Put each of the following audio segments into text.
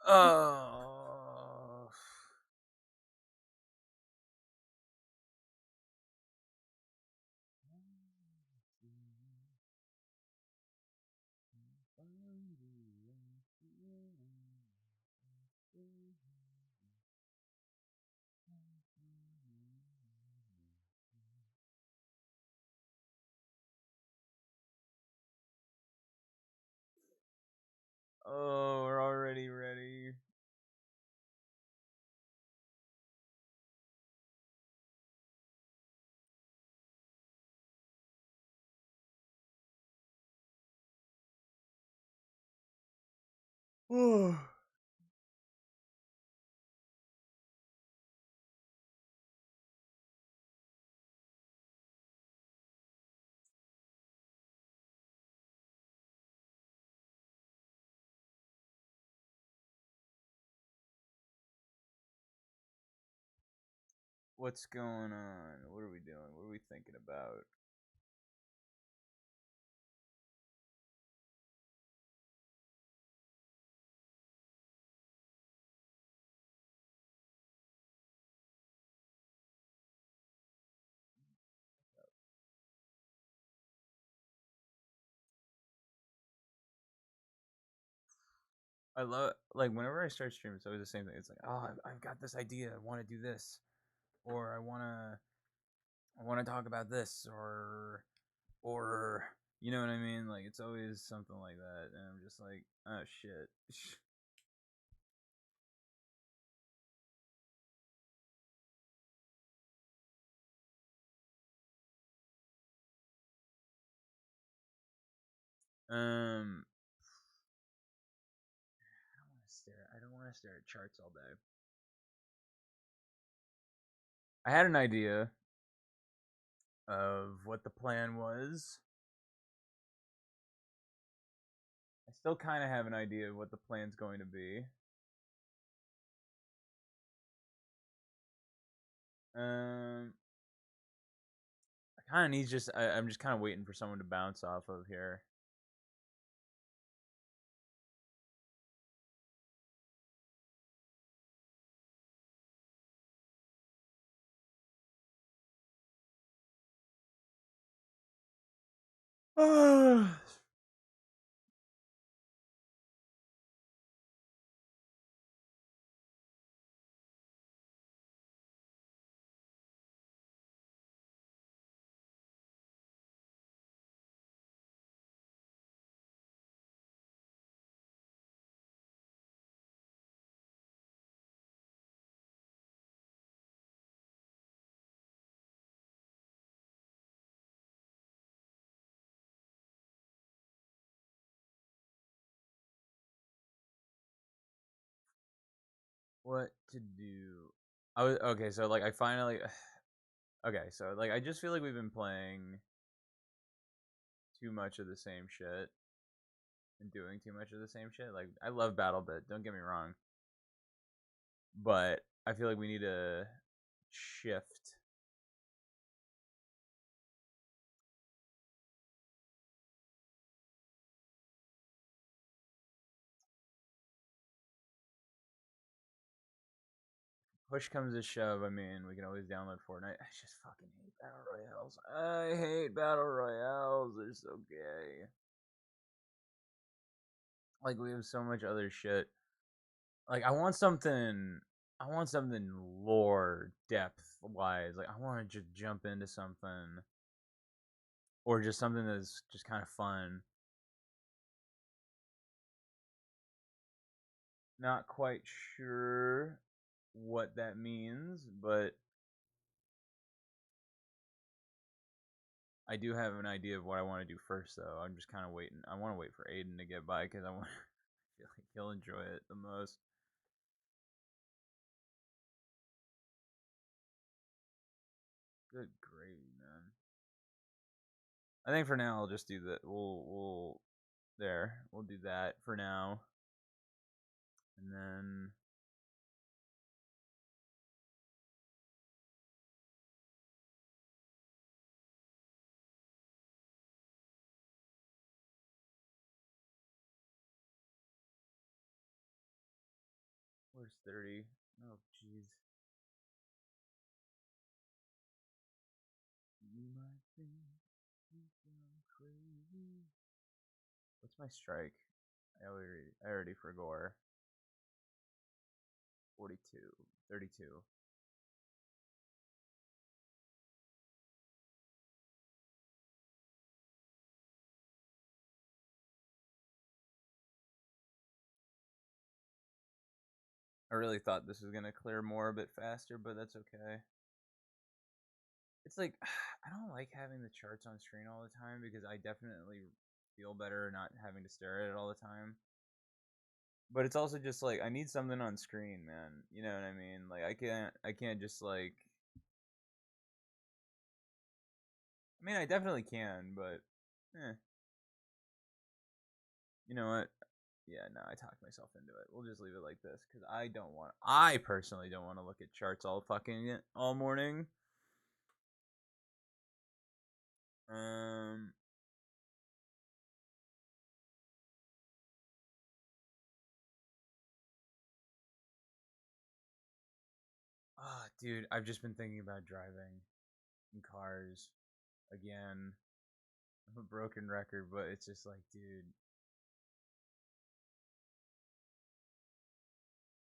Oh. Oh, we're already ready. What's going on? What are we doing? What are we thinking about? I love like whenever I start streaming, it's always the same thing. It's like, oh, I've got this idea. I want to do this, or I want to talk about this, or you know what I mean? Like it's always something like that, and I'm just like, oh shit. um, I don't want to stare. I don't want to stare at charts all day. I had an idea of what the plan was. I still kind of have an idea of what the plan's going to be. Um, I kind of need just. I'm just kind of waiting for someone to bounce off of here. What to do? I was okay. So like, I finally. Okay, so like, I just feel like we've been playing too much of the same shit and doing too much of the same shit. Like, I love BattleBit. Don't get me wrong, but I feel like we need to shift. Push comes to shove. I mean, we can always download Fortnite. I just fucking hate battle royales. I hate battle royales. They're so gay. Like, we have so much other shit. Like, I want something lore depth wise. Like, I want to just jump into something, or just something that's just kind of fun. Not quite sure what that means, but I do have an idea of what I want to do first, though. I'm just kind of waiting. I want to wait for Aiden to get by because I want. I feel like he'll enjoy it the most. Good gravy, man. I think for now I'll just do that. We'll there. We'll do that for now, and then $30. Oh, jeez. You might think I'm crazy. What's my strike? I already forgot. 42. 32. I really thought this was gonna clear more a bit faster, but that's okay. It's like I don't like having the charts on screen all the time because I definitely feel better not having to stare at it all the time. But it's also just like I need something on screen, man. You know what I mean? Like I can't just like I mean I definitely can, but you know what? Yeah, no, I talked myself into it. We'll just leave it like this because I personally don't want to look at charts all fucking all morning. Um, dude, I've just been thinking about driving in cars again. I'm a broken record, but it's just like, dude,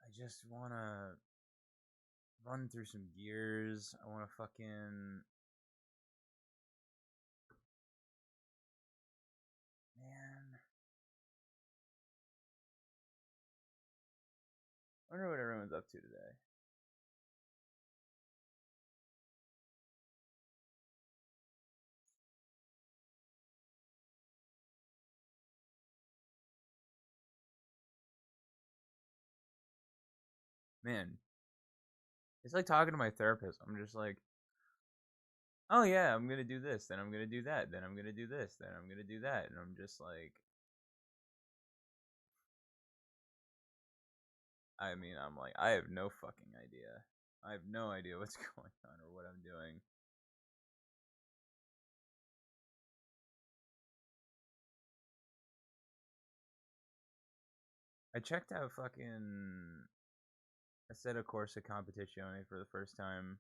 I just wanna run through some gears. I wanna fucking man. I wonder what everyone's up to today. Man, it's like talking to my therapist. I'm just like, oh yeah, I'm gonna do this, then I'm gonna do that, then I'm gonna do this, then I'm gonna do that, and I'm just like, I mean, I'm like, I have no fucking idea. I have no idea what's going on or what I'm doing. I checked out fucking Assetto Corsa Competizione for the first time.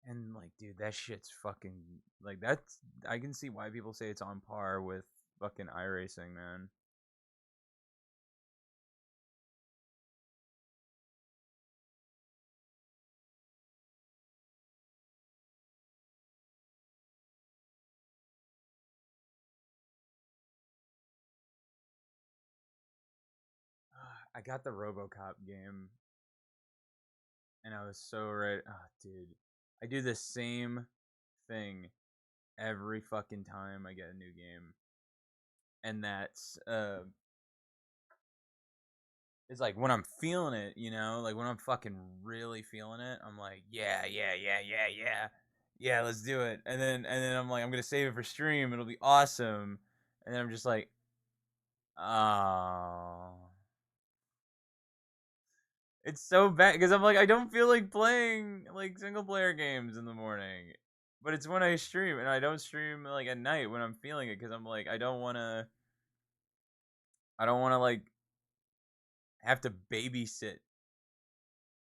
And like, dude, that shit's fucking like that's. I can see why people say it's on par with fucking iRacing, man. I got the RoboCop game, and I was so right. Oh, dude, I do the same thing every fucking time I get a new game, and that's it's like when I'm feeling it, you know, like when I'm fucking really feeling it, I'm like, yeah, yeah, yeah, yeah, yeah, yeah, let's do it. And then I'm like, I'm gonna save it for stream. It'll be awesome. And then I'm just like, oh, it's so bad because I'm like, I don't feel like playing like single player games in the morning. But it's when I stream, and I don't stream like at night when I'm feeling it because I'm like, I don't wanna like have to babysit.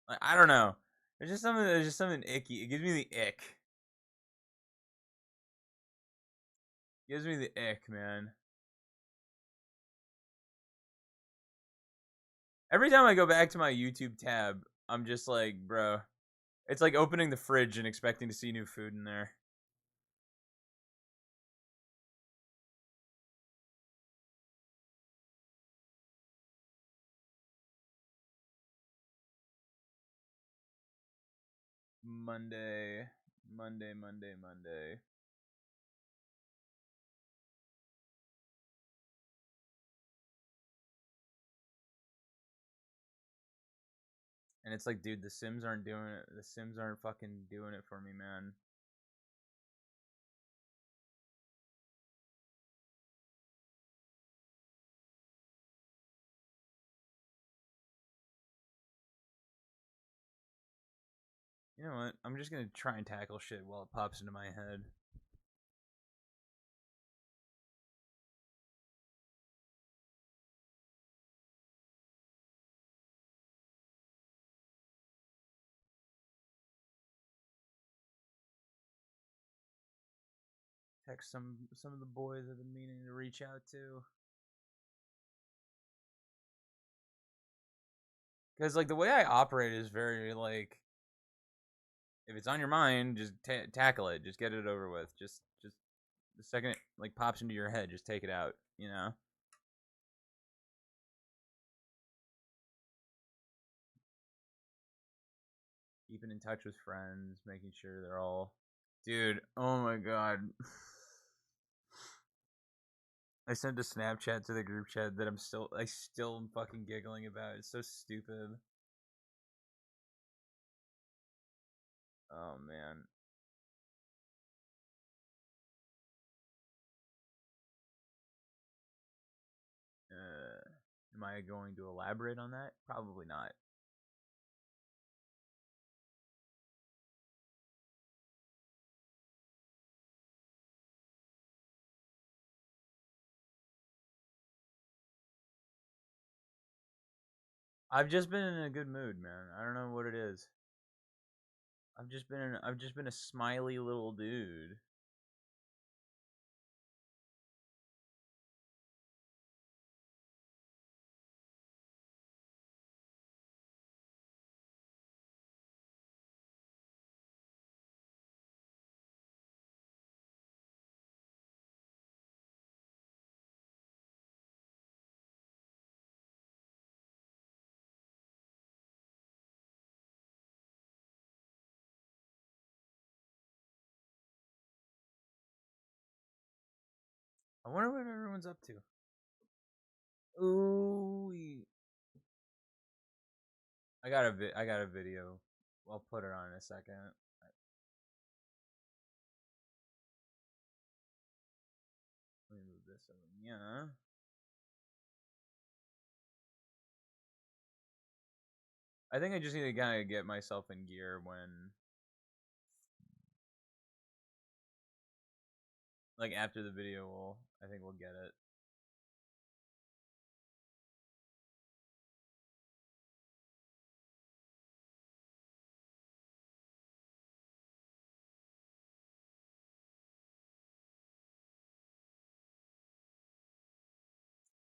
Like, I don't know. There's just something icky. It gives me the ick. Gives me the ick, man. Every time I go back to my YouTube tab, I'm just like, bro. It's like opening the fridge and expecting to see new food in there. Monday, Monday. And it's like, dude, the Sims aren't doing it. The Sims aren't fucking doing it for me, man. You know what? I'm just gonna try and tackle shit while it pops into my head. Text some of the boys I've been meaning to reach out to. Because like the way I operate is very like, if it's on your mind, just tackle it. Just get it over with. Just the second it like pops into your head, just take it out. You know. Keeping in touch with friends, making sure they're all. Dude, oh my god. I sent a Snapchat to the group chat that I still am fucking giggling about. It's so stupid. Oh man. Am I going to elaborate on that? Probably not. I've just been in a good mood, man. I don't know what it is. I've just been a smiley little dude. I wonder what everyone's up to. Ooh, I got a video. I'll put it on in a second. Let me move this over. Yeah. I think I just need to kind of get myself in gear when, like, after the video, I think we'll get it.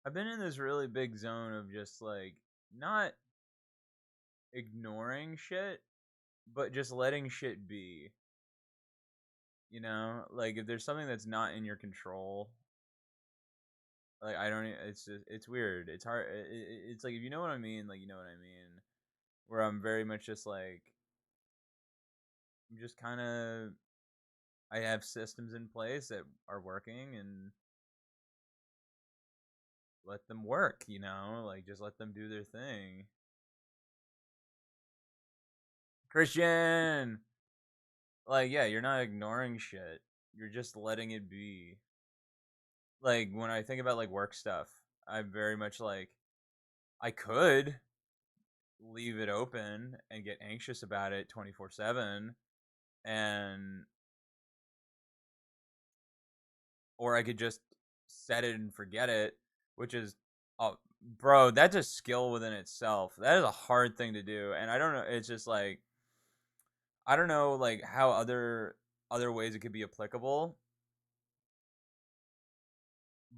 I've been in this really big zone of just like not ignoring shit, but just letting shit be. You know, like if there's something that's not in your control, like I don't. It's just it's weird. It's hard. It's like if you know what I mean, like you know what I mean. Where I'm very much just like I'm just kind of I have systems in place that are working and let them work. You know, like just let them do their thing. Christian, like yeah, you're not ignoring shit. You're just letting it be. Like when I think about like work stuff, I'm very much like I could leave it open and get anxious about it 24/7 and or I could just set it and forget it, which is oh bro, that's a skill within itself. That is a hard thing to do and I don't know, it's just like I don't know like how other ways it could be applicable,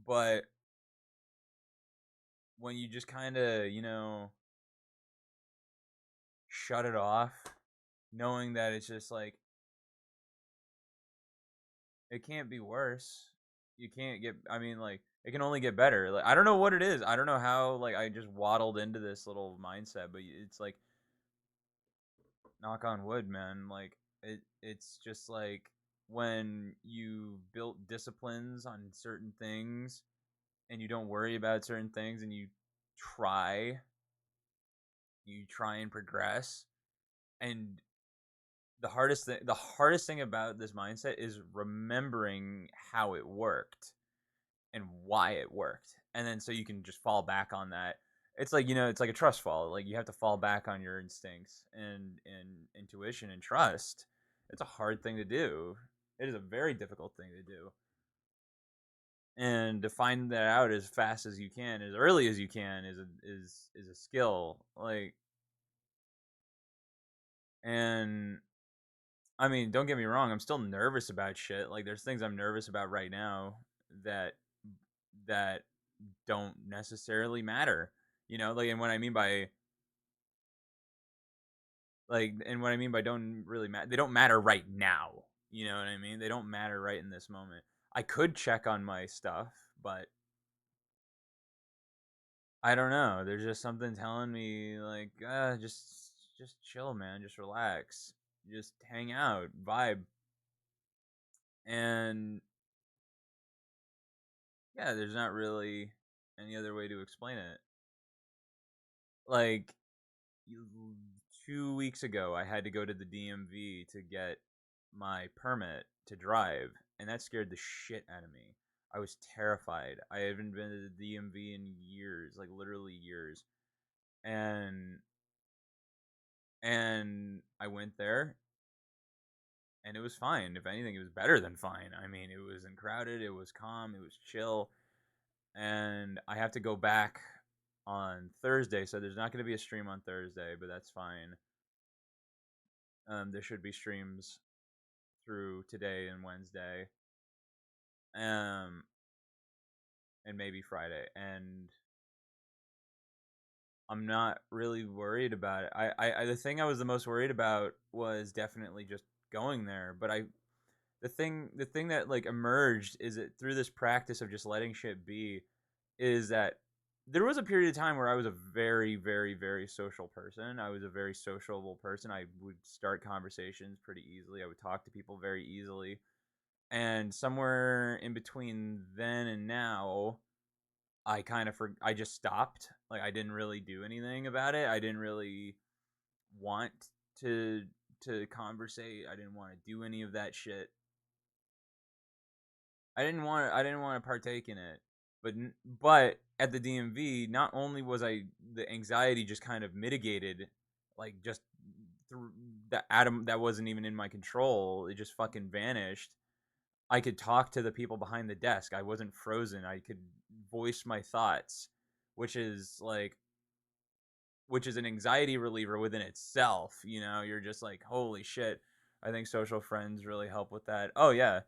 but when you just kind of, you know, shut it off knowing that it's just like it can't be worse. You can't get. I mean, like it can only get better. Like I don't know what it is. I don't know how. Like I just waddled into this little mindset, but it's like knock on wood, man. Like it's just like when you built disciplines on certain things and you don't worry about certain things and try you try and progress and the hardest thing about this mindset is remembering how it worked and why it worked. And then so you can just fall back on that. It's like, you know, it's like a trust fall. Like you have to fall back on your instincts and intuition and trust. It's a hard thing to do. It is a very difficult thing to do. And to find that out as fast as you can, as early as you can is a skill. Like and I mean, don't get me wrong, I'm still nervous about shit. Like there's things I'm nervous about right now that that don't necessarily matter. You know, like and what I mean by and what I mean by don't really matter, they don't matter right now. You know what I mean? They don't matter right in this moment. I could check on my stuff, but I don't know. There's just something telling me like, just chill, man. Just relax. Just hang out, vibe, and yeah, there's not really any other way to explain it. Like 2 weeks ago, I had to go to the DMV to get my permit to drive, and that scared the shit out of me. I was terrified. I haven't been to the DMV in years, like literally years, and I went there, and it was fine. If anything, it was better than fine. I mean, it wasn't crowded. It was calm. It was chill. And I have to go back on Thursday, so there's not going to be a stream on Thursday, but that's fine. There should be streams through today and Wednesday, um, and maybe Friday. And I'm not really worried about it. The thing I was the most worried about was definitely just going there. But the thing that like emerged is that through this practice of just letting shit be, is that there was a period of time where I was a very, very, very social person. I was a very sociable person. I would start conversations pretty easily. I would talk to people very easily. And somewhere in between then and now, I just stopped. Like I didn't really do anything about it. I didn't really want to conversate. I didn't want to do any of that shit. I didn't want to partake in it. But at the DMV, not only was I the anxiety just kind of mitigated, like just through the atom that wasn't even in my control, it just fucking vanished. I could talk to the people behind the desk. I wasn't frozen. I could voice my thoughts, which is like which is an anxiety reliever within itself. You know, you're just like, holy shit. I think social friends really help with that. Oh yeah,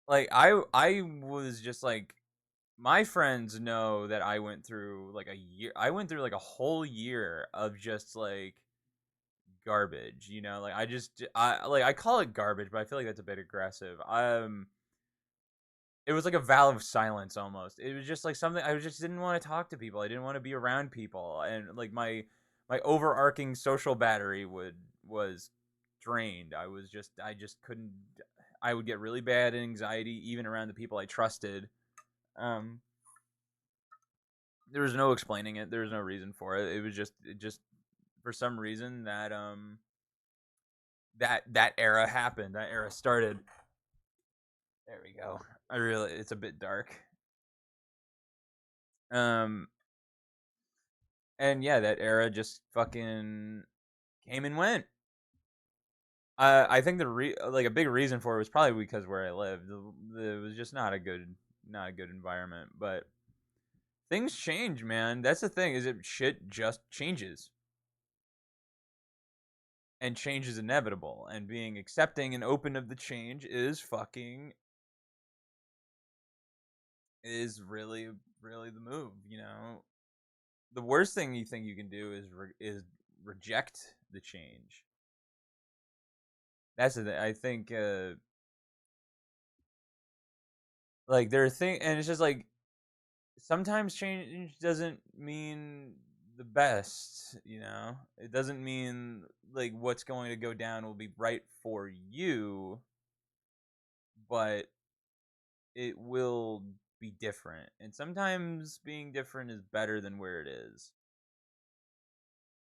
like I was just like my friends know that I went through like a year. I went through like a whole year of just like garbage. You know, like I call it garbage, but I feel like that's a bit aggressive. It was like a vow of silence almost. It was just like something I just didn't want to talk to people. I didn't want to be around people, and like my overarching social battery would was drained. I just couldn't. I would get really bad anxiety even around the people I trusted. Um, there was no explaining it. There was no reason for it. It just for some reason that era happened. That era started. There we go. I really it's a bit dark. Um and yeah, that era just fucking came and went. I think like a big reason for it was probably because where I lived, it was just not a good environment. But things change, man. That's the thing. Is it shit just changes, and change is inevitable. And being accepting and open of the change is really the move. You know, the worst thing you think you can do is reject the change. That's the thing. I think like there are things, and it's just like sometimes change doesn't mean the best. You know, it doesn't mean like what's going to go down will be right for you, but it will be different. And sometimes being different is better than where it is.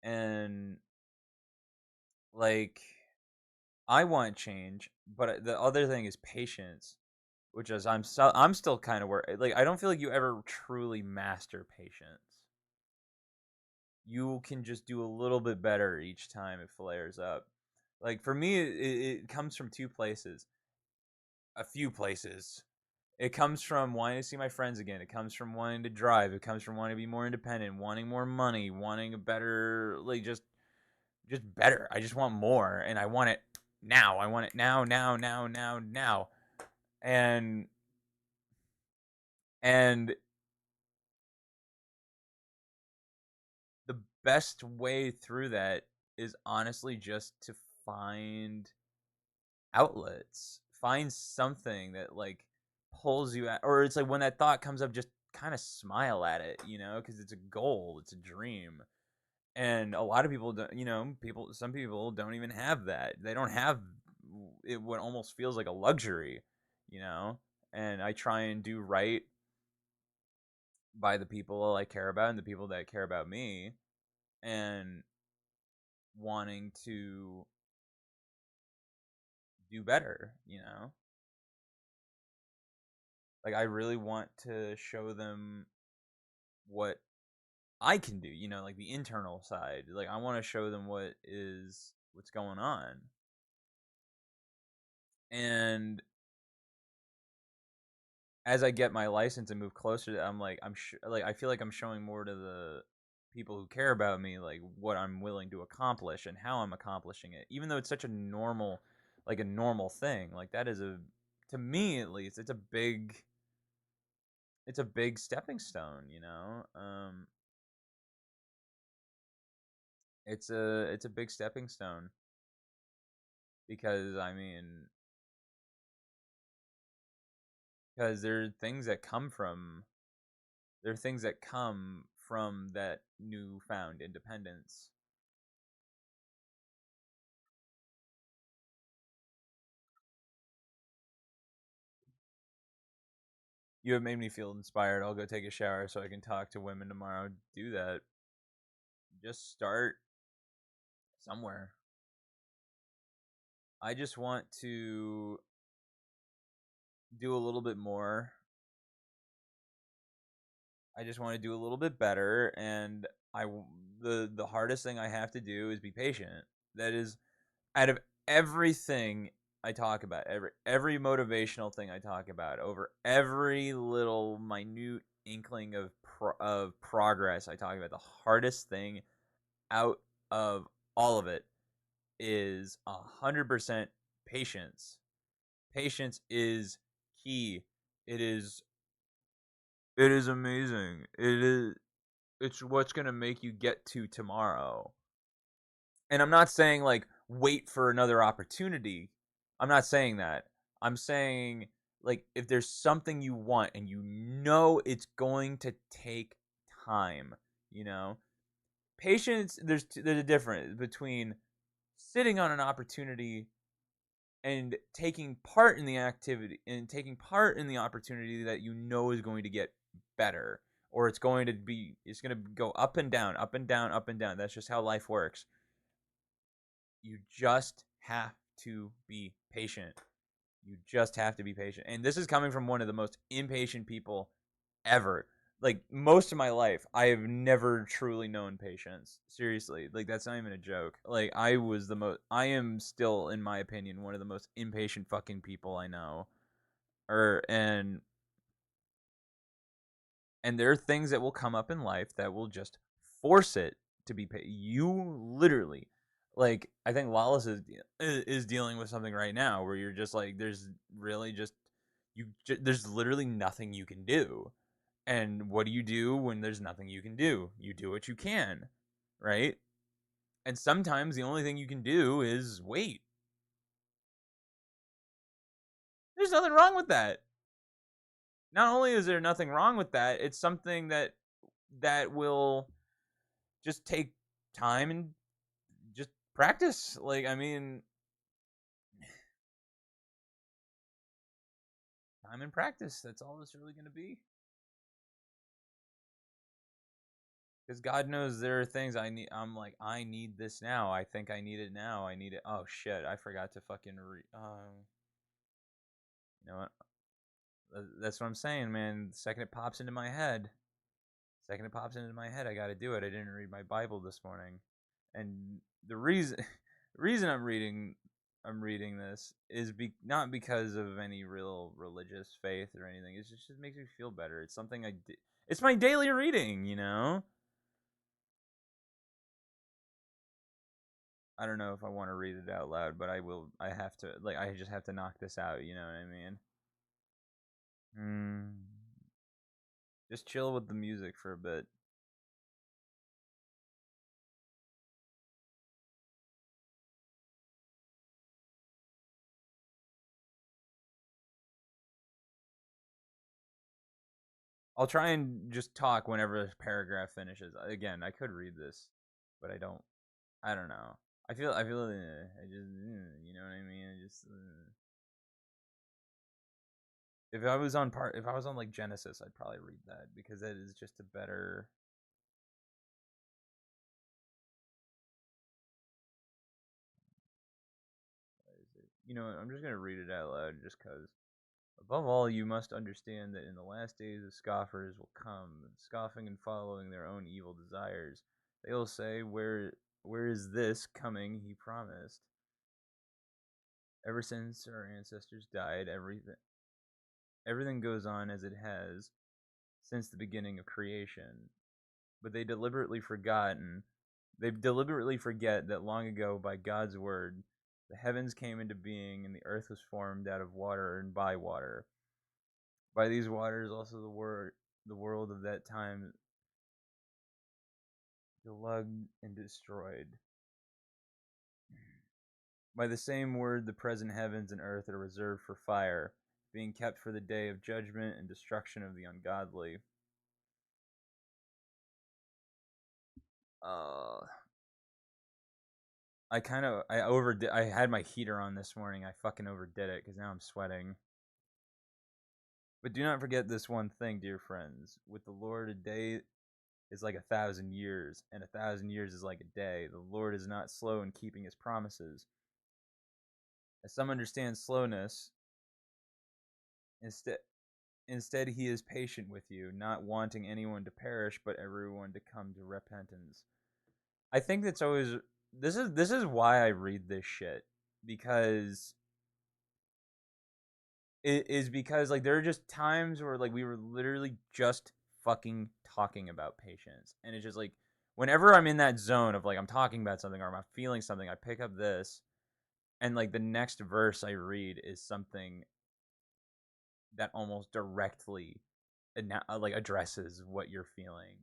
And like I want change, but the other thing is patience, which is I'm still kind of where like I don't feel like you ever truly master patience. You can just do a little bit better each time it flares up. Like for me, it comes from two places, a few places. It comes from wanting to see my friends again. It comes from wanting to drive. It comes from wanting to be more independent, wanting more money, wanting a better like just better. I just want more, and I want it now. I want it now, now, now, now, now. And and the best way through that is honestly just to find outlets. Find something that like pulls you out, or it's like when that thought comes up, just kind of smile at it, because it's a goal, it's a dream. And a lot of people don't, some people don't even have that. They don't have it, what almost feels like a luxury, you know. And I try and do right by the people I care about and the people that care about me, and wanting to do better, like I really want to show them what I can do, like the internal side. Like I want to show them what's going on. And as I get my license and move closer to, I'm like, like I feel like I'm showing more to the people who care about me, like what I'm willing to accomplish and how I'm accomplishing it. Even though it's such a normal, like a normal thing, like that is to me at least, it's a big stepping stone. It's a big stepping stone, because I mean, because there are things that come from that newfound independence. You have made me feel inspired. I'll go take a shower so I can talk to women tomorrow. Do that. Just start somewhere. I just want to do a little bit more. I just want to do a little bit better, and the hardest thing I have to do is be patient. That is, out of everything I talk about, every motivational thing I talk about, over every little minute inkling of progress I talk about, the hardest thing out of all of it is 100% patience. Patience is key. It is it is amazing. It's what's going to make you get to tomorrow. And I'm not saying like wait for another opportunity. I'm not saying that. I'm saying like if there's something you want and you know it's going to take time, you know. Patience, there's a difference between sitting on an opportunity and taking part in the opportunity that you know is going to get better, or it's going to go up and down, up and down, up and down. That's just how life works. You just have to be patient. You just have to be patient. And this is coming from one of the most impatient people ever. Like most of my life, I have never truly known patience. Seriously, like that's not even a joke. Like I am still, in my opinion, one of the most impatient fucking people I know. Or and there are things that will come up in life that will just force it to be you literally, like I think Lawless is dealing with something right now where you're just like there's really just there's literally nothing you can do. And what do you do when there's nothing you can do? You do what you can, right? And sometimes the only thing you can do is wait. There's nothing wrong with that. Not only is there nothing wrong with that, it's something that will just take time and just practice. Like, I mean, time and practice. That's all it's really going to be. Because God knows there are things I need. I'm like, I need this now. I think I need it now. I need it. Oh shit! I forgot to fucking you know what? That's what I'm saying, man. The second it pops into my head, I got to do it. I didn't read my Bible this morning, and the reason the reason I'm reading this is not because of any real religious faith or anything. It just makes me feel better. It's something it's my daily reading. I don't know if I want to read it out loud, but I will. I have to. Like, I just have to knock this out. You know what I mean? Hmm. Just chill with the music for a bit. I'll try and just talk whenever the paragraph finishes. Again, I could read this, but I don't. I don't know. I feel. I just. You know what I mean? I just. If I was on part, if I was on like Genesis, I'd probably read that because that is just a better. You know, I'm just gonna read it out loud just cause. Above all, you must understand that in the last days the scoffers will come, scoffing and following their own evil desires. They will say, where is this coming he promised? Ever since our ancestors died, everything goes on as it has since the beginning of creation. But they deliberately forget that long ago by God's word the heavens came into being and the earth was formed out of water and by water. By these waters also the world of that time belugged and destroyed. By the same word the present heavens and earth are reserved for fire, being kept for the day of judgment and destruction of the ungodly. Uh I overdid. I had my heater on this morning. I fucking overdid it because now I'm sweating. But do not forget this one thing, dear friends. With the Lord, a day is like 1,000 years, and 1,000 years is like a day. The Lord is not slow in keeping his promises. As some understand slowness, instead, instead he is patient with you, not wanting anyone to perish, but everyone to come to repentance. I think that's always this is why I read this shit because it is because like there are just times where like we were literally just fucking talking about patience, and it's just like whenever I'm in that zone of like I'm talking about something or I'm feeling something, I pick up this, and like the next verse I read is something that almost directly like addresses what you're feeling,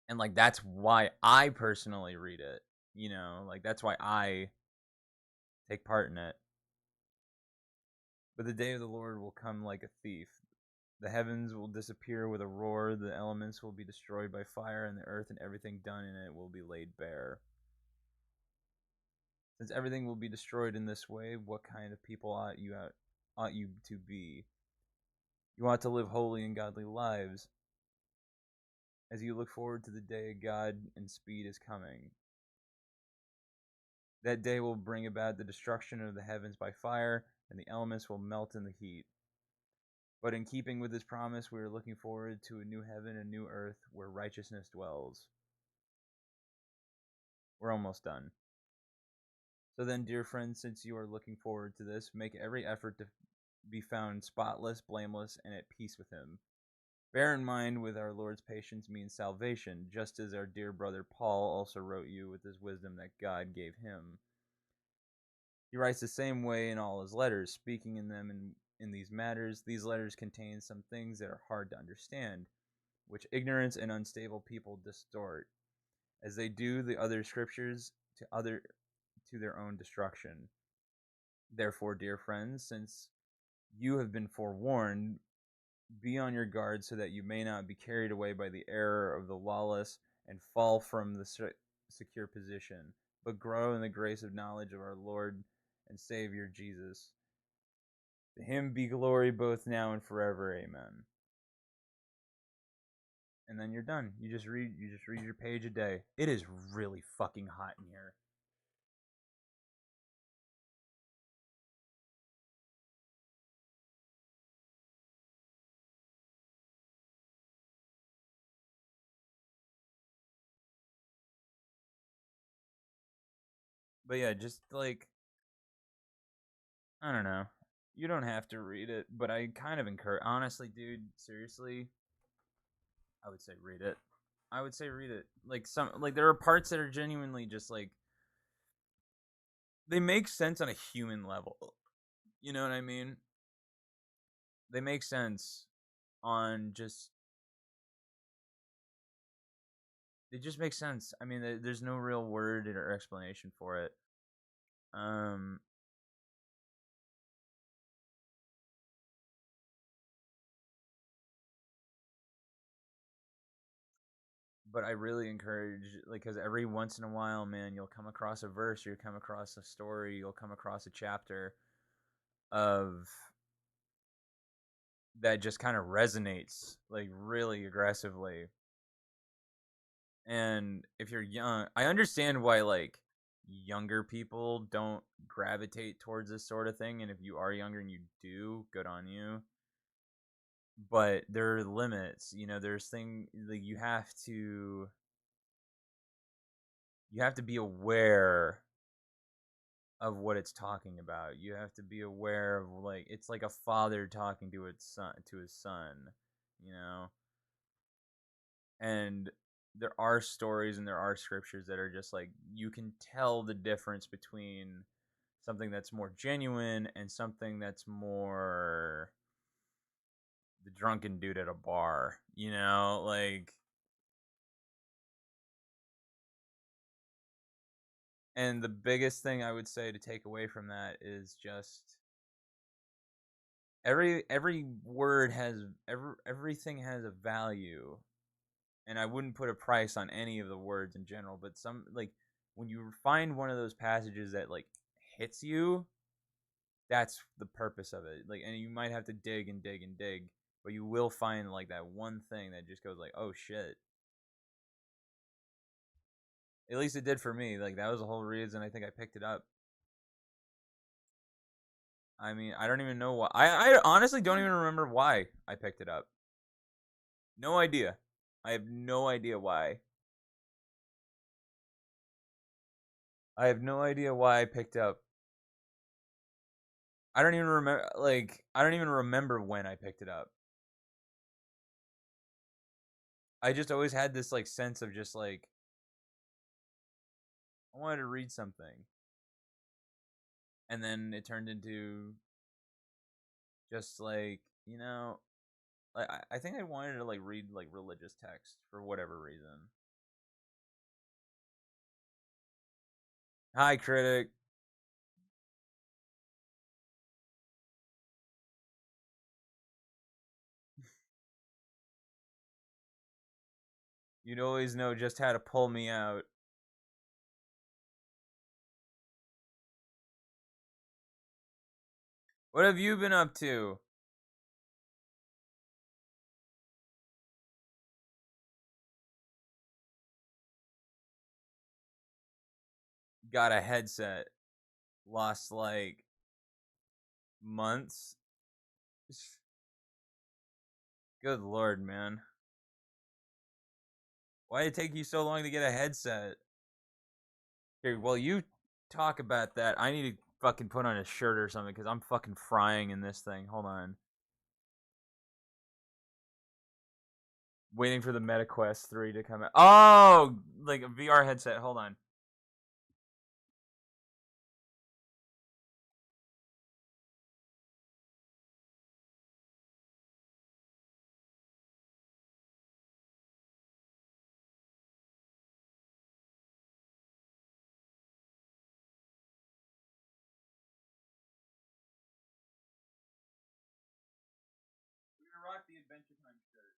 and like that's why I personally read it. You know, like that's why I take part in it. But the day of the Lord will come like a thief. The heavens will disappear with a roar, the elements will be destroyed by fire, and the earth and everything done in it will be laid bare. Since everything will be destroyed in this way, what kind of people ought you to be? You ought to live holy and godly lives, as you look forward to the day God and speed is coming. That day will bring about the destruction of the heavens by fire, and the elements will melt in the heat. But in keeping with this promise, we are looking forward to a new heaven and new earth where righteousness dwells. We're almost done. So then, dear friends, since you are looking forward to this, make every effort to be found spotless, blameless, and at peace with him. Bear in mind with our Lord's patience means salvation, just as our dear brother Paul also wrote you with his wisdom that God gave him. He writes the same way in all his letters, speaking in them in these matters. These letters contain some things that are hard to understand, which ignorance and unstable people distort, as they do the other scriptures to their own destruction. Therefore, dear friends, since you have been forewarned, be on your guard so that you may not be carried away by the error of the lawless and fall from the secure position, but grow in the grace of knowledge of our Lord and Savior Jesus. To him be glory both now and forever. Amen. And then you're done. You just read your page a day. It is really fucking hot in here. But yeah, just like I don't know. You don't have to read it, but I kind of encourage. Honestly, dude, seriously, I would say read it. I would say read it. Like some, like there are parts that are genuinely just like they make sense on a human level. You know what I mean? They make sense on just they just make sense. I mean, there's no real word or explanation for it. Um, but I really encourage, like, because every once in a while, man, you'll come across a verse, you'll come across a story, you'll come across a chapter of that just kind of resonates like really aggressively. And if you're young, I understand why like younger people don't gravitate towards this sort of thing. And if you are younger and you do, good on you. But there are limits, you know. There's thing like you have to be aware of what it's talking about. You have to be aware of like it's like a father talking to his son, you know. And there are stories and there are scriptures that are just like you can tell the difference between something that's more genuine and something that's more the drunken dude at a bar, you know, like. And the biggest thing I would say to take away from that is just every word has everything has a value, and I wouldn't put a price on any of the words in general, but some like when you find one of those passages that like hits you, that's the purpose of it. Like, and you might have to dig and dig and dig, but you will find like that one thing that just goes like, "Oh shit." At least it did for me. Like that was the whole reason I think I picked it up. I mean, I don't even know why. I honestly don't even remember why I picked it up. No idea. I have no idea why. I have no idea why I picked up. I don't even remember. Like, I don't even remember when I picked it up. I just always had this like sense of just like I wanted to read something, and then it turned into just like like I think I wanted to like read like religious text for whatever reason. Hi, critic. You'd always know just how to pull me out. What have you been up to? Got a headset. Lost like months. Good lord, man. Why did it take you so long to get a headset? Here, while you talk about that, I need to fucking put on a shirt or something because I'm fucking frying in this thing. Hold on. Waiting for the MetaQuest 3 to come out. Oh, like a VR headset. Hold on. We're gonna rock the Adventure Time shirt.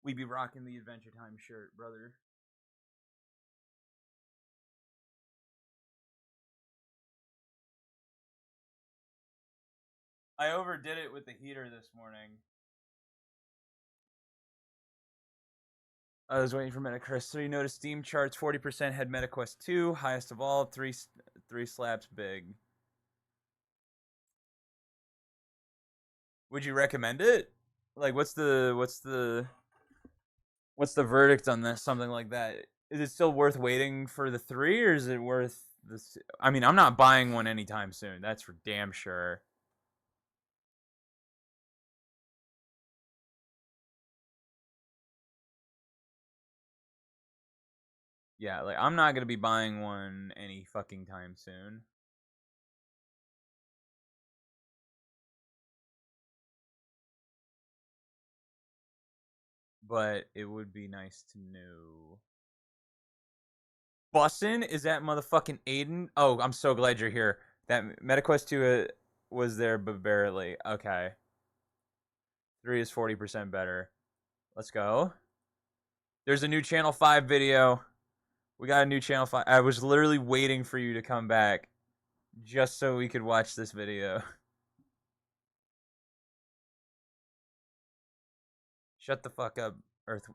We be rocking the Adventure Time shirt, brother. I overdid it with the heater this morning. I was waiting for MetaQuest 3. Notice Steam charts 40% had MetaQuest 2, highest of all, three slaps big. Would you recommend it? Like, what's the What's the verdict on this? Something like that. Is it still worth waiting for the 3, or is it worth this? I mean, I'm not buying one anytime soon. That's for damn sure. Yeah, like I'm not gonna be buying one any fucking time soon. But it would be nice to know. Bussin, is that motherfucking Aiden? Oh, I'm so glad you're here. That MetaQuest 2 was there, but barely. Okay. 3 is 40% better. Let's go. There's a new Channel 5 video. We got a new Channel 5. I was literally waiting for you to come back just so we could watch this video. Shut the fuck up, Earth.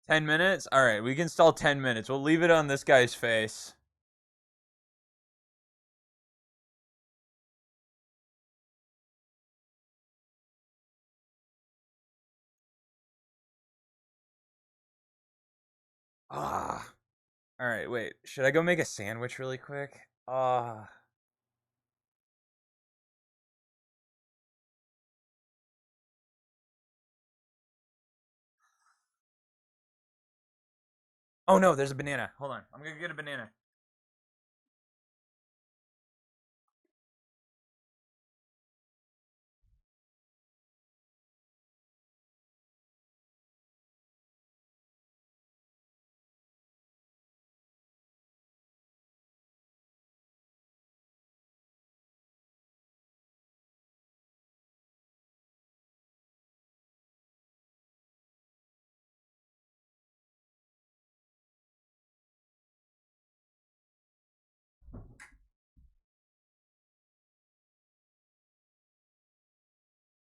10 minutes? Alright, we can stall 10 minutes. We'll leave it on this guy's face. Ah. Alright, wait. Should I go make a sandwich really quick? Ah. Oh no, there's a banana. Hold on. I'm gonna get a banana.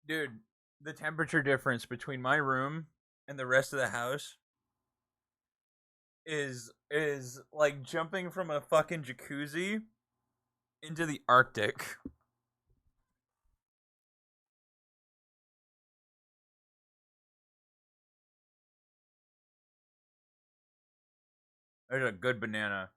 Dude, the temperature difference between my room and the rest of the house is like jumping from a fucking jacuzzi into the Arctic. There's a good banana.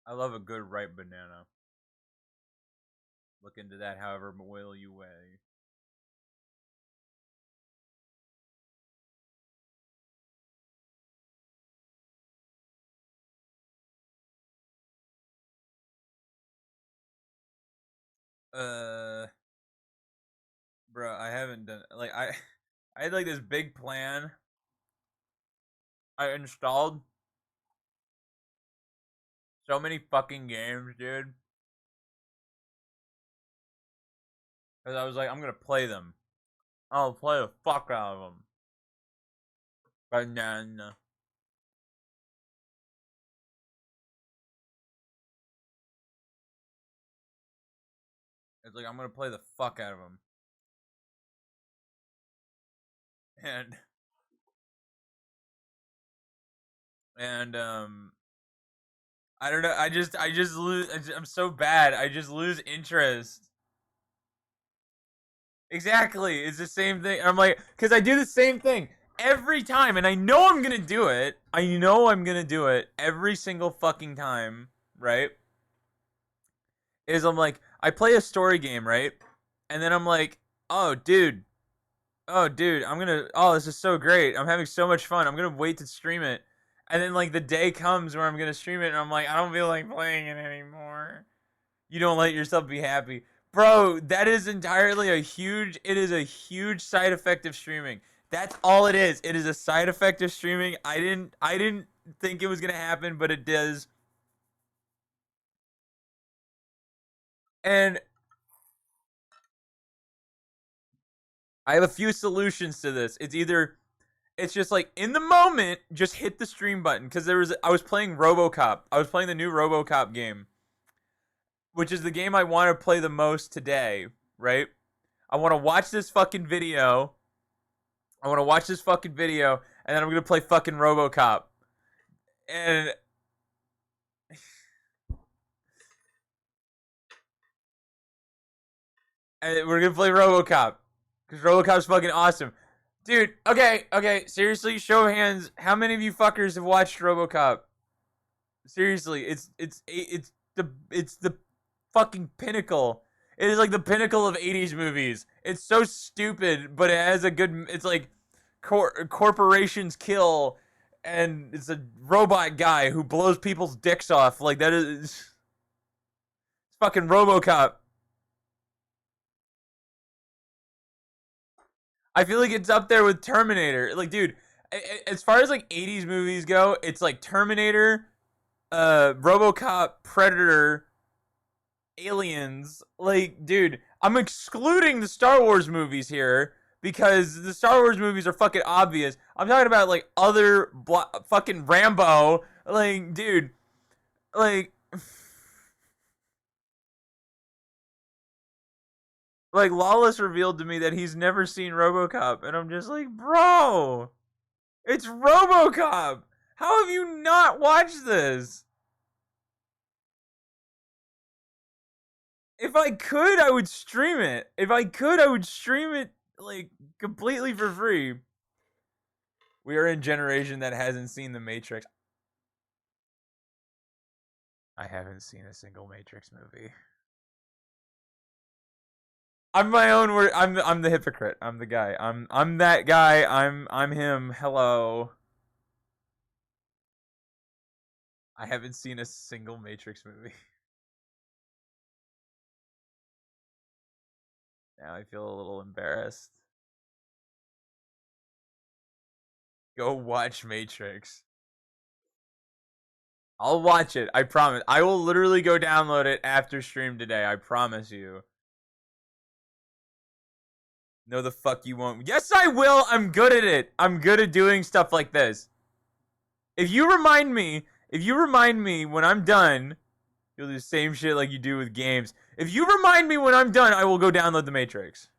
I love a good ripe banana. Look into that however well you weigh. Uh, bro, I haven't done like I had like this big plan. I installed so many fucking games, dude. Cause I was like, I'm gonna play them. I'll play the fuck out of them. But then it's like I'm gonna play the fuck out of them. And and I don't know. I just lose. I'm so bad. I just lose interest. Exactly. It's the same thing. I'm like, because I do the same thing every time, and I know I'm gonna do it. I know I'm gonna do it every single fucking time, right? Is I'm like, I play a story game, right? And then I'm like, oh, dude, oh, this is so great. I'm having so much fun. I'm gonna wait to stream it. And then like the day comes where I'm gonna stream it, and I'm like, I don't feel like playing it anymore. You don't let yourself be happy. Bro, that is entirely it is a huge side effect of streaming. That's all it is. It is a side effect of streaming. I didn't think it was gonna happen, but it does. And I have a few solutions to this. It's just like in the moment, just hit the stream button. Cause I was playing RoboCop. I was playing the new RoboCop game. which is the game I want to play the most today, right? I want to watch this fucking video. I want to watch this fucking video, and then I'm gonna play fucking RoboCop, and we're gonna play RoboCop because RoboCop's fucking awesome, dude. Okay. Seriously, show of hands. How many of you fuckers have watched RoboCop? Seriously, it's the fucking pinnacle. It is like the pinnacle of 80s movies. It's so stupid, but it has a good. It's like corporations kill, and it's a robot guy who blows people's dicks off. Like that is it's fucking RoboCop. I feel like it's up there with Terminator. Like, dude, as far as like 80s movies go, it's like Terminator, RoboCop, Predator, Aliens. Like, dude, I'm excluding the Star Wars movies here because the Star Wars movies are fucking obvious. I'm talking about like other fucking Rambo. Like, dude, like, like Lawless revealed to me that he's never seen RoboCop, and I'm just like, bro, it's RoboCop. How have you not watched this? If I could, I would stream it. If I could, I would stream it like completely for free. We are in a generation that hasn't seen The Matrix. I haven't seen a single Matrix movie. I'm my own word. I'm the hypocrite. I'm the guy. I'm that guy. I'm him. Hello. I haven't seen a single Matrix movie. Now I feel a little embarrassed. Go watch Matrix. I'll watch it. I promise. I will literally go download it after stream today. I promise you. No, the fuck you won't. Yes, I will. I'm good at it. I'm good at doing stuff like this. If you remind me when I'm done, you'll do the same shit like you do with games. If you remind me when I'm done, I will go download The Matrix.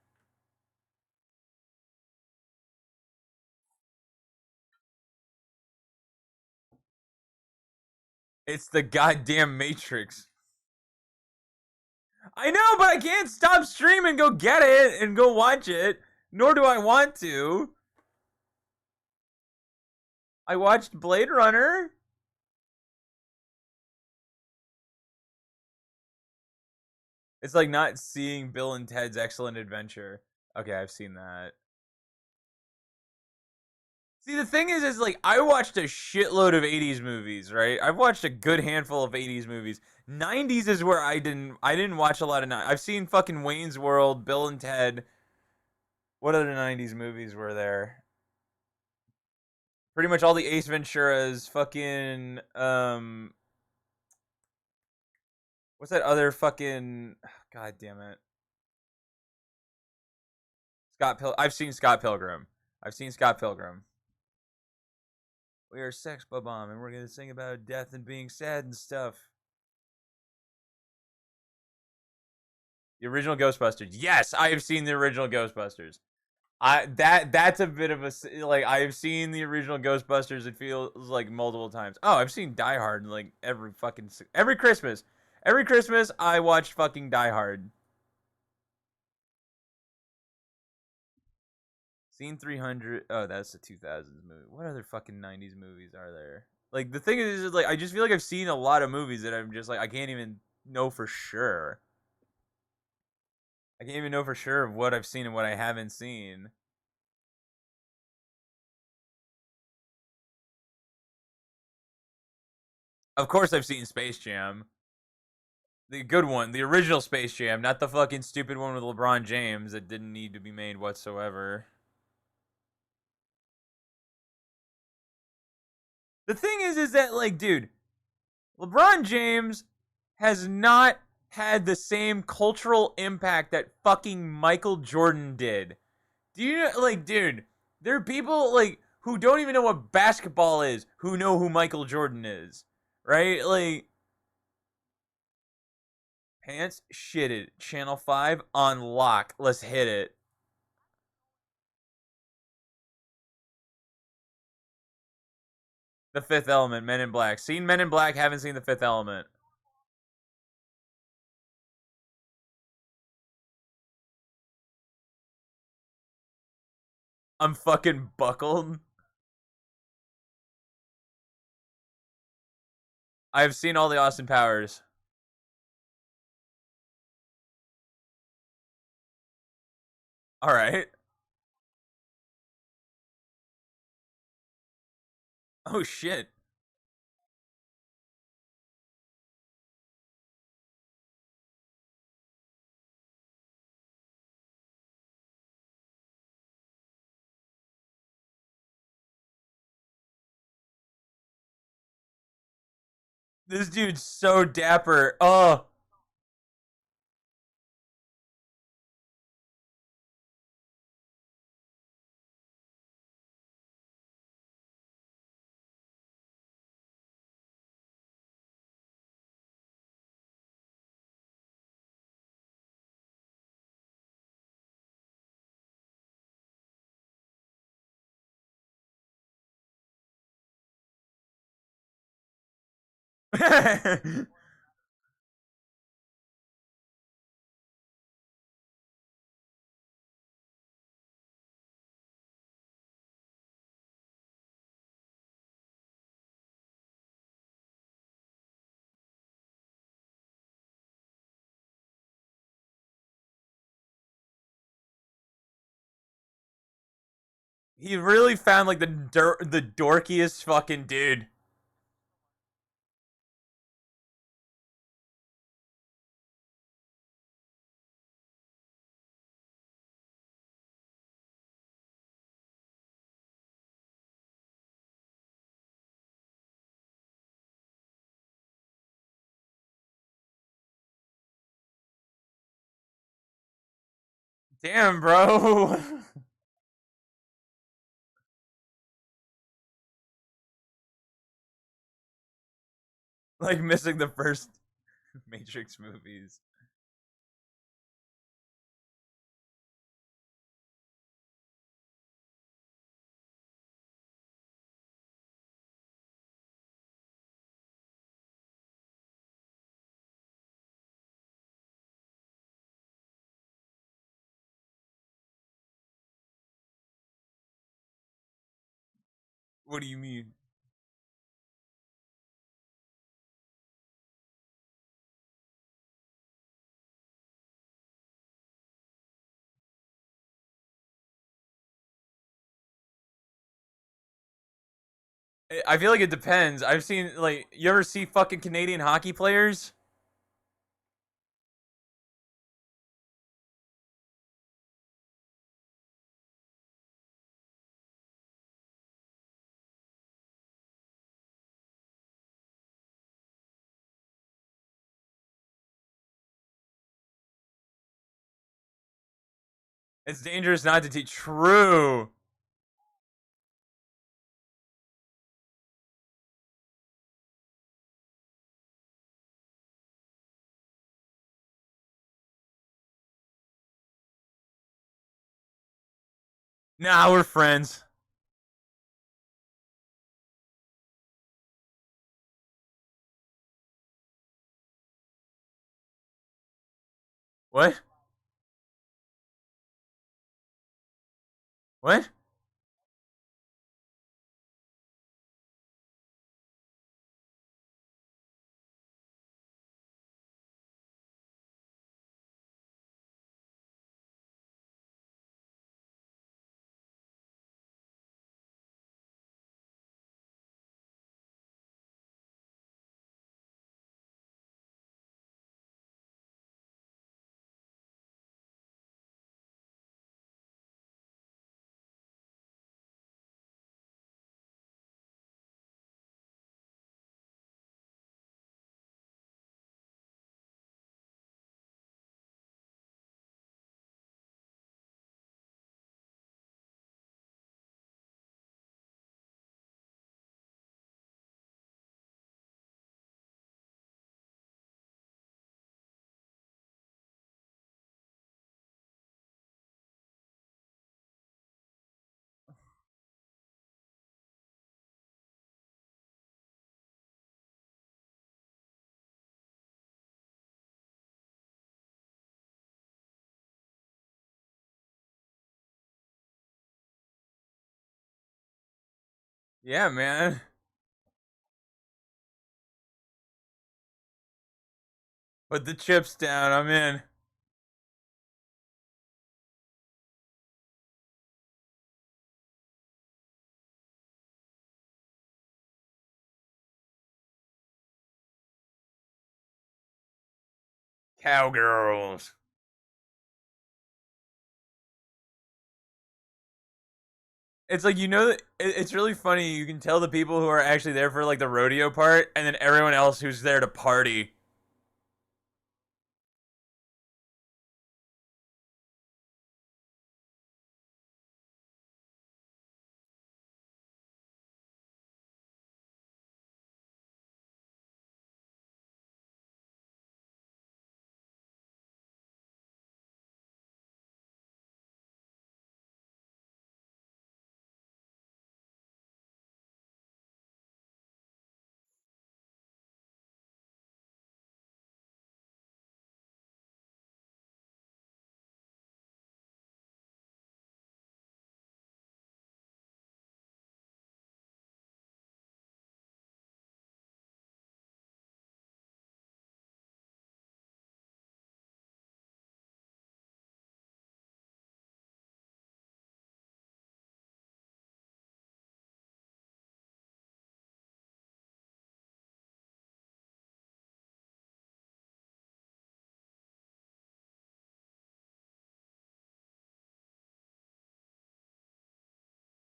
It's the goddamn Matrix. I know, but I can't stop streaming, go get it, and go watch it. Nor do I want to. I watched Blade Runner. It's like not seeing Bill and Ted's Excellent Adventure. Okay, I've seen that. See, the thing is like I watched a shitload of 80s movies, right? I've watched a good handful of 80s movies. 90s is where I didn't watch a lot of. I've seen fucking Wayne's World, Bill and Ted. What other 90s movies were there? Pretty much all the Ace Venturas, fucking what's that other fucking god damn it. I've seen Scott Pilgrim. I've seen Scott Pilgrim. We are Sex Bomb, and we're gonna sing about death and being sad and stuff. The original Ghostbusters. Yes, I have seen the original Ghostbusters. That's a bit of a like I've seen the original Ghostbusters. It feels like multiple times. Oh, I've seen Die Hard like every Christmas. Every Christmas I watch fucking Die Hard. Seen 300. Oh, that's the 2000s movie. What other fucking 90s movies are there? Like the thing is like I just feel like I've seen a lot of movies that I'm just like I can't even know for sure. I can't even know for sure of what I've seen and what I haven't seen. Of course, I've seen Space Jam. The good one, the original Space Jam, not the fucking stupid one with LeBron James that didn't need to be made whatsoever. The thing is that, like, dude, LeBron James has not had the same cultural impact that fucking Michael Jordan did. Do you know, like, dude, there are people, like, who don't even know what basketball is who know who Michael Jordan is, right? Like, Pants shitted. Channel 5 on lock. Let's hit it. The Fifth Element, Men in Black. Seen Men in Black, haven't seen The Fifth Element. I'm fucking buckled. I've seen all the Austin Powers. Alright. Oh shit. This dude's so dapper. Oh. He really found like the dorkiest fucking dude. Damn, bro. Like missing the first Matrix movies. What do you mean? I feel like it depends. I've seen like you ever see fucking Canadian hockey players? It's dangerous not to teach. True. Nah, we're friends. What? What? Yeah, man. Put the chips down. I'm in. Cowgirls. It's like that it's really funny. You can tell the people who are actually there for like the rodeo part, and then everyone else who's there to party.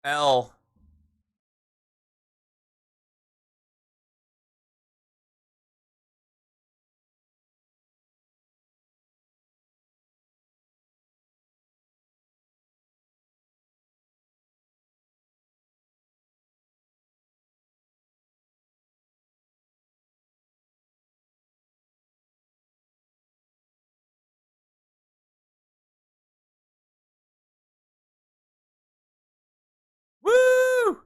L. Woo!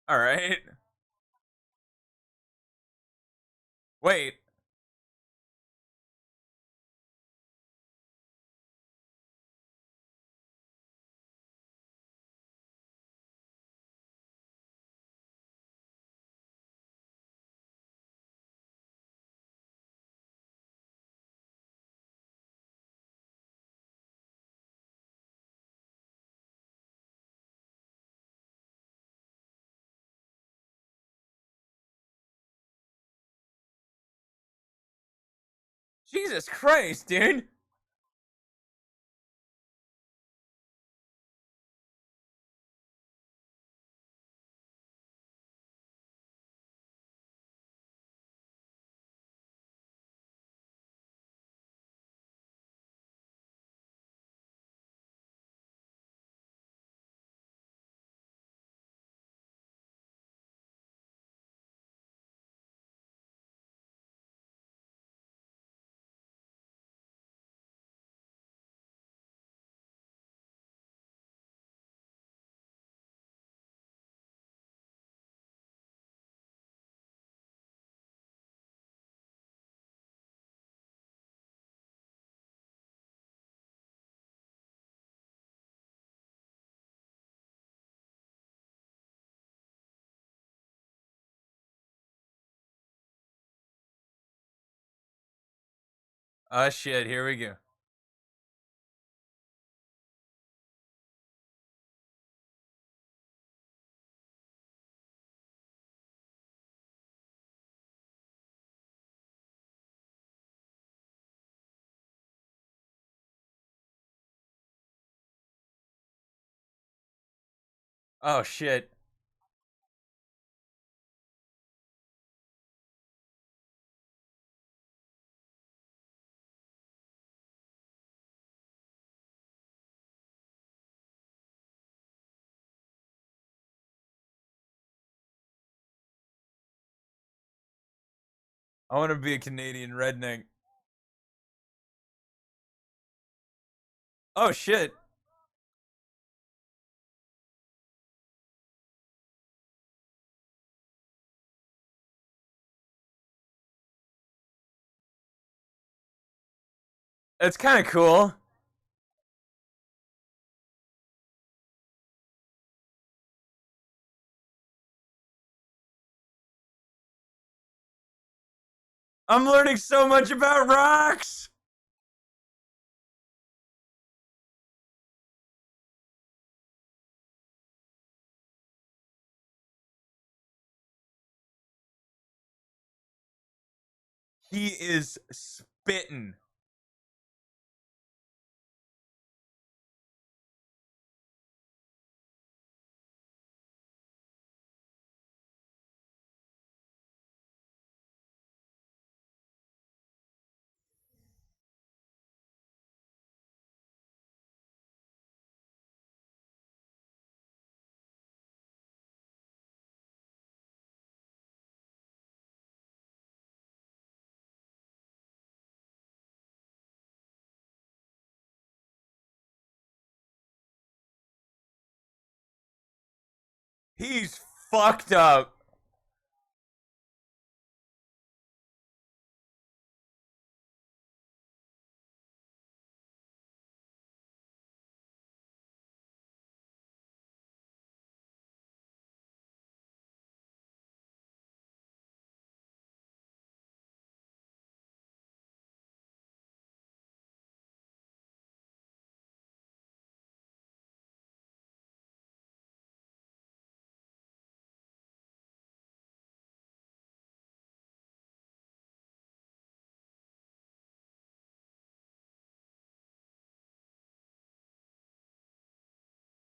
All right. Wait. Jesus Christ, dude. Shit. Here we go. Oh shit. I want to be a Canadian redneck. Oh shit. It's kind of cool. I'm learning so much about rocks. He is spitting. He's fucked up.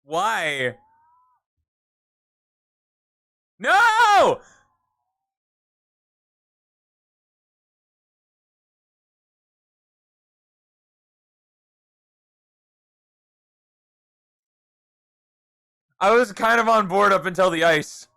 Why? No! I was kind of on board up until the ice.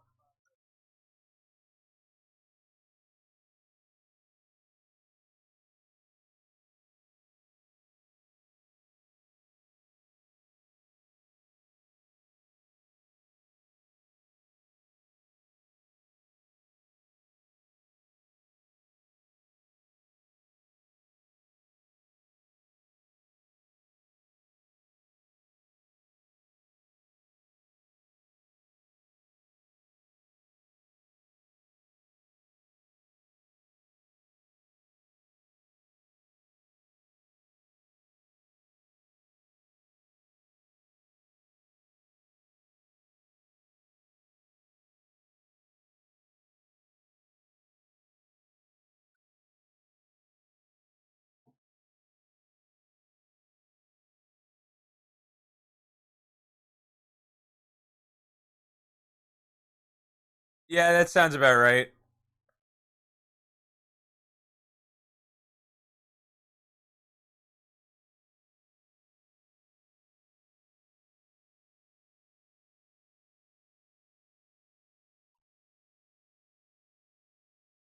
Yeah, that sounds about right.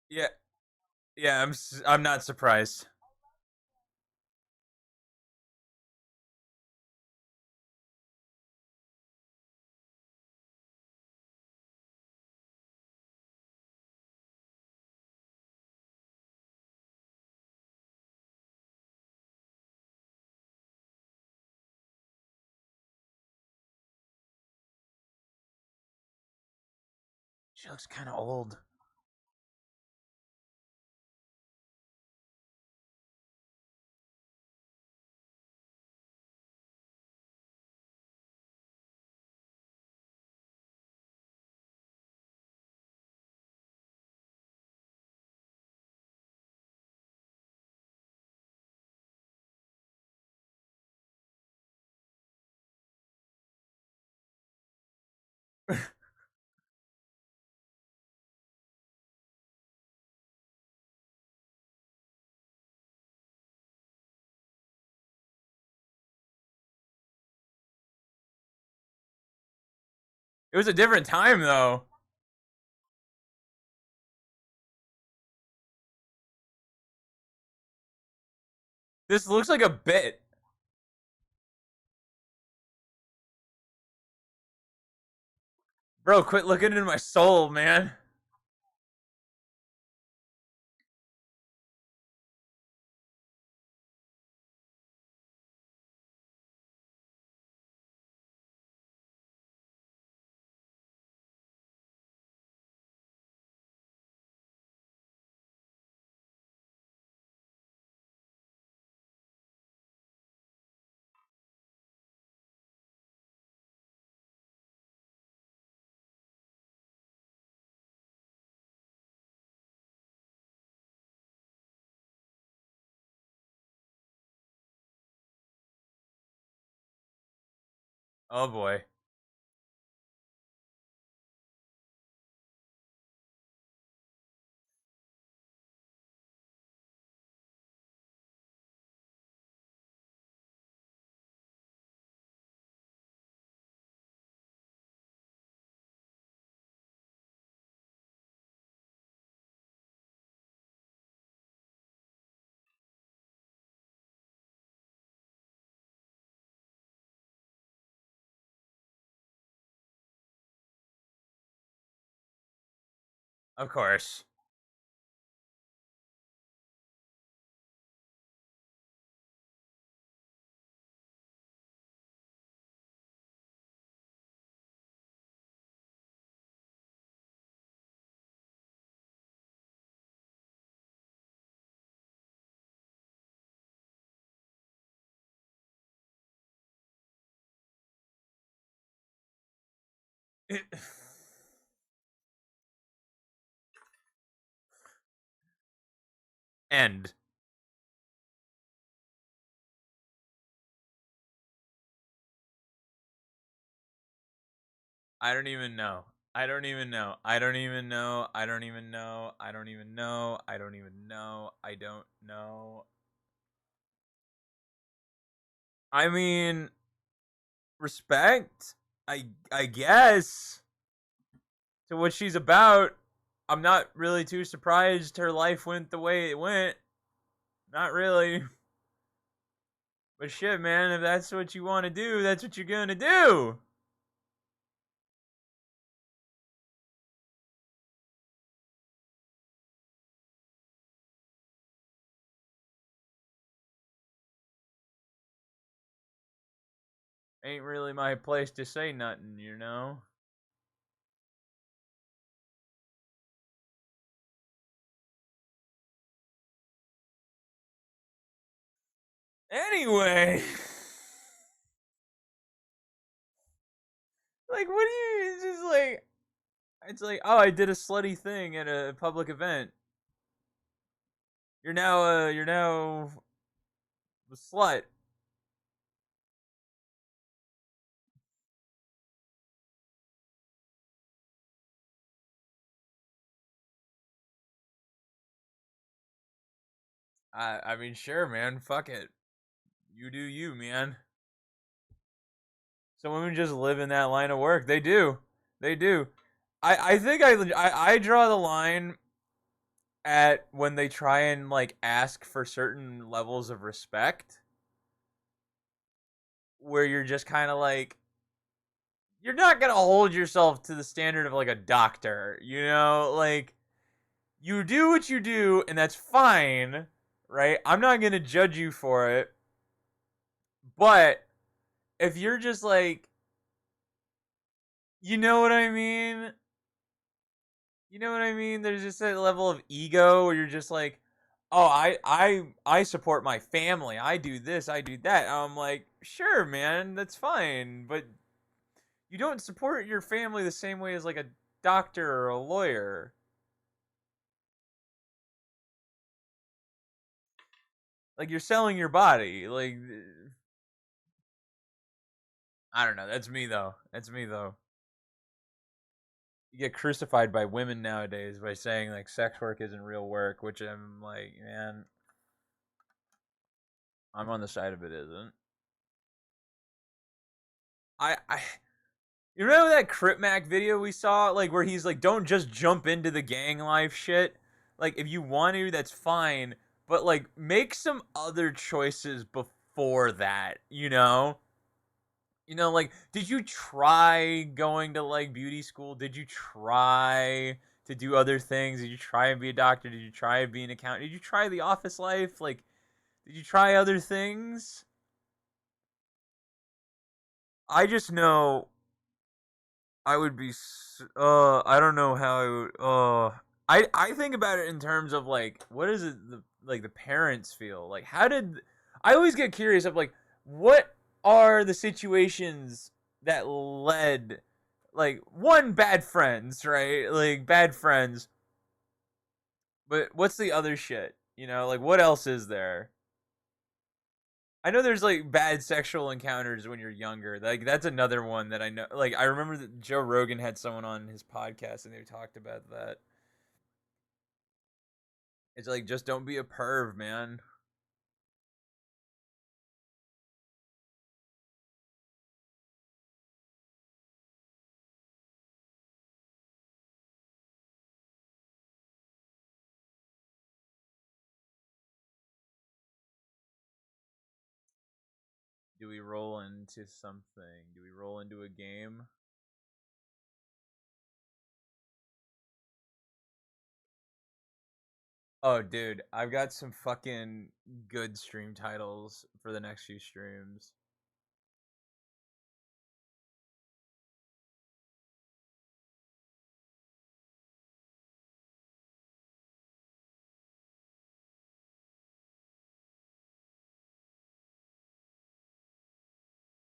Yeah, yeah, I'm not surprised. She looks kind of old. It was a different time though. This looks like a bit. Bro, quit looking into my soul, man. Oh boy. Of course. End. I don't even know. I don't even know. I don't even know. I don't even know. I don't even know. I don't even know. I don't know. I mean, respect. I guess to what she's about. I'm not really too surprised her life went the way it went. Not really. But shit, man, if that's what you want to do, that's what you're gonna do. Ain't really my place to say nothing, you know? Anyway, like, what do you? It's just like, it's like, oh, I did a slutty thing at a public event. You're now a slut. I mean, sure, man. Fuck it. You do you, man. Some women just live in that line of work. They do. They do. I think I draw the line at when they try and like ask for certain levels of respect where you're just kind of like you're not going to hold yourself to the standard of like a doctor, you know? Like you do what you do and that's fine, right? I'm not going to judge you for it. But if you're just like, you know what I mean? You know what I mean? There's just a level of ego where you're just like, "Oh, I support my family. I do this, I do that." I'm like, "Sure, man, that's fine, but you don't support your family the same way as like a doctor or a lawyer. Like you're selling your body. Like I don't know. That's me though. That's me though. You get crucified by women nowadays by saying like sex work isn't real work, which I'm like, man, I'm on the side of it isn't. I you remember that Crip Mac video we saw, like where he's like, "Don't just jump into the gang life shit. Like if you want to, that's fine, but like make some other choices before that. You know, like did you try going to like beauty school? Did you try to do other things? Did you try and be a doctor? Did you try and be an accountant? Did you try the office life? Like, did you try other things? I just know I would be. I don't know how I would. I think about it in terms of like, what is it? Like the parents feel like. How did I always get curious of like, what are the situations that led, like one bad friends, right? Like bad friends, but what's the other shit? You know, like what else is there? I know there's like bad sexual encounters when you're younger. Like that's another one that I know. Like I remember that Joe Rogan had someone on his podcast and they talked about that. It's like just don't be a perv, man. Do we roll into something? Do we roll into a game? Oh, dude, I've got some fucking good stream titles for the next few streams.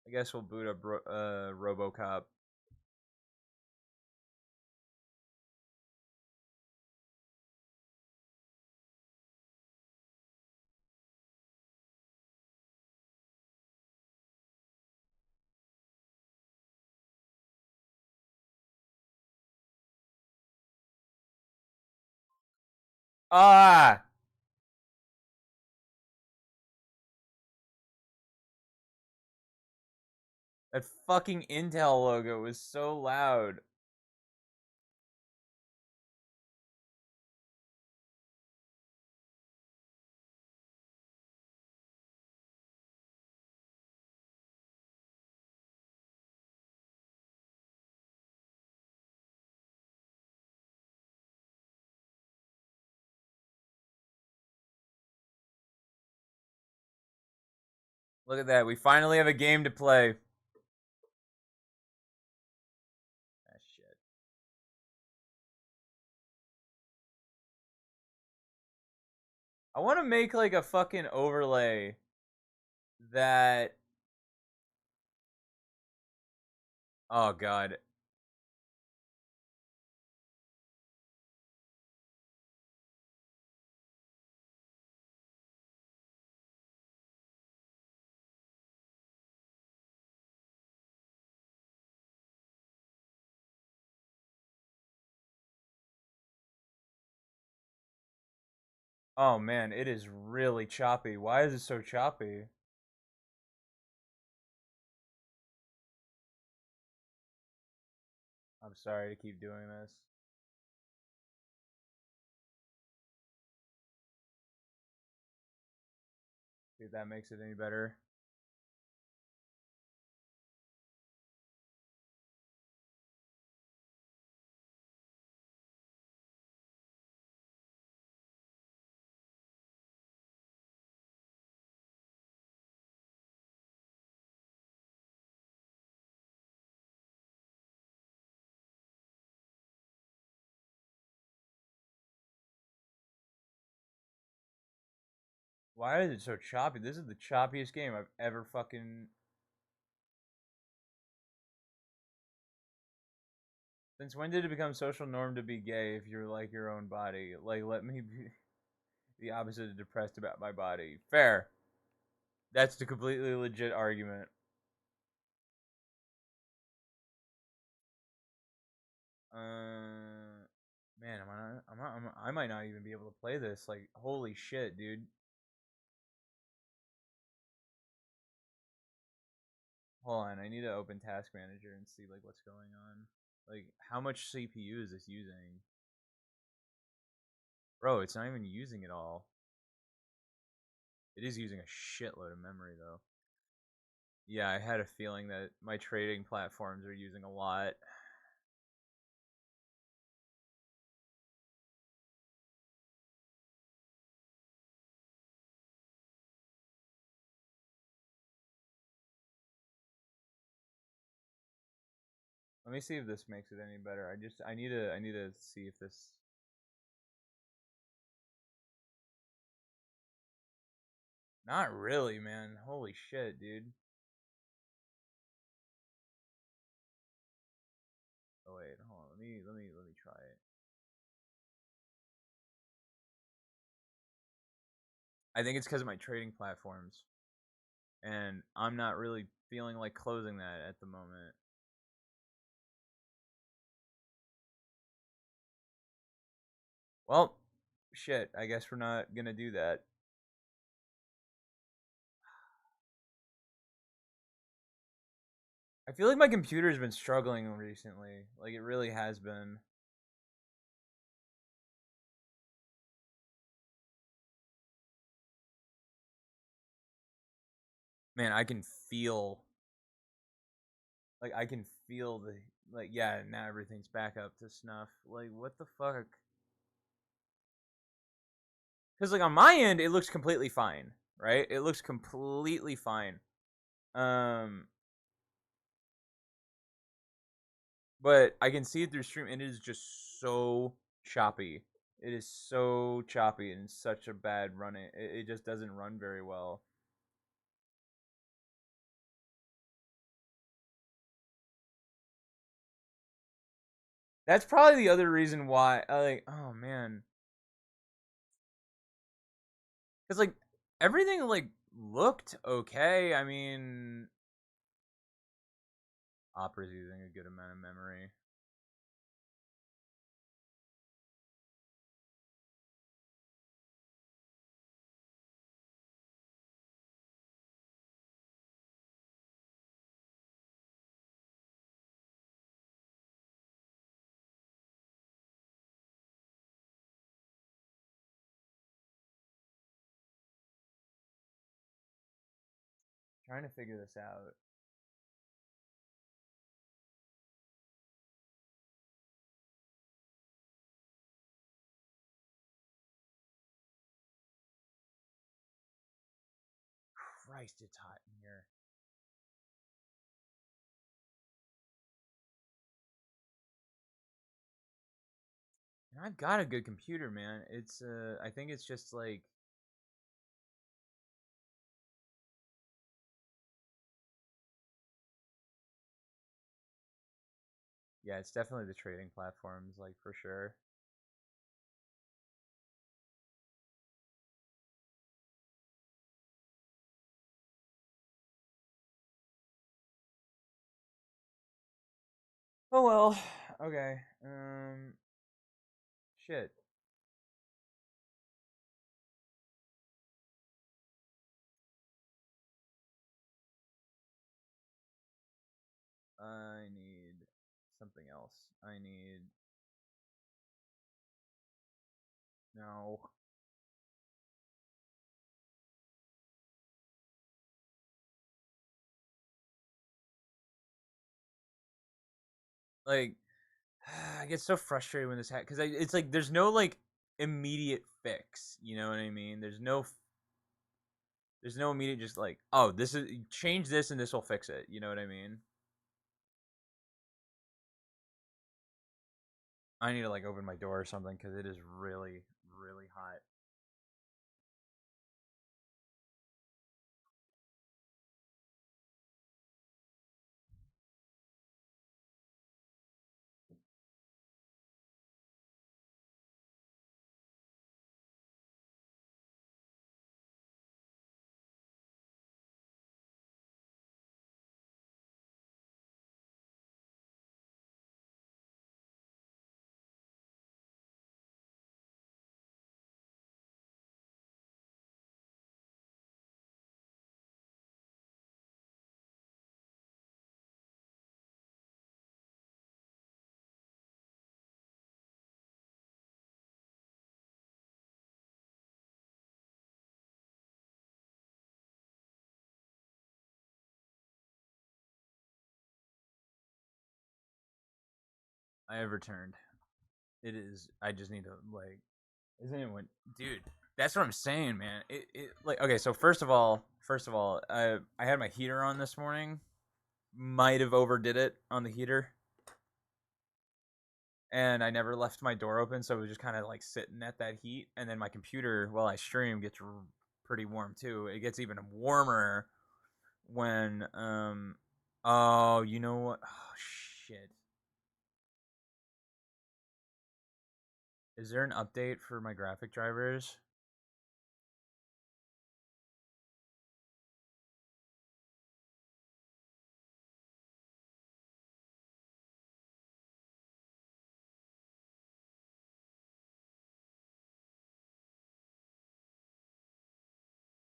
I guess we'll boot up RoboCop. Ah, that fucking Intel logo was so loud. Look at that. We finally have a game to play. Ah, shit. I want to make like a fucking overlay that. Oh god. Oh man, it is really choppy. Why is it so choppy? I'm sorry to keep doing this. See if that makes it any better. Why is it so choppy? This is the choppiest game I've ever fucking. Since when did it become social norm to be gay if you're like your own body? Like, let me be the opposite of depressed about my body. Fair. That's the completely legit argument. Man, I might not even be able to play this. Like, holy shit, dude. Hold on, I need to open Task Manager and see like what's going on. Like, how much CPU is this using? Bro, it's not even using it all. It is using a shitload of memory though. Yeah, I had a feeling that my trading platforms are using a lot. Let me see if this makes it any better. I need to see if this. Not really, man. Holy shit, dude. Oh wait, hold on. Let me try it. I think it's because of my trading platforms. and I'm not really feeling like closing that at the moment. Well, shit. I guess we're not gonna do that. I feel like my computer's been struggling recently. Like it really has been. Man, I can feel I can feel the yeah, now everything's back up to snuff. Like what the fuck? Cuz like on my end it looks completely fine, right? It looks completely fine. Um but I can see it through stream and it is just so choppy. It is so choppy and such a bad running. It just doesn't run very well. That's probably the other reason why I like oh man. Cuz like everything like looked okay. I mean, Opera's using a good amount of memory. Trying to figure this out. Christ, it's hot in here. And I've got a good computer, man. It's I think it's just like yeah, it's definitely the trading platforms, like for sure. Oh well. Okay. Shit. I need something else. I need no. Like I get so frustrated when this happens because it's like there's no like immediate fix. You know what I mean? There's no immediate just like oh this is change this and this will fix it. You know what I mean? I need to like open my door or something because it is really really hot. I have returned. It is. I just need to like. Isn't it when, dude? That's what I'm saying, man. It like okay. So first of all, I had my heater on this morning. Might have overdid it on the heater, and I never left my door open, so it was just kind of like sitting at that heat. And then my computer, while I stream, gets pretty warm too. It gets even warmer when Oh, you know what? Oh shit. Is there an update for my graphic drivers?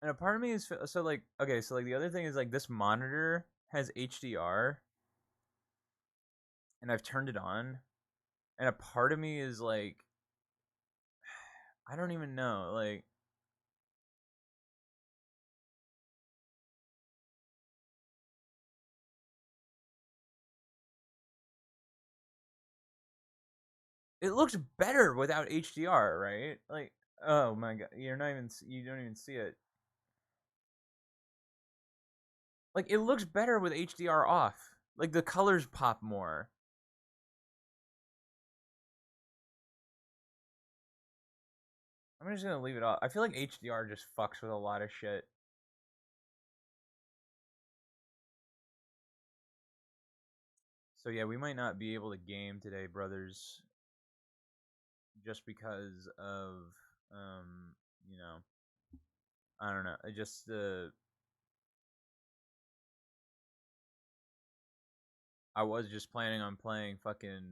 And a part of me is so like okay, so like the other thing is like this monitor has HDR, and I've turned it on, and a part of me is like I don't even know, like it looks better without HDR, right? Like oh my god, you don't even see it. Like it looks better with HDR off. Like the colors pop more. I'm just gonna leave it off. I feel like HDR just fucks with a lot of shit. So yeah, we might not be able to game today, brothers, just because of um, you know, I don't know. I just I was just planning on playing fucking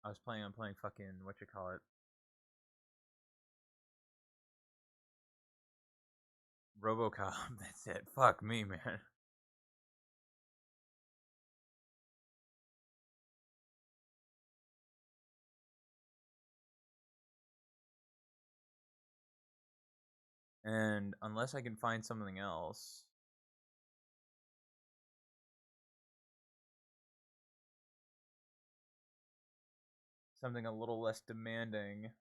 I was planning on playing fucking what you call it? RoboCop. That's it. Fuck me, man. And unless I can find something else, something a little less demanding.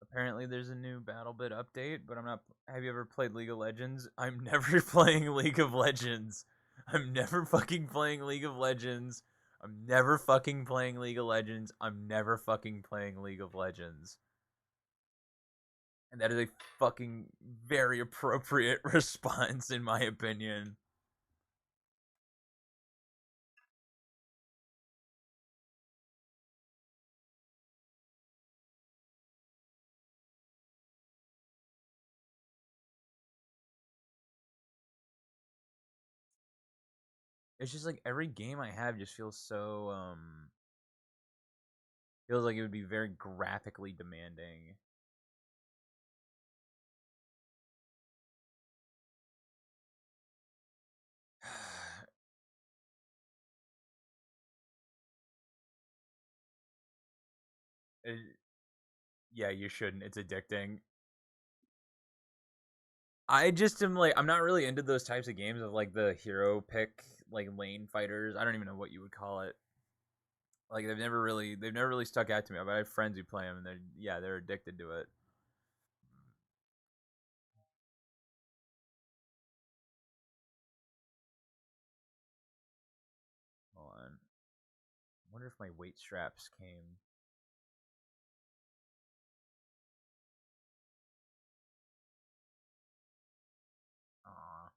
Apparently, there's a new BattleBit update, but I'm not. Have you ever played League of Legends? I'm never playing League of Legends. I'm never fucking playing League of Legends. I'm never fucking playing League of Legends. I'm never fucking playing League of Legends. And that is a fucking very appropriate response, in my opinion. It's just like every game I have just feels so feels like it would be very graphically demanding. It- yeah, you shouldn't. It's addicting. I just am like I'm not really into those types of games of like the hero pick like lane fighters. I don't even know what you would call it. Like they've never really stuck out to me. But I have friends who play them and they're addicted to it. Hold on. I wonder if my weight straps came. Aw.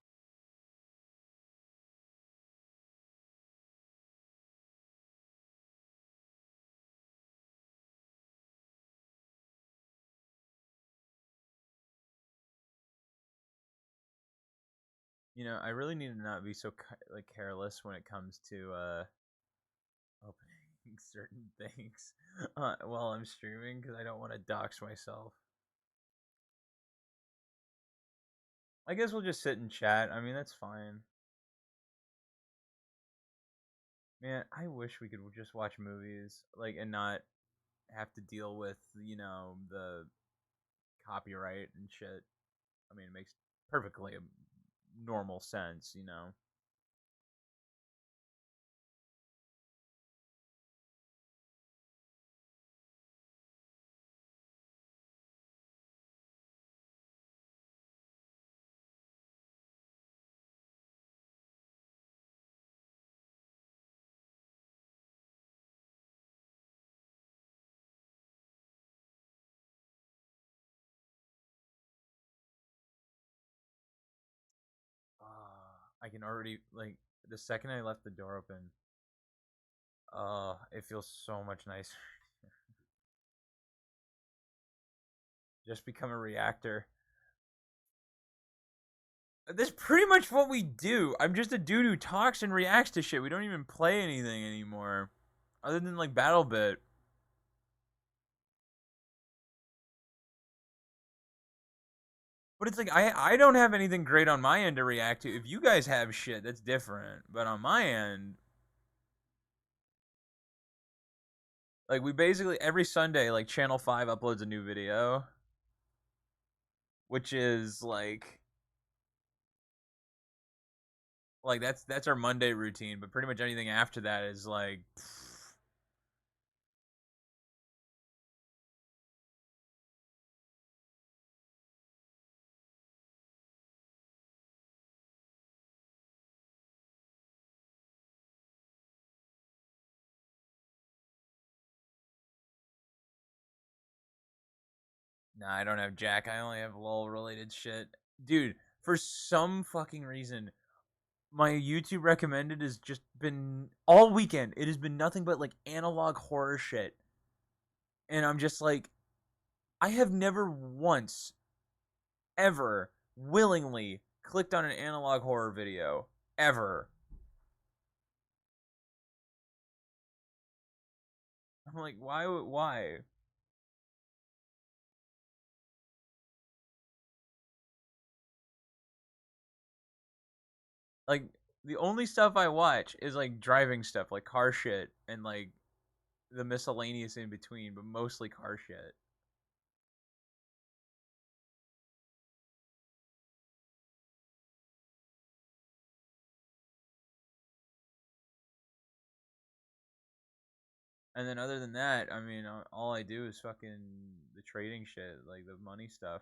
You know, I really need to not be so like careless when it comes to opening certain things while I'm streaming because I don't want to dox myself. I guess we'll just sit and chat. I mean, that's fine. Man, I wish we could just watch movies like and not have to deal with, the copyright and shit. I mean, it makes perfectly normal sense. I can already like the second I left the door open, it feels so much nicer. Just become a reactor. That's pretty much what we do. I'm just a dude who talks and reacts to shit. We don't even play anything anymore, other than like Battle Bit. But it's like I don't have anything great on my end to react to. If you guys have shit, that's different. But on my end, like we basically every Sunday, like Channel 5 uploads a new video, which is like that's our Monday routine. But pretty much anything after that is like, nah, I don't have Jack. I only have LOL related shit, dude. For some fucking reason, my YouTube recommended has just been all weekend. It has been nothing but like analog horror shit, and I'm just like, I have never once ever willingly clicked on an analog horror video ever. I'm like, why? Why? Like the only stuff I watch is like driving stuff, like car shit, and like the miscellaneous in between, but mostly car shit. And then other than that, I mean, all I do is fucking the trading shit, like the money stuff.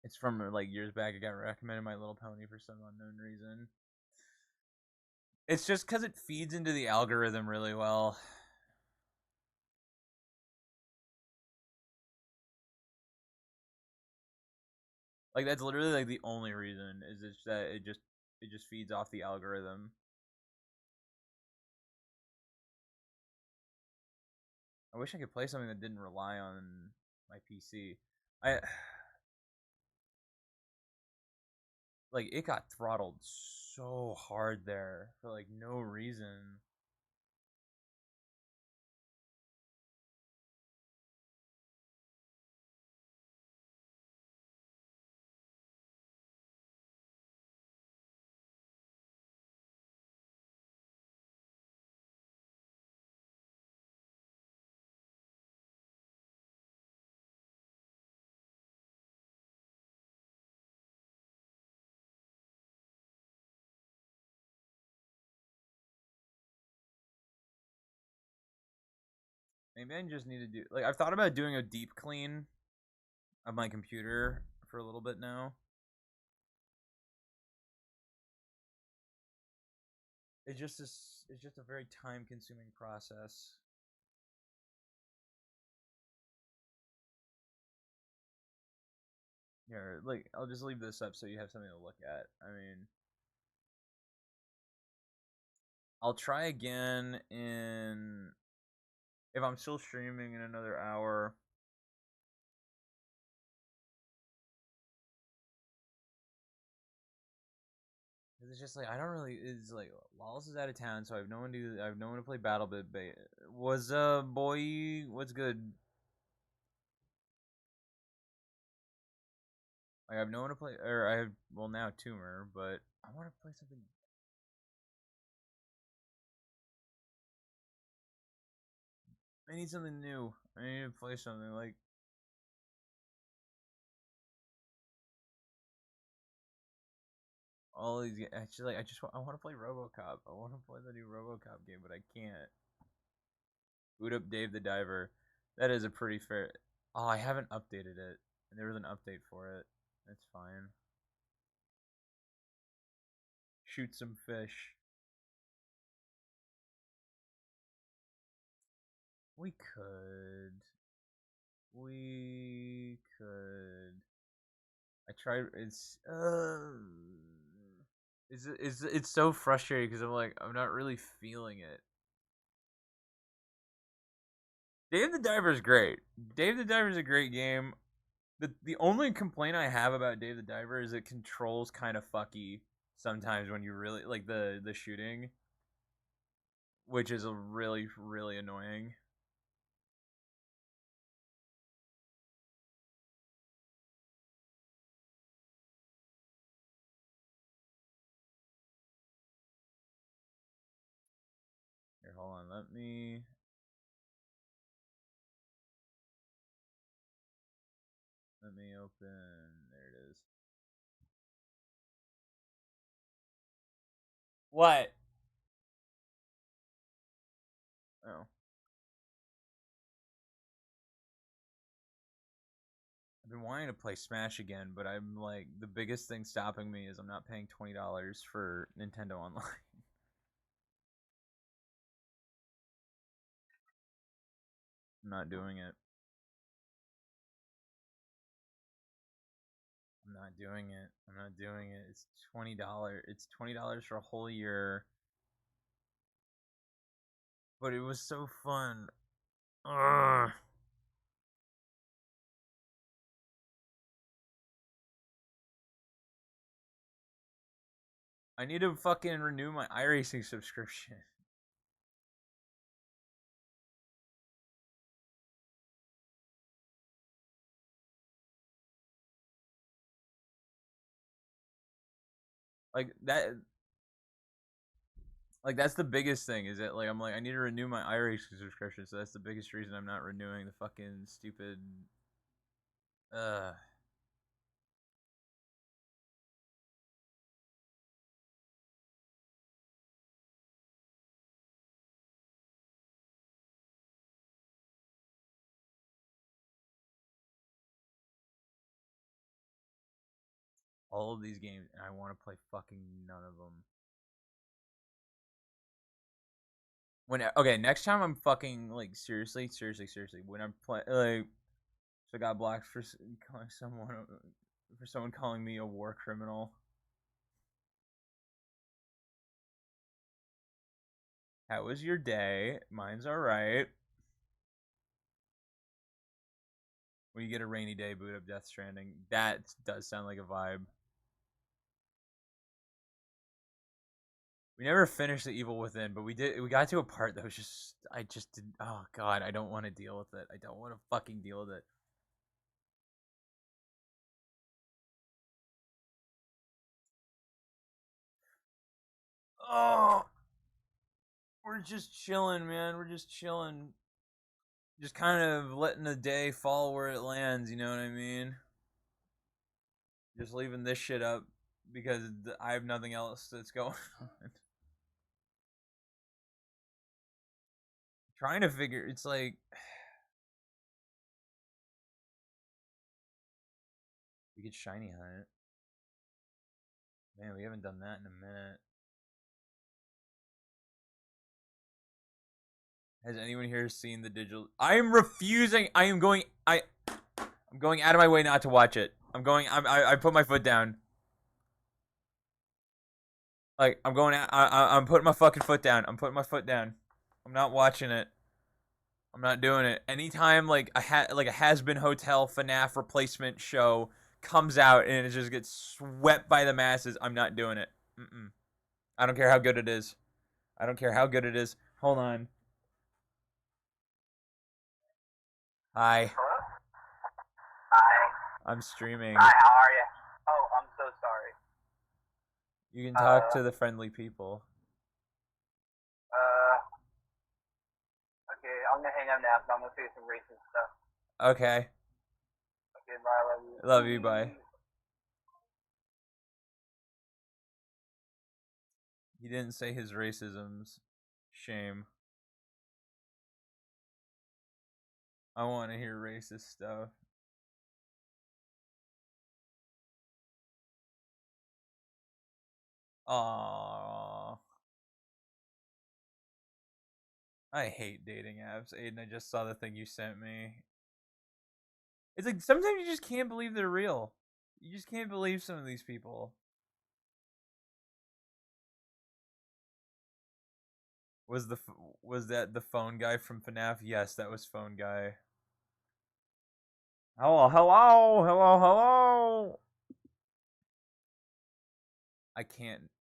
It's from like years back. It got recommended My Little Pony for some unknown reason. It's just because it feeds into the algorithm really well. Like that's literally like the only reason is it's that it just feeds off the algorithm. I wish I could play something that didn't rely on my PC. I like it got throttled so hard there for like no reason. Maybe I just need to do like I've thought about doing a deep clean of my computer for a little bit now. It's just a very time consuming process. Here, like I'll just leave this up so you have something to look at. I mean, I'll try again in if I'm still streaming in another hour. It's just like I don't really. It's like Wallace is out of town, so I have no one to play Battle Bit. Was boy, what's good? I have no one to play, or I have well now Tumor, but I want to play something. I need something new. I need to play something like all these. Actually, like I want to play RoboCop. I want to play the new RoboCop game, but I can't. Boot up Dave the Diver. That is a pretty fair. Oh, I haven't updated it. There was an update for it. That's fine. Shoot some fish. We could. We could. I tried. It's so frustrating because I'm like I'm not really feeling it. Dave the Diver is great. Dave the Diver is a great game. The only complaint I have about Dave the Diver is it controls kind of fucky sometimes when you really like the shooting, which is a really annoying. Here, hold on. Let me open. There it is. What? Oh. I've been wanting to play Smash again, but I'm like the biggest thing stopping me is I'm not paying $20 for Nintendo Online. I'm not doing it. I'm not doing it. I'm not doing it. It's $20. It's $20 for a whole year. But it was so fun. Ugh. I need to fucking renew my iRacing subscription. Like that like that's the biggest thing is that like I'm like I need to renew my iRacing subscription, so that's the biggest reason I'm not renewing the fucking stupid uh all of these games and I want to play fucking none of them. When okay, next time I'm fucking like seriously when I'm playing like so I got blocked for calling someone calling me a war criminal. How was your day? Mine's all right. When you get a rainy day, boot up Death Stranding. That does sound like a vibe. We never finished the Evil Within, but we did. We got to a part that was just. I just did. Oh god, I don't want to deal with it. I don't want to fucking deal with it. Oh, we're just chilling, man. We're just chilling. Just kind of letting the day fall where it lands. You know what I mean? Just leaving this shit up because I have nothing else that's going on. Trying to figure. It's like we could shiny hunt. Man, we haven't done that in a minute. Has anyone here seen the digital? I am refusing. I am going. I'm going out of my way not to watch it. I'm going. I put my foot down. Like I'm going. I'm putting my fucking foot down. I'm putting my foot down. I'm not watching it. I'm not doing it. Anytime like a Has Been Hotel FNAF replacement show comes out and it just gets swept by the masses, I'm not doing it. Mm-mm. I don't care how good it is. I don't care how good it is. Hold on. Hi. Hello? Hi. I'm streaming. Hi, how are you? Oh, I'm so sorry. You can talk to the friendly people. Okay, I'm gonna hang up now because I'm gonna say some racist stuff. Okay. Okay, bye, love you. Love you, bye. He didn't say his racisms. Shame. I want to hear racist stuff. Aww. I hate dating apps. Aiden, I just saw the thing you sent me. It's like sometimes you just can't believe they're real. You just can't believe some of these people. Was the was that the phone guy from FNAF? Yes, that was phone guy. Hello, hello, hello, hello.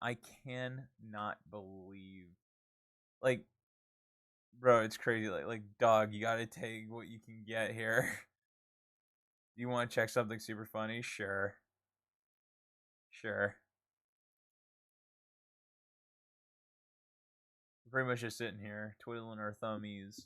I cannot believe, like, bro, it's crazy. Like, dog, you gotta take what you can get here. You want to check something super funny? Sure, sure. We're pretty much just sitting here, twiddling our thummies.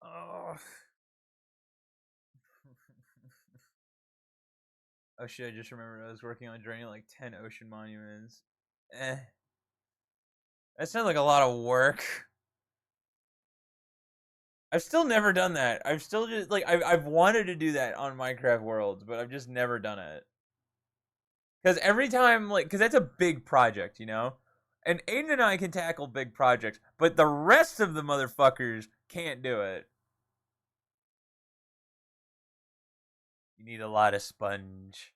Oh. Oh shit! I just remembered I was working on draining like 10 ocean monuments. Eh, that sounds like a lot of work. I've still never done that. I've still just like I've wanted to do that on Minecraft Worlds, but I've just never done it. Because every time, like, because that's a big project, you know. And Aiden and I can tackle big projects, but the rest of the motherfuckers can't do it. You need a lot of sponge.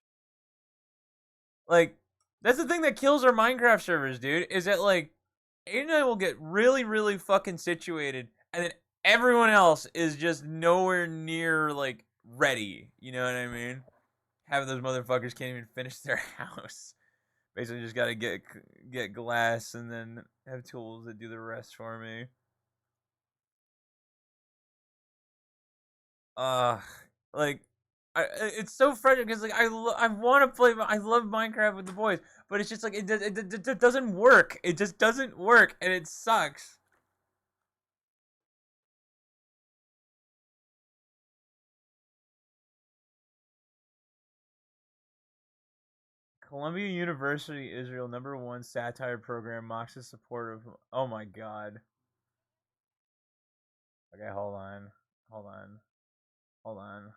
Like, that's the thing that kills our Minecraft servers, dude. Is that like Aiden and I will get really, really fucking situated, and then everyone else is just nowhere near like ready. You know what I mean? Having those motherfuckers can't even finish their house. Basically, just gotta get glass and then have tools that do the rest for me. Uh like it's so frustrating because like I want to play. I love Minecraft with the boys, but it's just like it doesn't work. It just doesn't work, and it sucks. Columbia University Israel #1 satire program mocks the support of. Oh my god. Okay, hold on, hold on, hold on.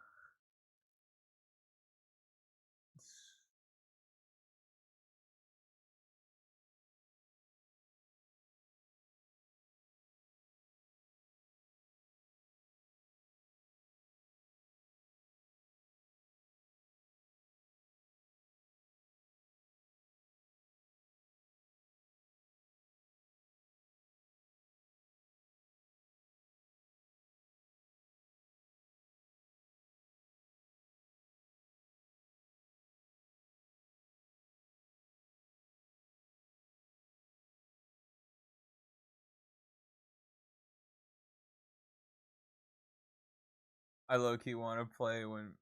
I low key want to play when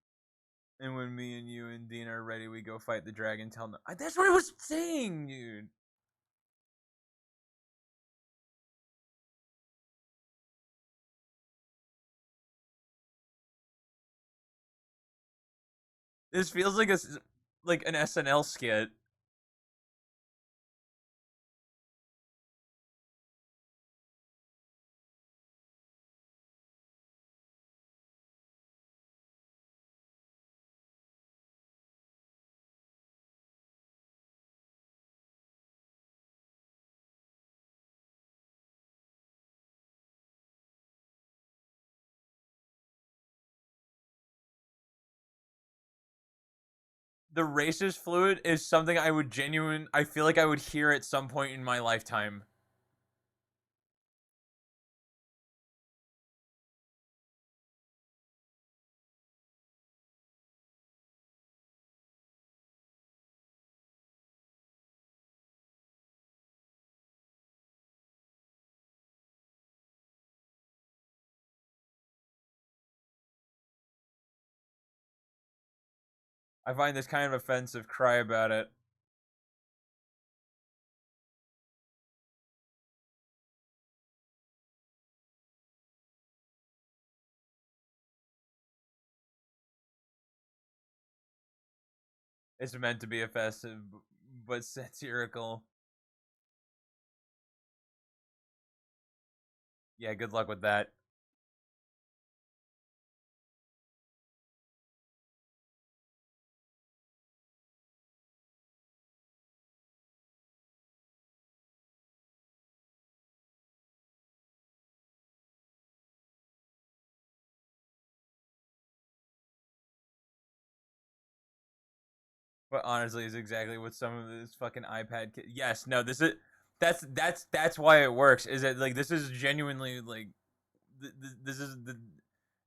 me and you and Dean are ready, we go fight the dragon. Tell them that's what I was saying, dude. This feels like like an SNL skit. The racist fluid is something I feel like I would hear at some point in my lifetime. I find this kind of offensive. Cry about it. It's meant to be offensive, but satirical. Yeah, good luck with that. But honestly, is exactly what some of this fucking iPad. Yes, no, this is that's why it works. Is that like this is genuinely like this is the.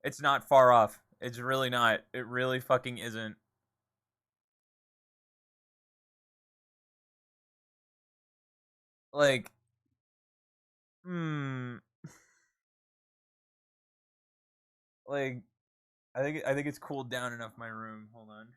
It's not far off. It's really not. It really fucking isn't. Like, hmm, like I think it's cooled down enough my room. Hold on.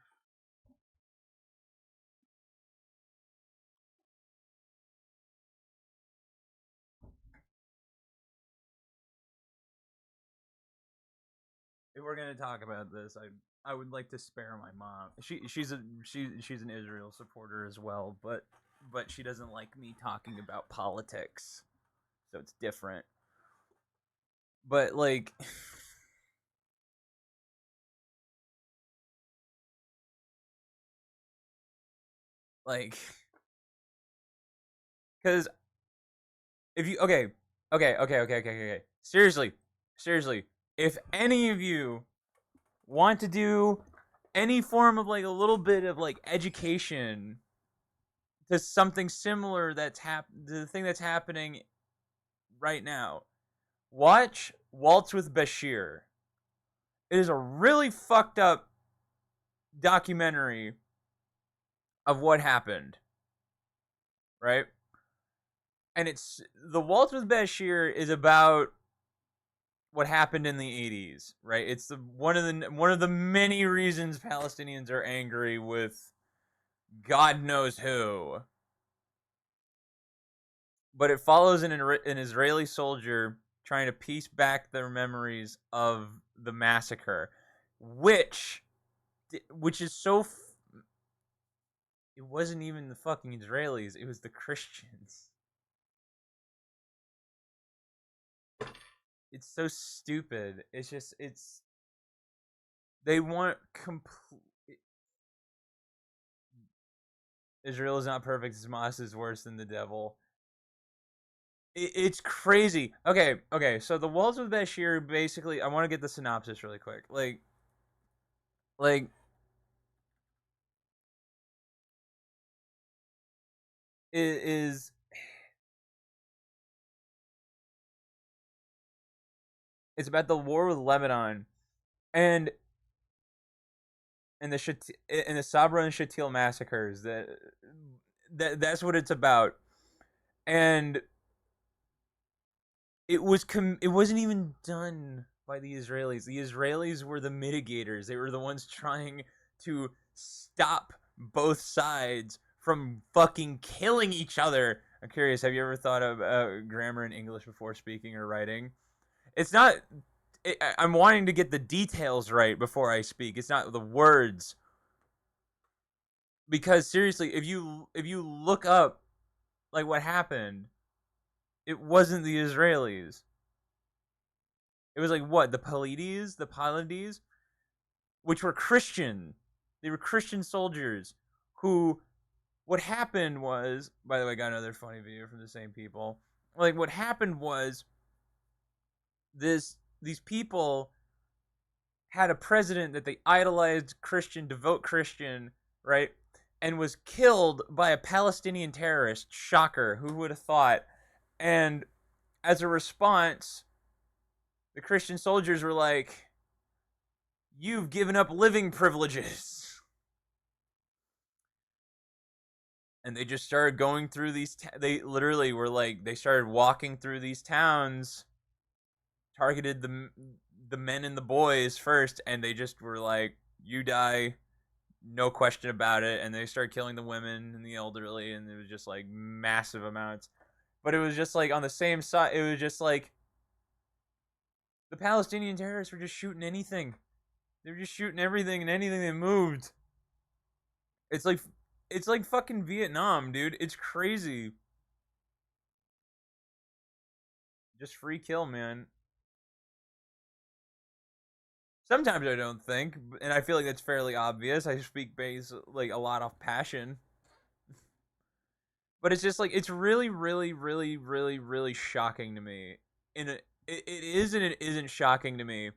If we're gonna talk about this, I would like to spare my mom. She's an Israel supporter as well, but she doesn't like me talking about politics, so it's different. But like because if you okay. Seriously, if any of you want to do any form of like a little bit of like education to something similar to the thing that's happening right now, watch Waltz with Bashir. It is a really fucked up documentary of what happened, right? And it's the Waltz with Bashir is about what happened in the 80s, right? It's the one of the many reasons Palestinians are angry with God knows who. But it follows an Israeli soldier trying to piece back their memories of the massacre, which which is so it wasn't even the fucking Israelis, it was the Christians. It's so stupid. It's just they want complete. Israel is not perfect. Hamas is worse than the devil. It's crazy. Okay. So the Walls of Bashir basically. I want to get the synopsis really quick. Like it is. It's about the war with Lebanon and and the Sabra and Shatil massacres. That's what it's about. And it wasn't even done by the Israelis. The Israelis were the mitigators. They were the ones trying to stop both sides from fucking killing each other. I'm curious, have you ever thought of grammar in English before speaking or writing? It's not I'm wanting to get the details right before I speak. It's not the words, because seriously, if you look up like what happened, it wasn't the Israelis. It was like what, the Palides, which were Christian. They were Christian soldiers who. What happened was, by the way, I got another funny video from the same people. Like what happened was these people had a president that they idolized, Christian, devout Christian, right? And was killed by a Palestinian terrorist. Shocker, who would have thought? And as a response, the Christian soldiers were like, "You've given up living privileges." And they just started going through they literally were like, they started walking through these towns, targeted the men and the boys first, and they just were like, "You die, no question about it." And they started killing the women and the elderly, and it was just like massive amounts. But it was just like on the same side, it was just like the Palestinian terrorists were just shooting anything. They were just shooting everything and anything that moved. It's like it's like fucking Vietnam, dude. It's crazy. Just free kill, man. Sometimes I don't think, and I feel like that's fairly obvious. I speak base like a lot off passion, but it's just like it's really shocking to me. In a, it is and it isn't shocking to me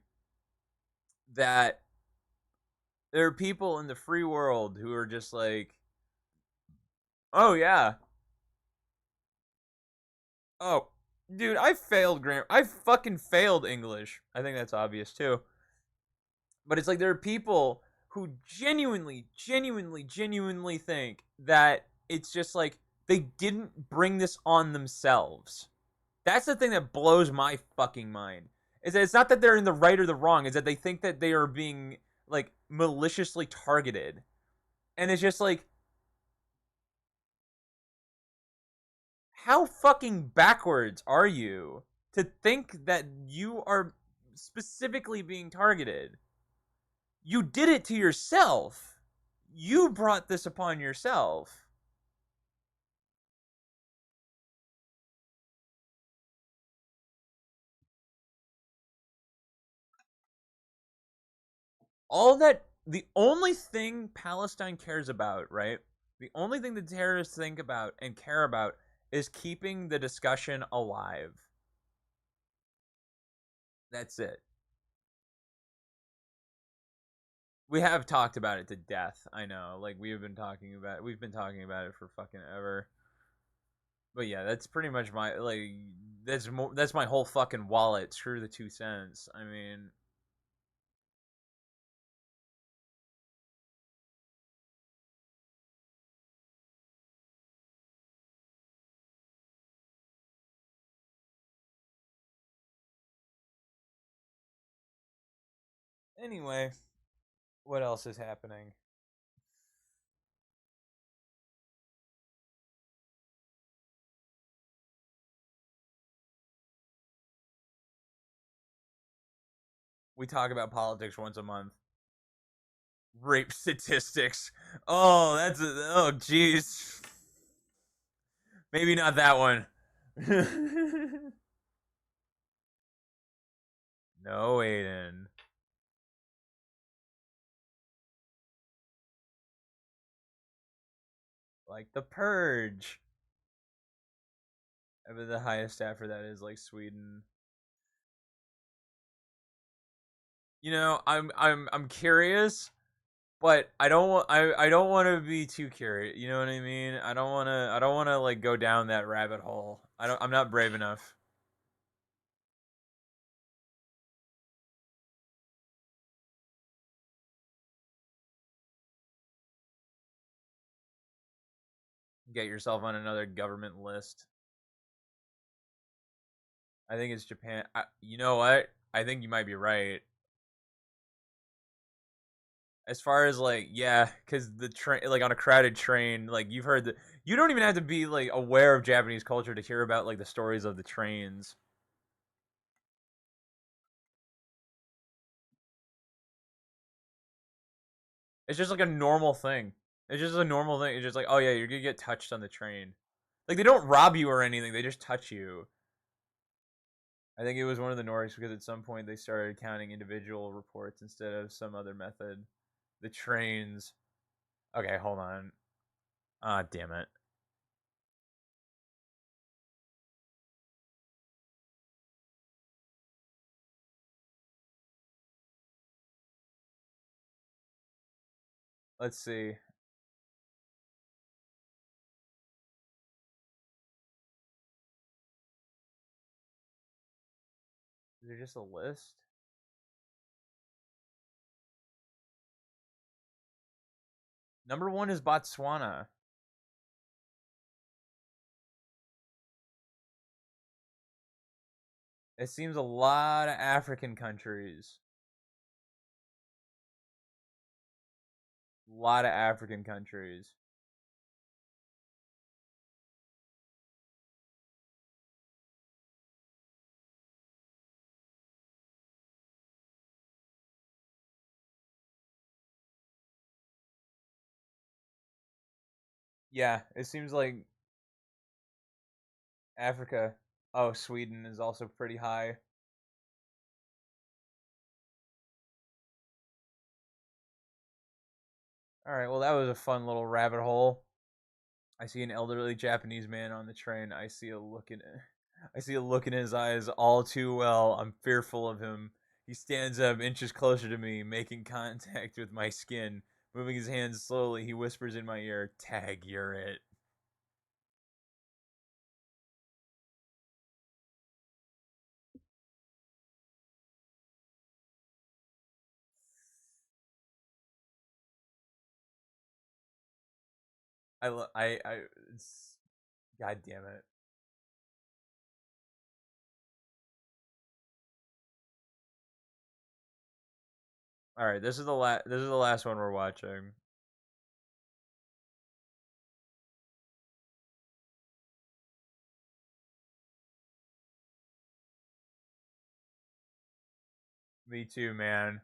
that There are people in the free world who are just like, oh yeah, oh, dude, I failed grammar. I fucking failed English. I think that's obvious too. But it's like there are people who genuinely think that it's just like they didn't bring this on themselves. That's the thing that blows my fucking mind. Is that it's not that they're in the right or the wrong, is that they think that they are being like maliciously targeted. And it's just like, how fucking backwards are you to think that you are specifically being targeted? You did it to yourself. You brought this upon yourself. All that, the only thing Palestine cares about, right? The only thing the terrorists think about and care about is keeping the discussion alive. That's it. We have talked about it to death. I know. Like we've been talking about it for fucking ever. But yeah, that's pretty much my like that's my whole fucking wallet. Screw the 2 cents. I mean, anyway, what else is happening? We talk about politics once a month. Rape statistics. Oh, oh jeez. Maybe not that one. No, Aiden. Like the Purge. I mean, the highest after that is like Sweden. I'm curious, but I don't want to be too curious. You know what I mean? I don't want to like go down that rabbit hole. I'm not brave enough. Get yourself on another government list. I think it's Japan. You know what? I think you might be right. As far as like, yeah, because the train, like on a crowded train, like you've heard that you don't even have to be like aware of Japanese culture to hear about like the stories of the trains. It's just like a normal thing. It's just a normal thing. It's just like, oh yeah, you're gonna get touched on the train. Like they don't rob you or anything. They just touch you. I think it was one of the Nordics because at some point they started counting individual reports instead of some other method. The trains. Okay, hold on. Ah, damn it. Let's see. Is there just a list? Number one is Botswana. It seems a lot of African countries. A lot of African countries. Yeah, it seems like Africa. Oh, Sweden is also pretty high. All right, well that was a fun little rabbit hole. I see an elderly Japanese man on the train. I see a look in his eyes all too well. I'm fearful of him. He stands up, inches closer to me, making contact with my skin. Moving his hands slowly, he whispers in my ear, "Tag, you're it." It's, God damn it. All right, this is the last one we're watching. Me too, man.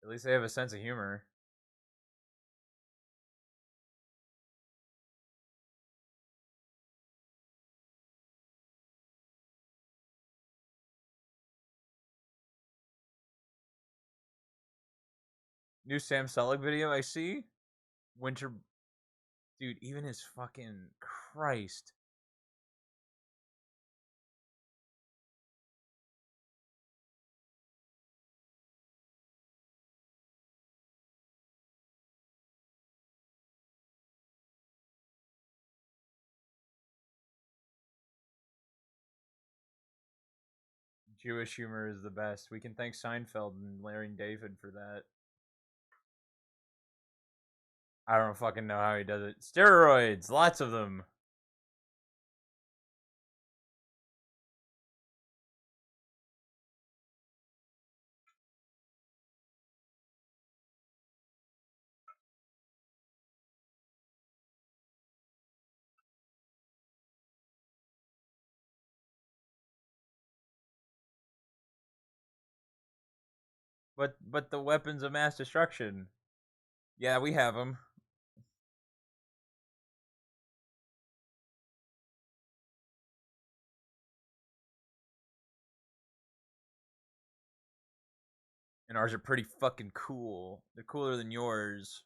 At least they have a sense of humor. New Sam Sulek video I see. Winter, dude. Even his fucking Christ. Jewish humor is the best. We can thank Seinfeld and Larry David for that. I don't fucking know how he does it. Steroids, lots of them. But the weapons of mass destruction. Yeah, we have them. And ours are pretty fucking cool. They're cooler than yours.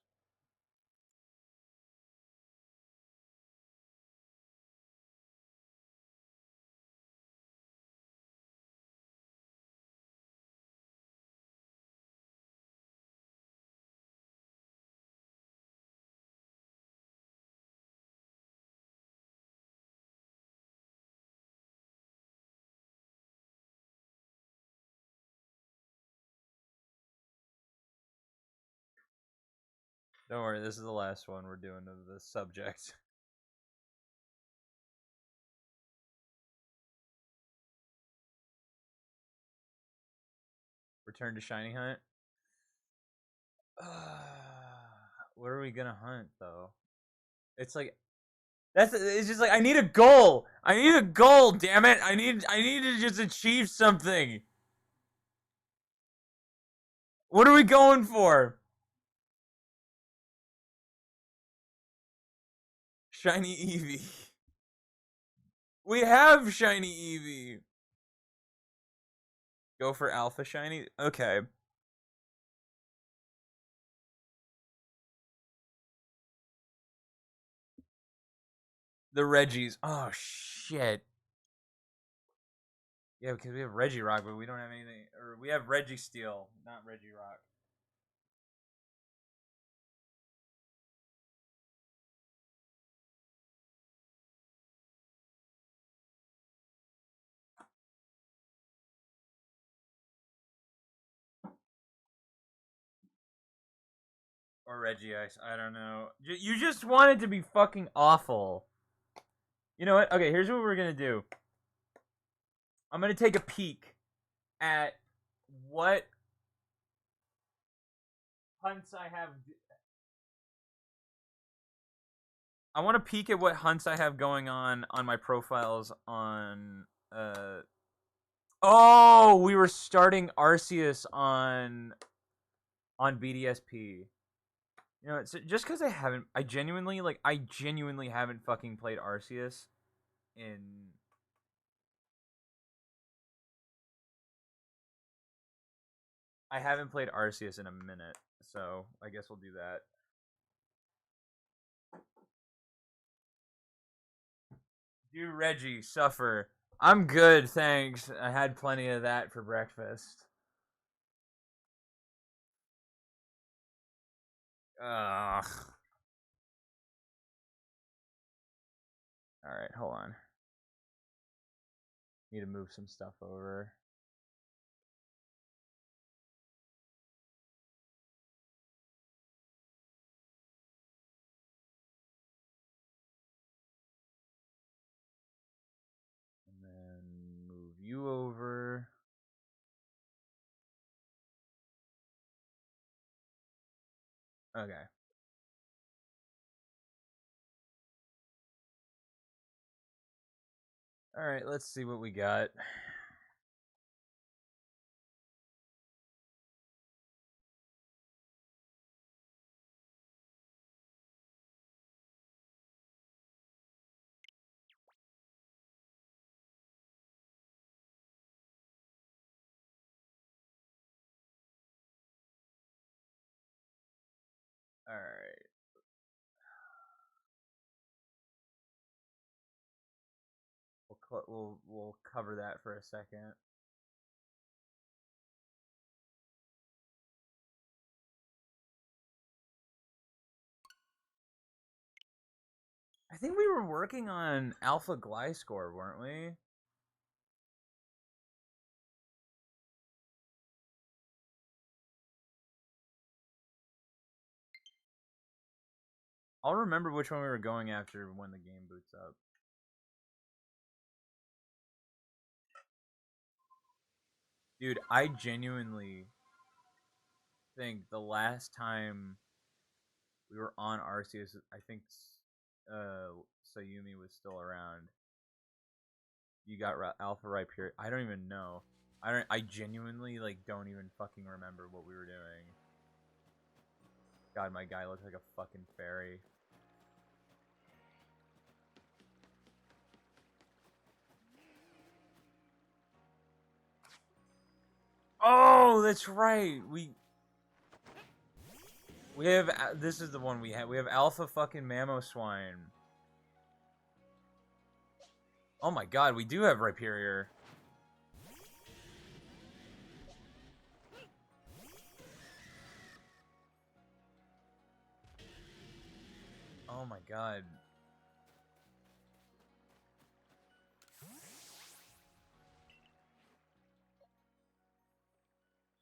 Don't worry, this is the last one we're doing of this subject. Return to Shiny Hunt. What are we gonna hunt though? It's like that's it's just like I need a goal. I need a goal, damn it. I need to just achieve something. What are we going for? Shiny Eevee. We have Shiny Eevee. Go for Alpha Shiny? Okay. The Reggies. Oh shit. Yeah, because we have Regirock, but we don't have anything. Or we have Registeel, not Regirock. Or Regice. I don't know. You just want it to be fucking awful. You know what? Okay, here's what we're gonna do. I'm gonna take a peek at what hunts I have. I want to peek at what hunts I have going on my profiles on. Oh, we were starting Arceus on BDSP. You know, so just because I genuinely haven't fucking played Arceus in I haven't played Arceus in a minute, so I guess we'll do that. Do Reggie suffer? I'm good, thanks. I had plenty of that for breakfast. Ugh. All right, hold on. Need to move some stuff over. And then move you over. Okay. All right, let's see what we got. All right. We'll cover that for a second. I think we were working on Alpha Gliscor, weren't we? I'll remember which one we were going after when the game boots up. Dude, I genuinely think the last time we were on Arceus, I think Sayumi was still around. You got Alpha Rhyperior. I don't even know. I genuinely like don't even fucking remember what we were doing. God, my guy looked like a fucking fairy. Oh, that's right. We have this is the one we have. We have Alpha fucking Mamoswine. Oh my god, we do have Rhyperior. Oh my god.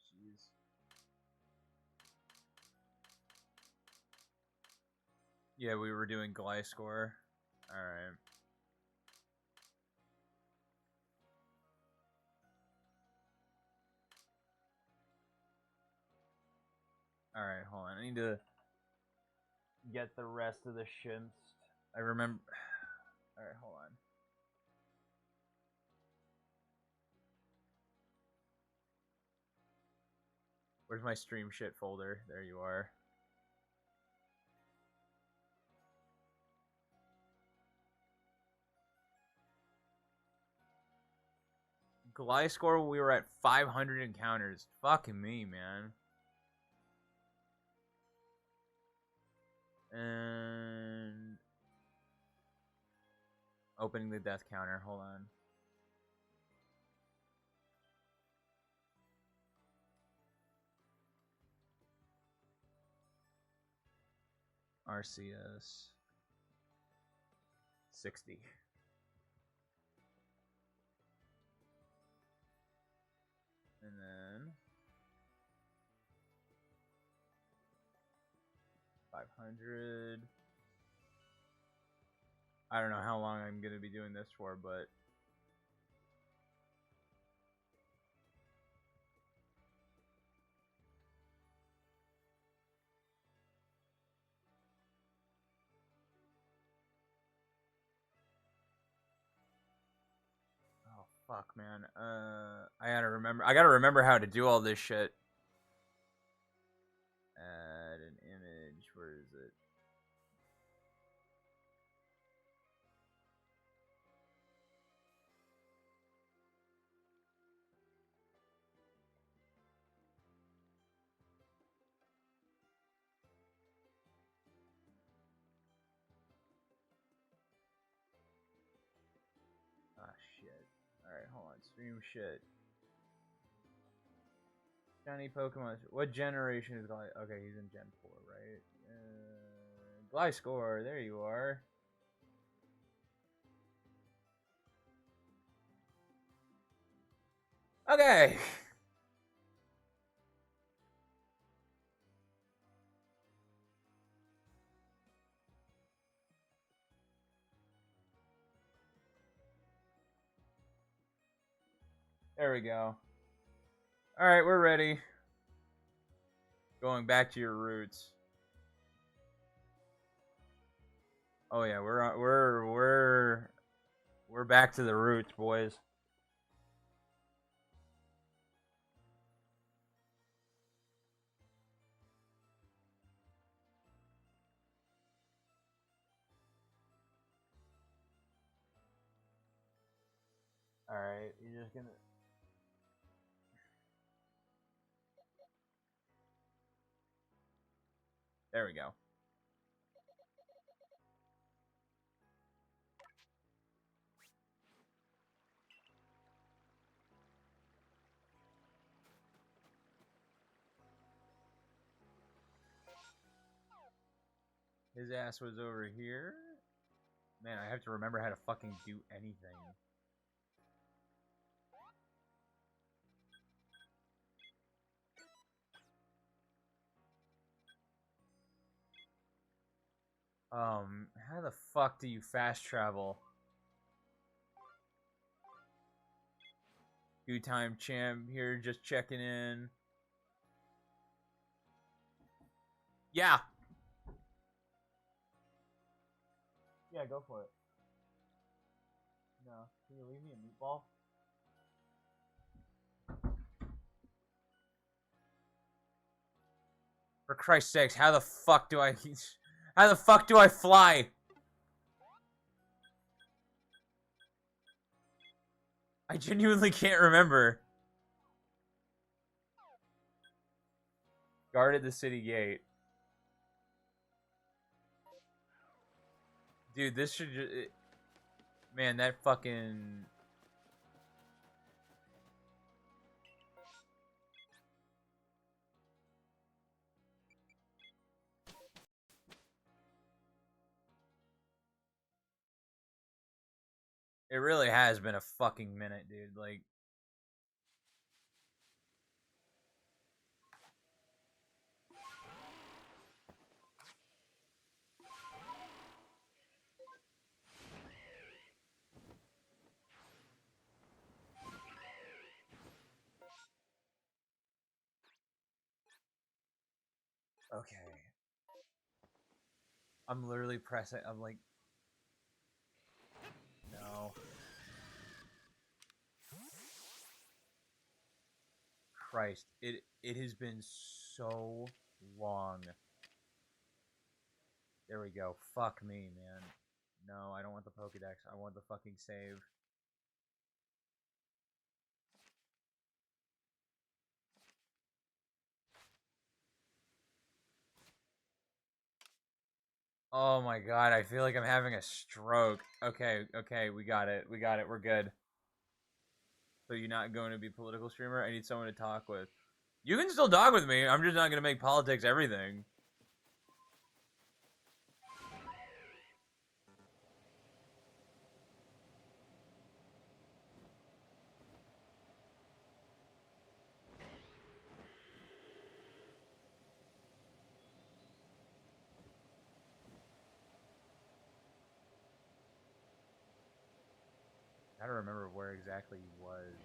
Jeez. Yeah, we were doing Gliscor. Alright. Alright, hold on. I need to get the rest of the shits. I remember. Alright, hold on. Where's my stream shit folder? There you are. Gliscor, we were at 500 encounters. Fucking me, man. And opening the death counter. Hold on. RCS 60. And then 500. I don't know how long I'm going to be doing this for, but oh fuck, man. I gotta remember how to do all this shit. Add an image. Where is it? Stream shit. Shiny Pokemon. What generation is Gly? Okay, he's in Gen 4, right? Gliscor, there you are. Okay. There we go. Alright, we're ready. Going back to your roots. Oh yeah, we're back to the roots, boys. Alright, you're just gonna... There we go. His ass was over here. Man, I have to remember how to fucking do anything. How the fuck do you fast travel? Good time champ here, just checking in. Yeah. Yeah, go for it. No, can you leave me a meatball? For Christ's sakes, how the fuck do I... How the fuck do I fly? I genuinely can't remember. Guarded the city gate. Dude, this should just... Man, that fucking... It really has been a fucking minute, dude. Like... Okay. I'm literally pressing... I'm like... No. Christ. It has been so long. There we go. Fuck me, man. No, I don't want the Pokedex. I want the fucking save. Oh my god, I feel like I'm having a stroke. Okay, okay, we got it. We got it. We're good. So you're not going to be political streamer? I need someone to talk with. You can still talk with me. I'm just not going to make politics everything. I gotta remember where exactly he was.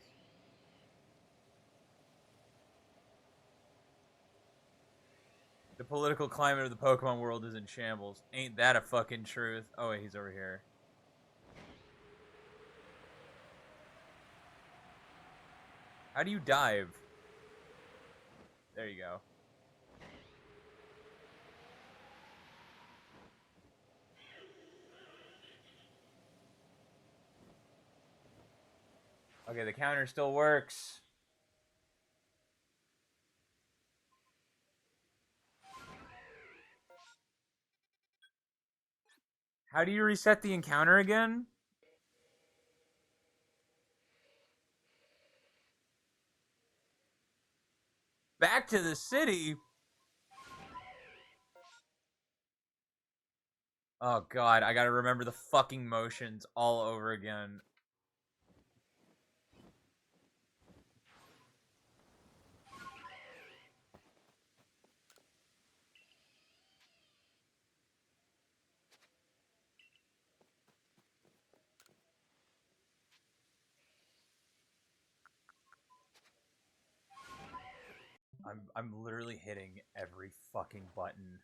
The political climate of the Pokemon world is in shambles. Ain't that a fucking truth? Oh wait, he's over here. How do you dive? There you go. Okay, the counter still works. How do you reset the encounter again? back to the city. Oh god, I gotta remember the fucking motions all over again. I'm literally hitting every fucking button.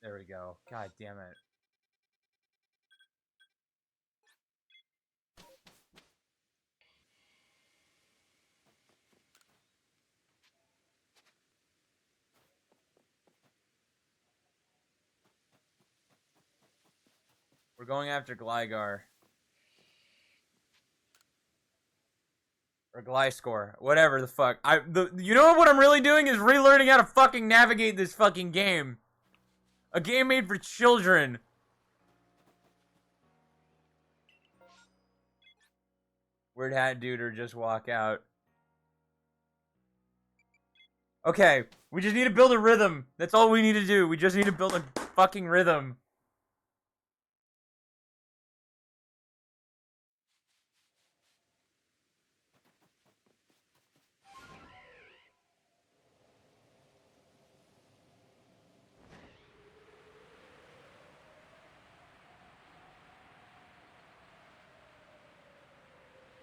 There we go. God damn it. We're going after Gligar. Or Gliscor. Whatever the fuck. You know what I'm really doing is relearning how to fucking navigate this fucking game. A game made for children. Weird hat dude or just walk out. Okay, we just need to build a rhythm. That's all we need to do. We just need to build a fucking rhythm.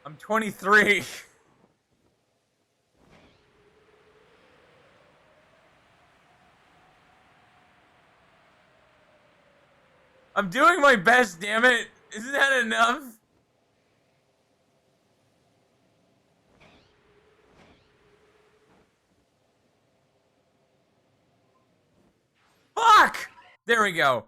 I'm 23. I'm doing my best, damn it. Isn't that enough? Fuck! There we go.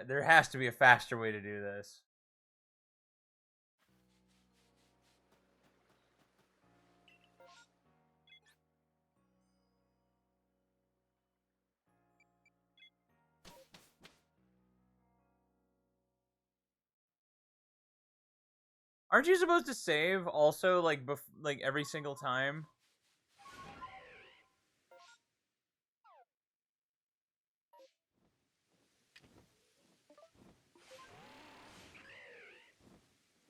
There has to be a faster way to do this. Aren't you supposed to save also like every single time?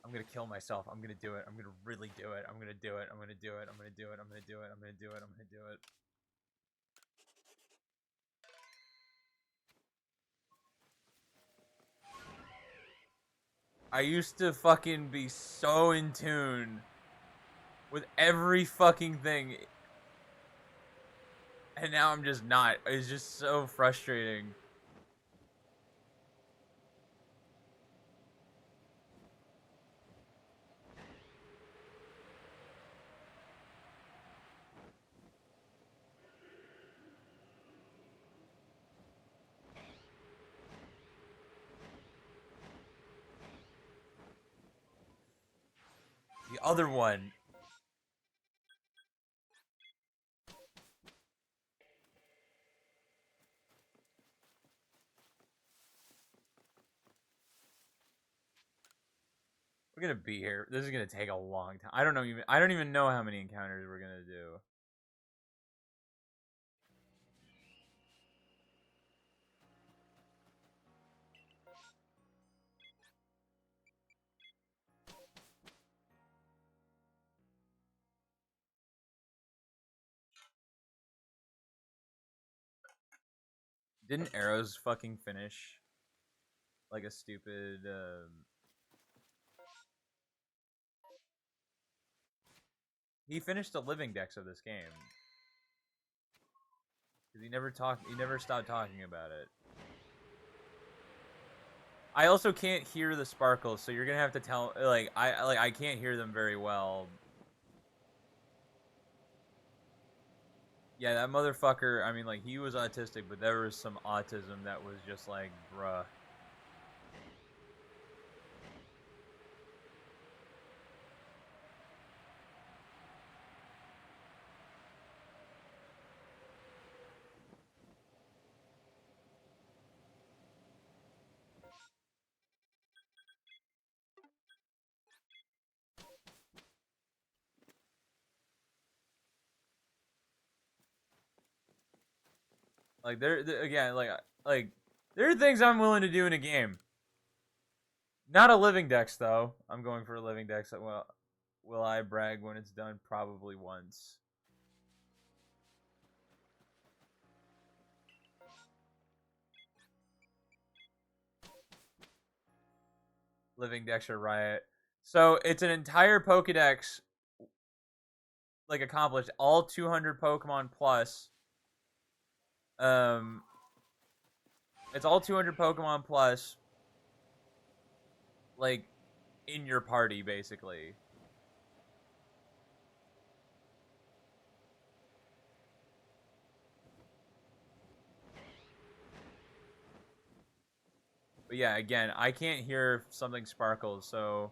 I'm gonna kill myself. I'm gonna do it. I'm gonna really do it. I'm gonna do it. I'm gonna do it. I'm gonna do it. I'm gonna do it. I'm gonna do it. I'm gonna do it. I used to fucking be so in tune with every fucking thing. And now I'm just not. It's just so frustrating. The other one. We're gonna be here. This is gonna take a long time. I don't even know how many encounters we're gonna do. Didn't Arrows fucking finish like a stupid he finished the living dex of this game. Cuz he never stopped talking about it. I also can't hear the sparkles, so you're going to have to tell I can't hear them very well. Yeah, that motherfucker, I mean like he was autistic, but there was some autism that was just like, bruh. Like again, like there are things I'm willing to do in a game. Not a living dex though. I'm going for a living dex. Well, will I brag when it's done? Probably once. Living dex or riot. So it's an entire Pokedex, like accomplished all 200 Pokemon plus. Um, it's all 200 Pokemon plus, like in your party basically. But yeah, again, I can't hear if something sparkles, so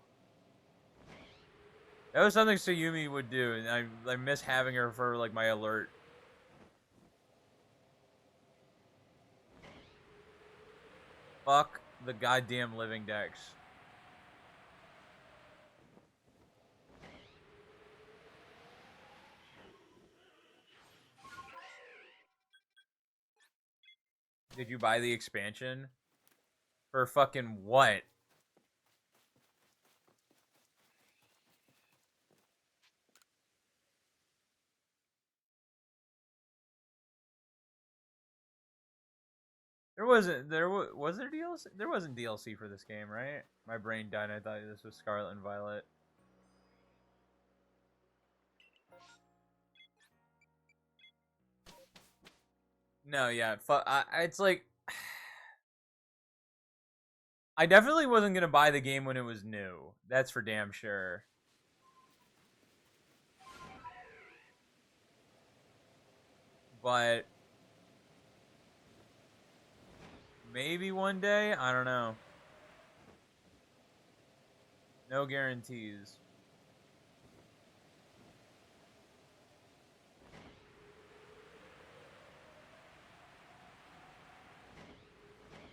that was something Sayumi would do, and I miss having her for like my alert. Fuck the goddamn living dex. Did you buy the expansion? For fucking what? Was there DLC? There wasn't DLC for this game, right? My brain died. I thought this was Scarlet and Violet. No, yeah, it's like I definitely wasn't gonna buy the game when it was new. That's for damn sure. But maybe one day. I don't know. No guarantees.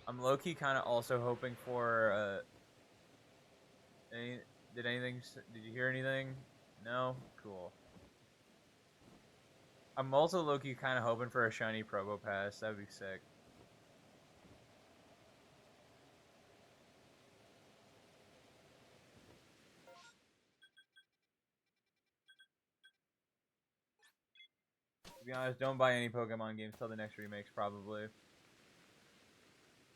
I'm low key kind of also hoping for any, did you hear anything? No? Cool. I'm also low key kind of hoping for a shiny Probo Pass. That'd be sick. To be honest, don't buy any Pokemon games till the next remakes, probably.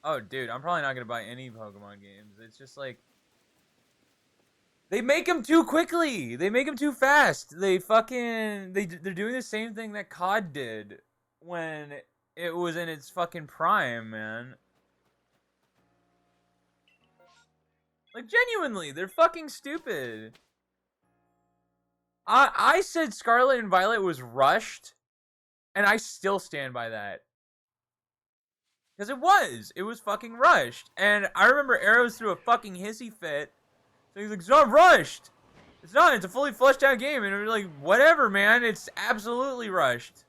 Oh, dude, I'm probably not gonna buy any Pokemon games. It's just like they make them too quickly. They make them too fast. They're doing the same thing that COD did when it was in its fucking prime, man. Like genuinely, they're fucking stupid. I said Scarlet and Violet was rushed, and I still stand by that. Because it was. It was fucking rushed. And I remember Arrows threw a fucking hissy fit. So he's like, it's not rushed. It's not. It's a fully fleshed out game. And we're like, whatever, man. It's absolutely rushed.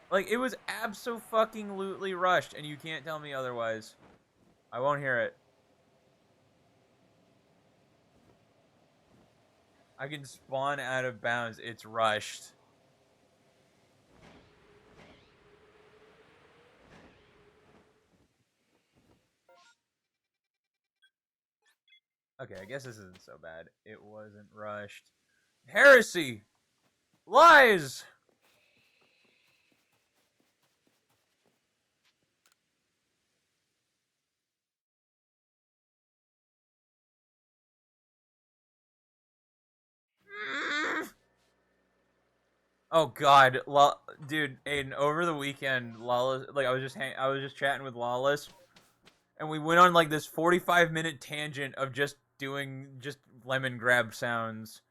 Like, it was abso-fucking-lutely rushed. And you can't tell me otherwise. I won't hear it. I can spawn out of bounds. It's rushed. Okay, I guess this isn't so bad. It wasn't rushed. Heresy! Lies! Oh God, dude, Aiden. Over the weekend, Lawless, like I was just chatting with Lawless, and we went on like this 45-minute tangent of just doing just lemon grab sounds.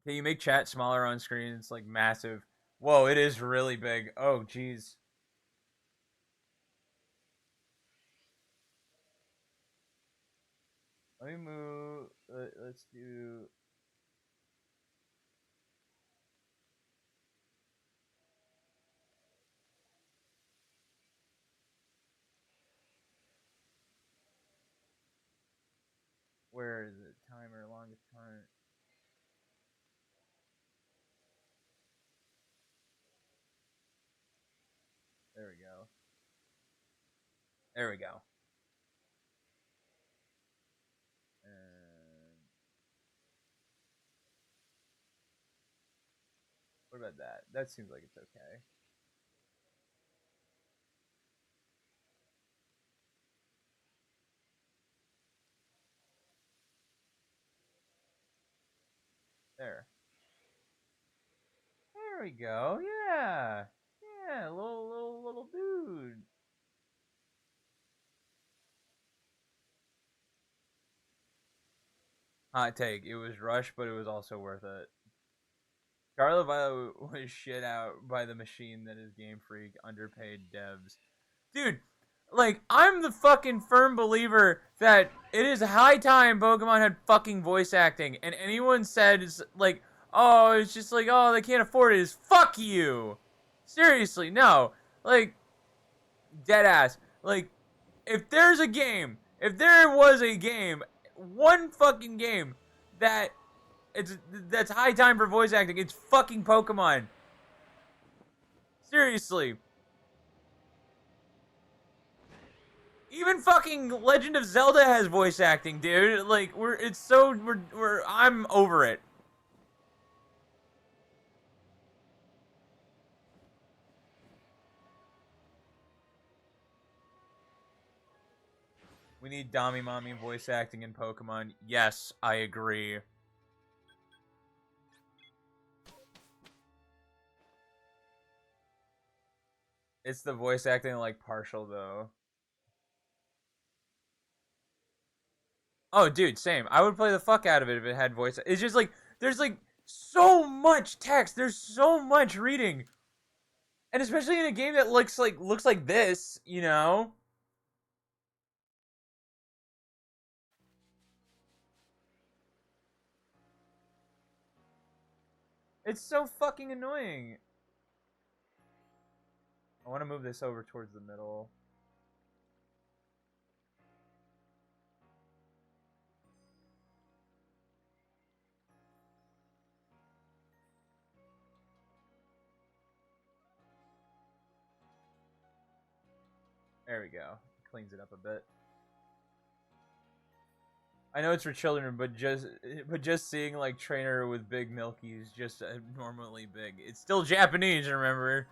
Can you make chat smaller on screen? It's like massive. Whoa, it is really big. Oh, jeez. Let me move. Let's do. Where is it? timer, longest time. There we go. There we go. And what about that? That seems like it's okay. There. There we go. Yeah. Yeah, little dude. Hot take. It was rushed, but it was also worth it. Carlo Viola was shit out by the machine that is Game Freak, underpaid devs. Dude, like, I'm the fucking firm believer that it is high time Pokemon had fucking voice acting, and anyone says, like, oh, it's just like, oh, they can't afford it, is fuck you! Seriously, no. Like, dead ass. Like, if there's a game, if there was a game, one fucking game that that's high time for voice acting, it's fucking Pokemon. Seriously. Even fucking Legend of Zelda has voice acting, dude. Like, I'm over it. We need Dami Mommy voice acting in Pokemon. Yes, I agree. It's the voice acting, like, partial, though. Oh, dude, same. I would play the fuck out of it if it had voice. It's just, like, there's, like, so much text. There's so much reading. And especially in a game that looks like this, you know? It's so fucking annoying. I want to move this over towards the middle. There we go. Cleans it up a bit. I know it's for children, but just seeing like trainer with big milky is just abnormally big. It's still Japanese, remember?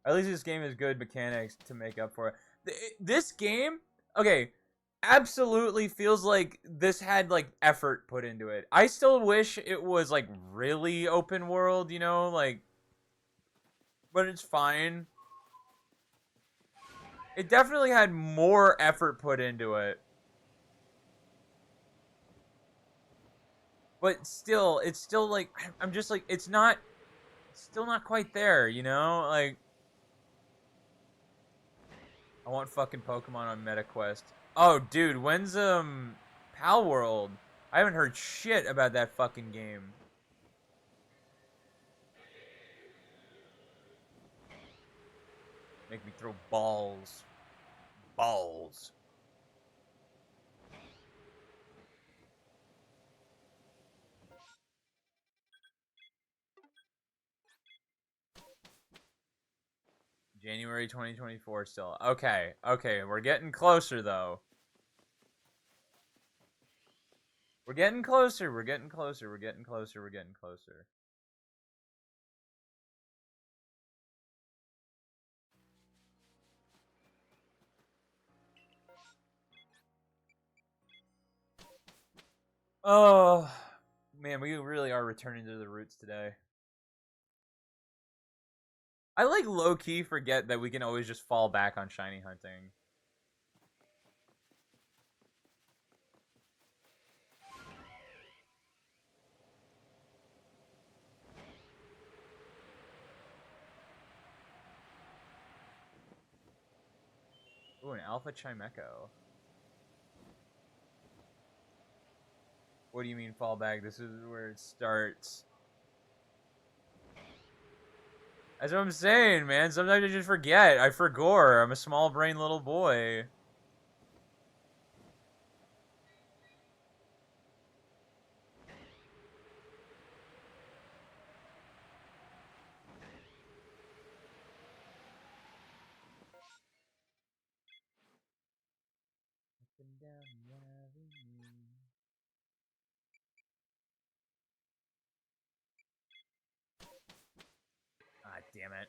At least this game has good mechanics to make up for it. This game, okay, absolutely feels like this had like effort put into it. I still wish it was like really open world, you know, like, but it's fine. It definitely had more effort put into it. But still, it's still like I'm just like it's still not quite there, you know? Like I want fucking Pokemon on MetaQuest. Oh, dude, when's Pal World? I haven't heard shit about that fucking game. Make me throw balls. Balls. January 2024 still. Okay, okay, we're getting closer though. We're getting closer, we're getting closer, we're getting closer, we're getting closer. Oh, man, we really are returning to the roots today. I like low key forget that we can always just fall back on shiny hunting. Ooh, an Alpha Chimecho. What do you mean fall back? This is where it starts. That's what I'm saying, man. Sometimes I just forget. I forgore. I'm a small brain little boy. Ah, damn it.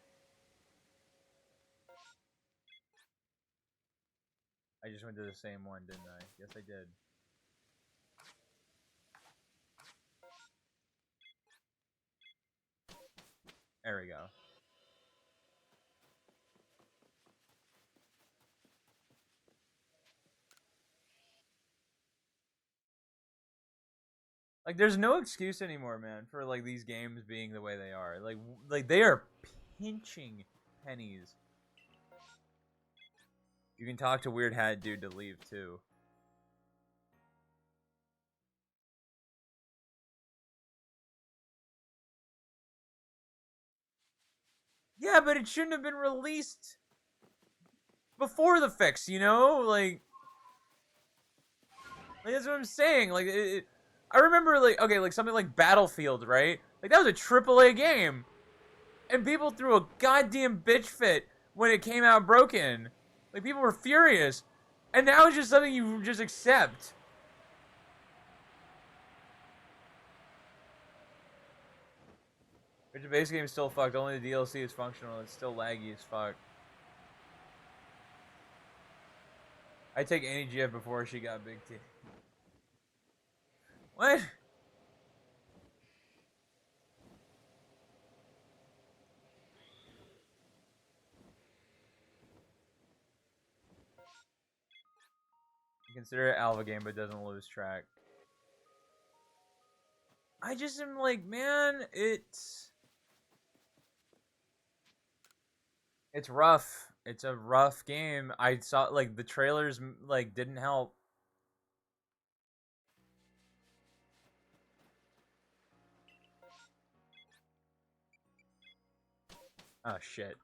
I just went to the same one, didn't I? Yes, I did. There we go. Like, there's no excuse anymore, man, for like these games being the way they are. Like they are pinching pennies. You can talk to Weird Hat Dude to leave too. Yeah, but it shouldn't have been released before the fix, you know? Like that's what I'm saying. I remember, like, okay, like something like Battlefield, right? Like, that was a AAA game. And people threw a goddamn bitch fit when it came out broken. Like, people were furious. And now it's just something you just accept. Which the base game is still fucked. Only the DLC is functional. It's still laggy as fuck. I take any GF before she got big T. What? You consider it alpha game, but doesn't lose track. I just am like, man, it's rough. It's a rough game. I saw, like, the trailers, like, didn't help. Oh shit.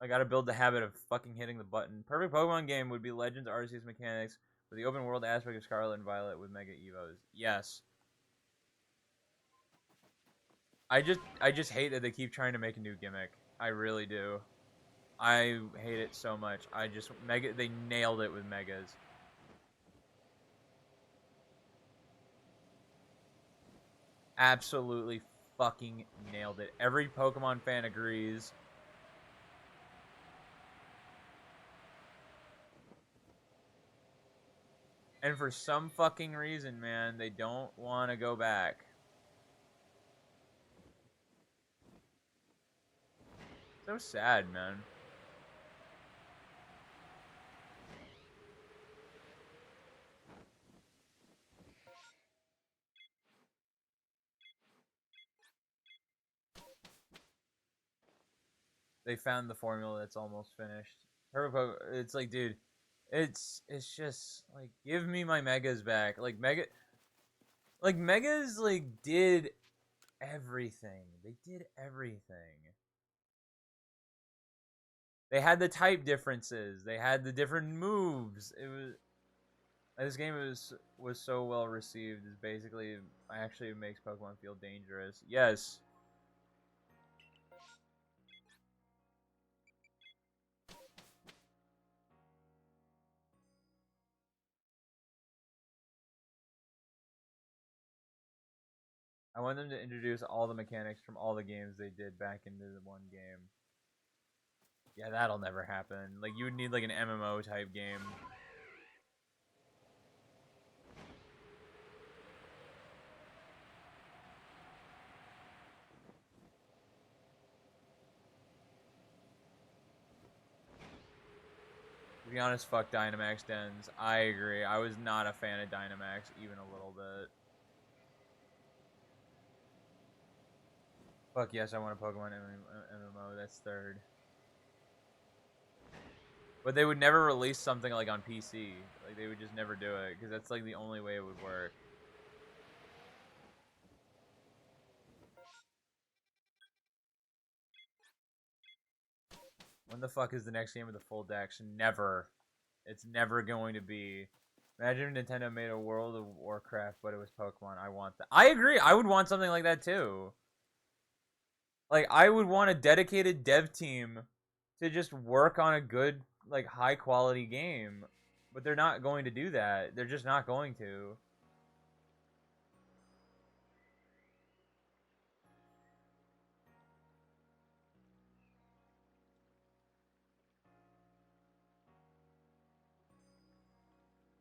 I gotta build the habit of fucking hitting the button. Perfect Pokemon game would be Legends Arceus mechanics with the open world aspect of Scarlet and Violet with Mega Evos. Yes. I just hate that they keep trying to make a new gimmick. I really do. I hate it so much. They nailed it with Megas. Absolutely fucking nailed it. Every Pokemon fan agrees. And for some fucking reason, man, they don't want to go back. So sad, man. They found the formula that's almost finished. It's like, dude, it's just like, give me my megas back. Megas like did everything. They did everything. They had the type differences. They had the different moves. This game was so well received. It's basically actually makes Pokemon feel dangerous. Yes. I want them to introduce all the mechanics from all the games they did back into the one game. Yeah, that'll never happen. Like, you would need like an MMO type game. To be honest, fuck Dynamax Dens. I agree. I was not a fan of Dynamax even a little bit. Fuck yes, I want a Pokemon MMO. That's third. But they would never release something like on PC. Like, they would just never do it because that's like the only way it would work. When the fuck is the next game with the full decks? Never. It's never going to be. Imagine if Nintendo made a World of Warcraft, but it was Pokemon. I want that. I agree. I would want something like that too. Like, I would want a dedicated dev team to just work on a good like high quality game, but they're not going to do that. They're just not going to.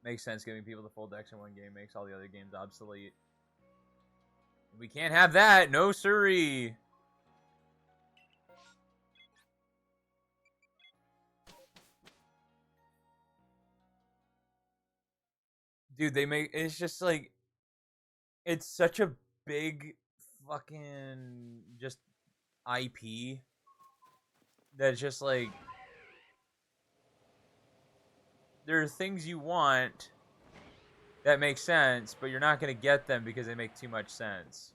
Makes sense giving people the full decks in one game makes all the other games obsolete. We can't have that. No siree. Dude, they make it's just like it's such a big fucking just IP that's just like there are things you want that make sense, but you're not going to get them because they make too much sense.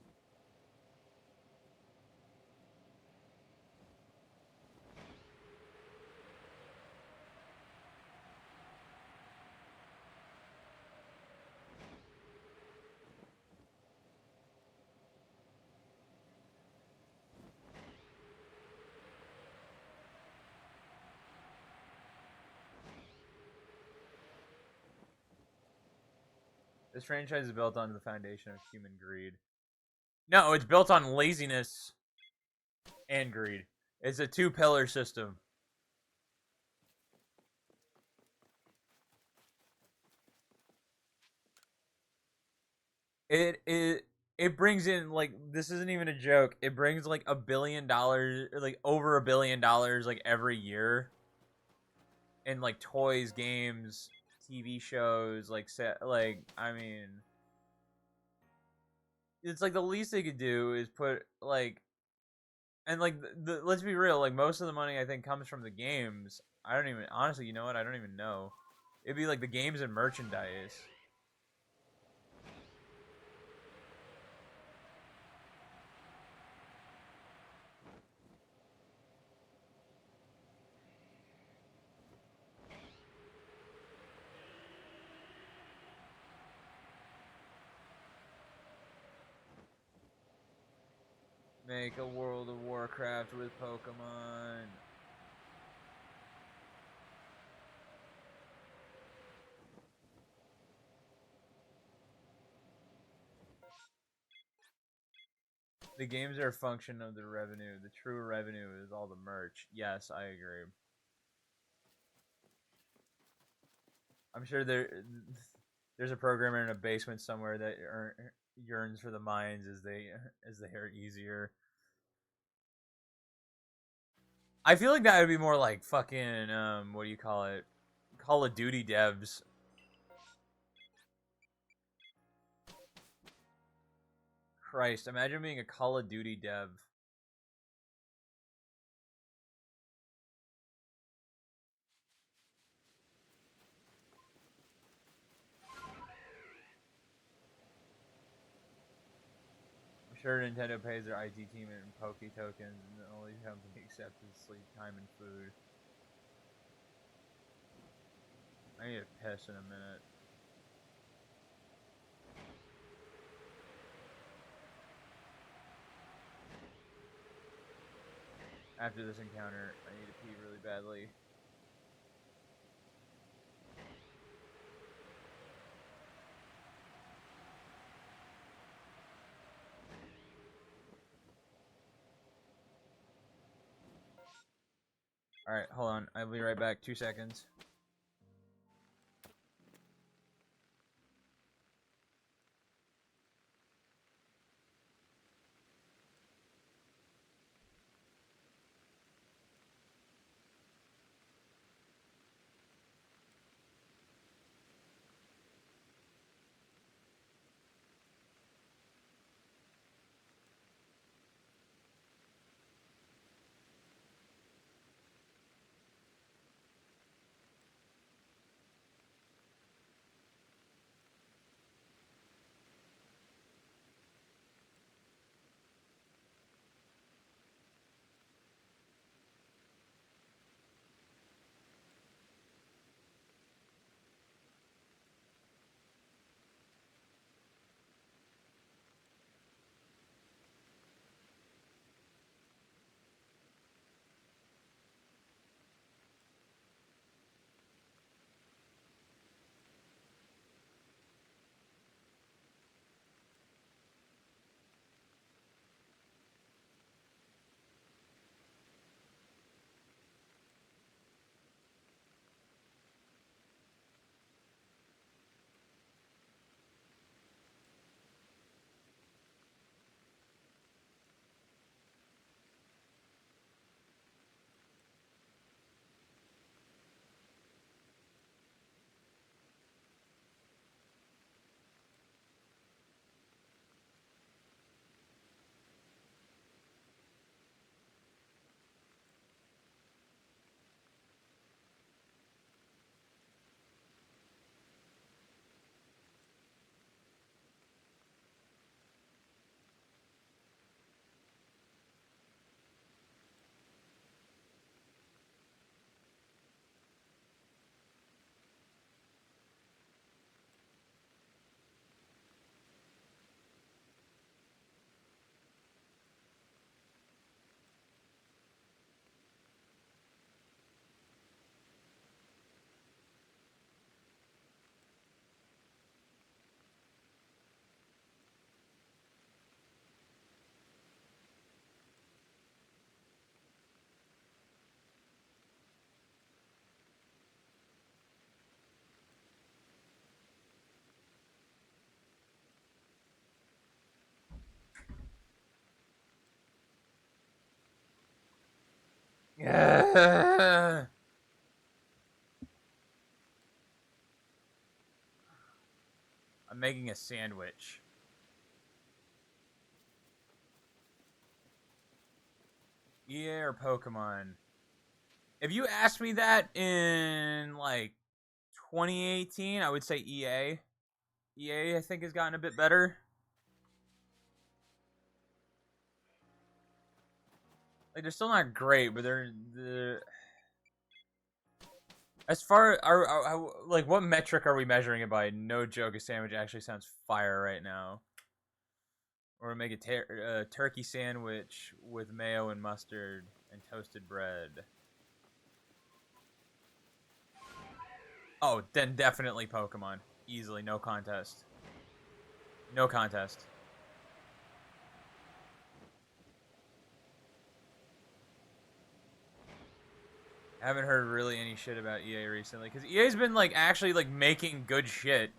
This franchise is built on the foundation of human greed. No, it's built on laziness and greed. It's a two-pillar system. It brings in like this isn't even a joke. It brings like $1 billion, like over $1 billion, like every year in like toys, games, TV shows, like set. Like I mean, it's like the least they could do is put like and like let's be real. Like most of the money I think comes from the games. I don't even honestly. You know what? I don't even know. It'd be like the games and merchandise. Make a World of Warcraft with Pokemon. The games are a function of the revenue. The true revenue is all the merch. Yes, I agree. I'm sure there's a programmer in a basement somewhere that yearns for the mines as they are easier. I feel like that would be more like fucking what do you call it? Call of Duty devs. Christ, imagine being a Call of Duty dev. I'm sure Nintendo pays their IT team in Poke tokens, and the only company accepts is sleep, time, and food. I need to piss in a minute. After this encounter, I need to pee really badly. Alright, hold on. I'll be right back. 2 seconds. I'm making a sandwich. EA or Pokemon? If you asked me that in like 2018, I would say EA. EA, I think, has gotten a bit better. Like they're still not great, but they're as far like what metric are we measuring it by? No joke, a sandwich actually sounds fire right now. Or make a turkey sandwich with mayo and mustard and toasted bread. Oh, then definitely Pokemon. Easily, no contest. No contest. I haven't heard really any shit about EA recently because EA's been like actually like making good shit.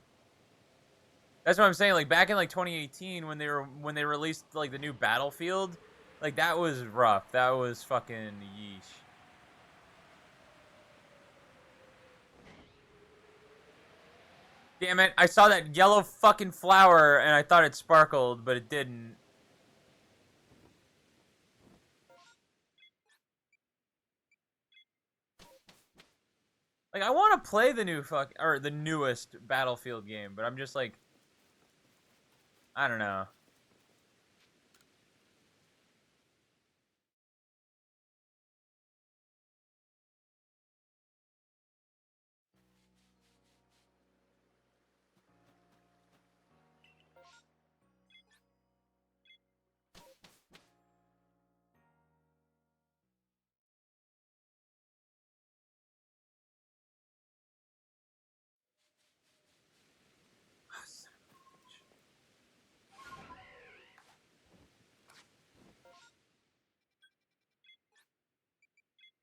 That's what I'm saying. Like back in like 2018 when they released like the new Battlefield, like that was rough. That was fucking yeesh. Damn it! I saw that yellow fucking flower and I thought it sparkled, but it didn't. Like I want to play the new fuck or the newest Battlefield game, but I'm just like I don't know.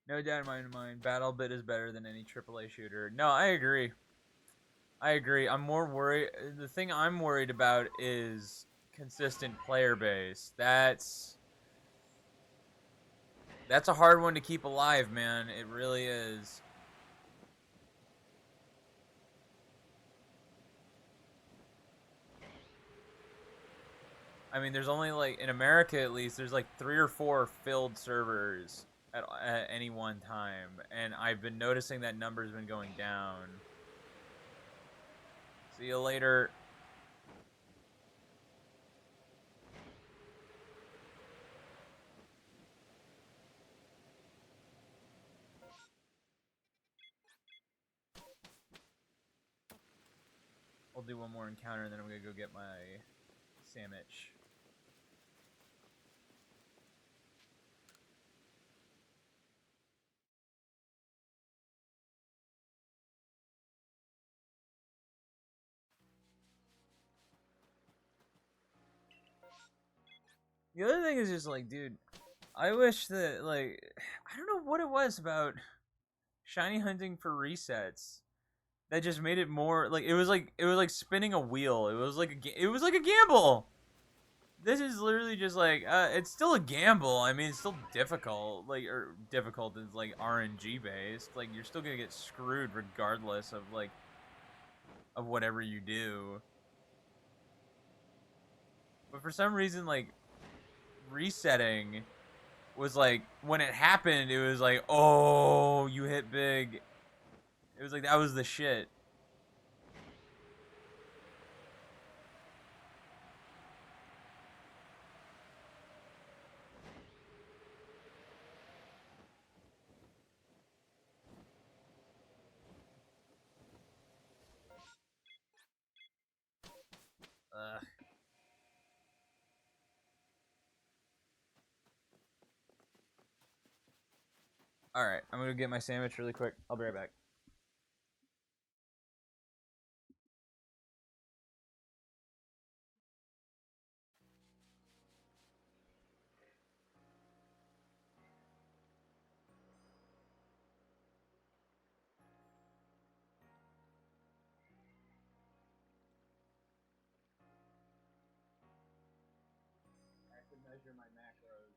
No doubt in my mind, BattleBit is better than any AAA shooter. No, I agree. I agree. I'm more worried. The thing I'm worried about is consistent player base. That's a hard one to keep alive, man. It really is. I mean, there's only like in America at least, there's like 3 or 4 filled servers at any one time, and I've been noticing that number's been going down. See you later. We'll do one more encounter, and then I'm gonna go get my sandwich. The other thing is just like, dude, I wish that like I don't know what it was about shiny hunting for resets that just made it more like it was like spinning a wheel. It was like a gamble. This is literally just like it's still a gamble. I mean, it's still difficult, like or difficult is like RNG based. Like you're still gonna get screwed regardless of like of whatever you do. But for some reason, like resetting was like when it happened, it was like, oh, you hit big. It was like that was the shit. Ugh. All right, I'm gonna get my sandwich really quick. I'll be right back. I have to measure my macros.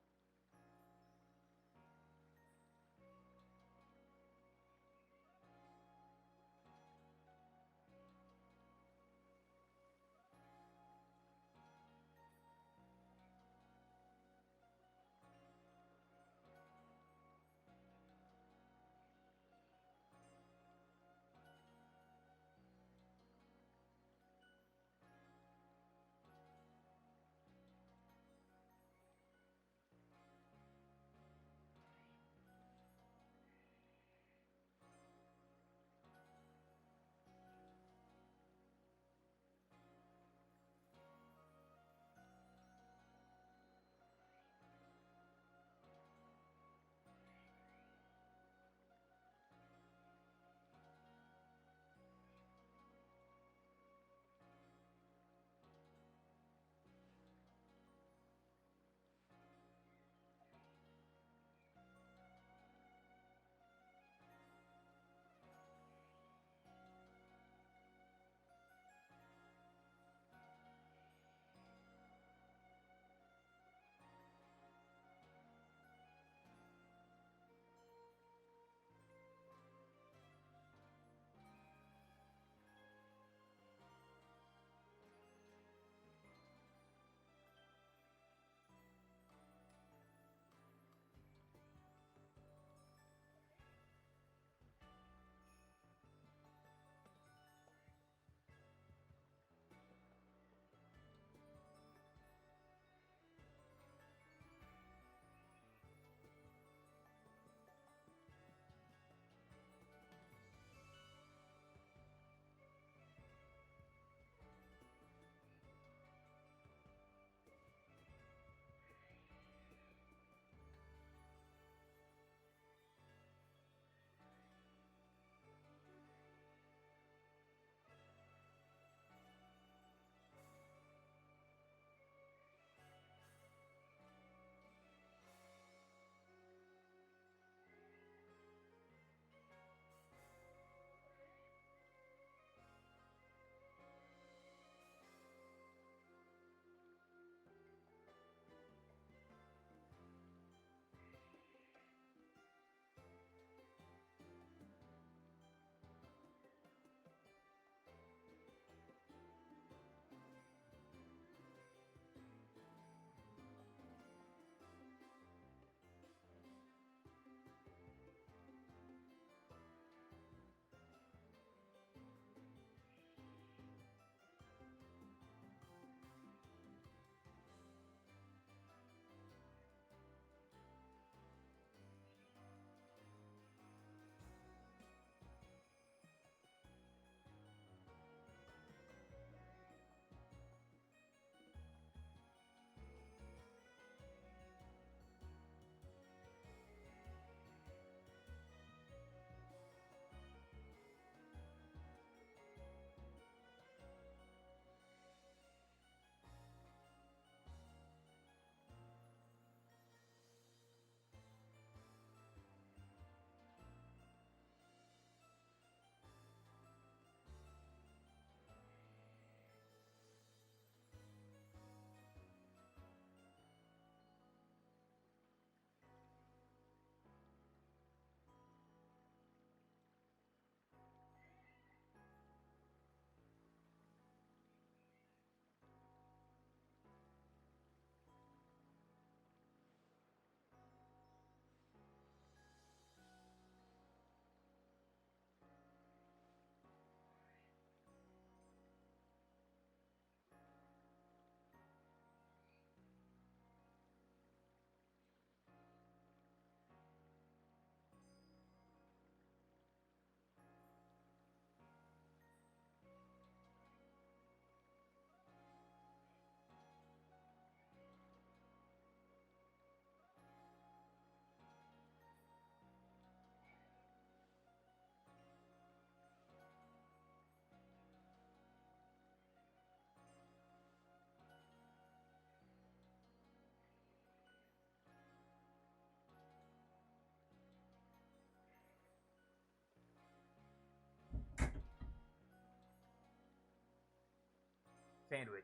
Sandwich.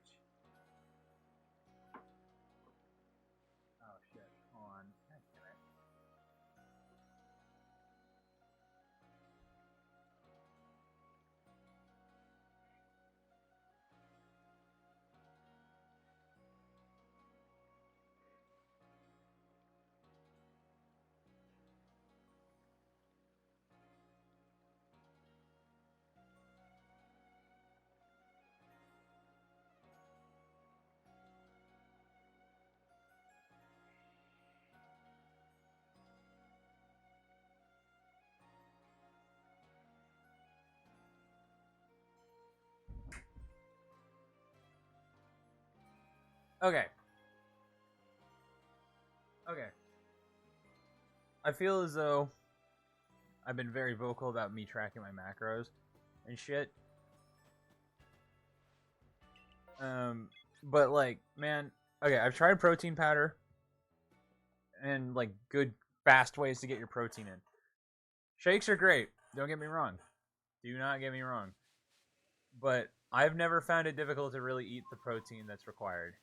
Oh shit. Hold on. God damn it. Okay. Okay. I feel as though I've been very vocal about me tracking my macros and shit. But like, man, okay, I've tried protein powder and like good fast ways to get your protein in. Shakes are great. Don't get me wrong. Do not get me wrong. But I've never found it difficult to really eat the protein that's required.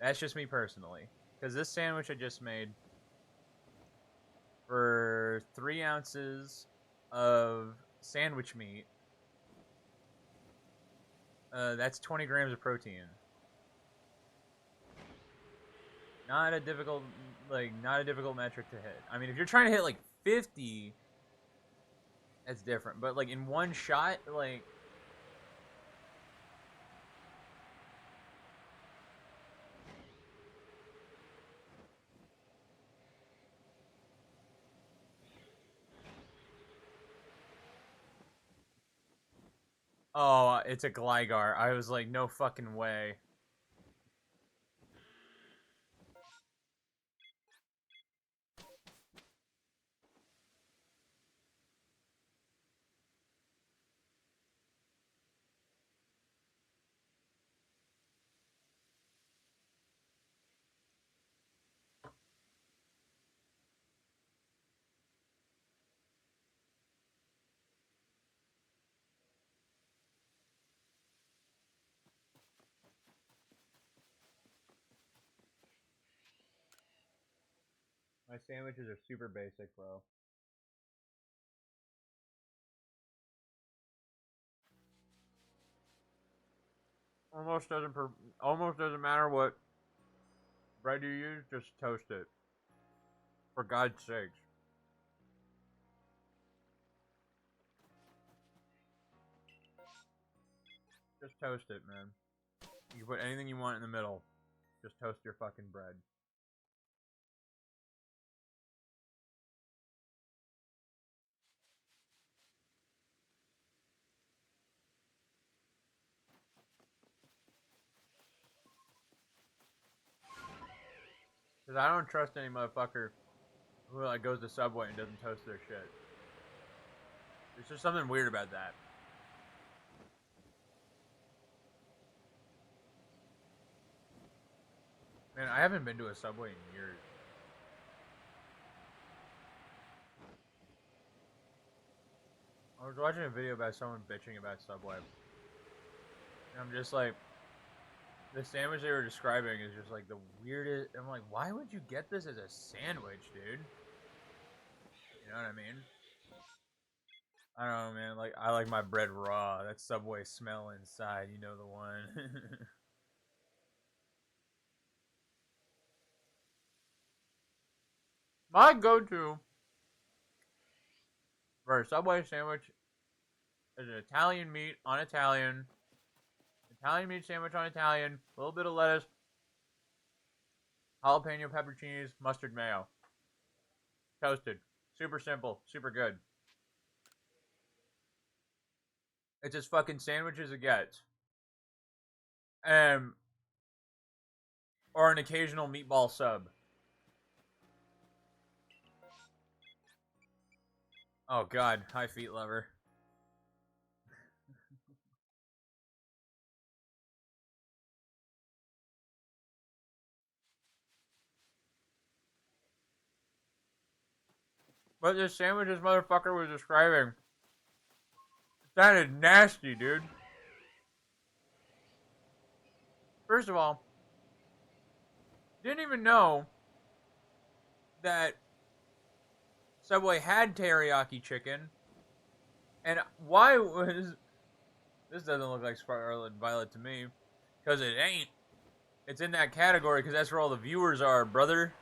That's just me personally. Because this sandwich I just made for 3 ounces of sandwich meat, that's 20 grams of protein. Not a difficult, not a difficult metric to hit. I mean, if you're trying to hit like 50, that's different. But like in one shot, like, oh, it's a Gligar. I was like, no fucking way. My sandwiches are super basic, bro. Almost doesn't almost doesn't matter what bread you use, just toast it. For God's sakes. Just toast it, man. You can put anything you want in the middle. Just toast your fucking bread. Because I don't trust any motherfucker who like goes to Subway and doesn't toast their shit. There's just something weird about that. Man, I haven't been to a Subway in years. I was watching a video about someone bitching about Subway. And I'm just like, the sandwich they were describing is just like the weirdest. I'm like, why would you get this as a sandwich, dude? You know what I mean? I don't know, man. Like, I like my bread raw. That Subway smell inside. You know the one. My go-to for a Subway sandwich is an Italian meat on Italian. Italian meat sandwich on Italian. A little bit of lettuce. Jalapeno pepper cheese. Mustard mayo. Toasted. Super simple. Super good. It's as fucking sandwich as it gets. Um, or an occasional meatball sub. Oh god, high feet lover. But this sandwich this motherfucker was describing sounded nasty, dude. First of all, didn't even know that Subway had teriyaki chicken. And why was this doesn't look like Scarlet Violet to me? Because it ain't. It's in that category because that's where all the viewers are, brother.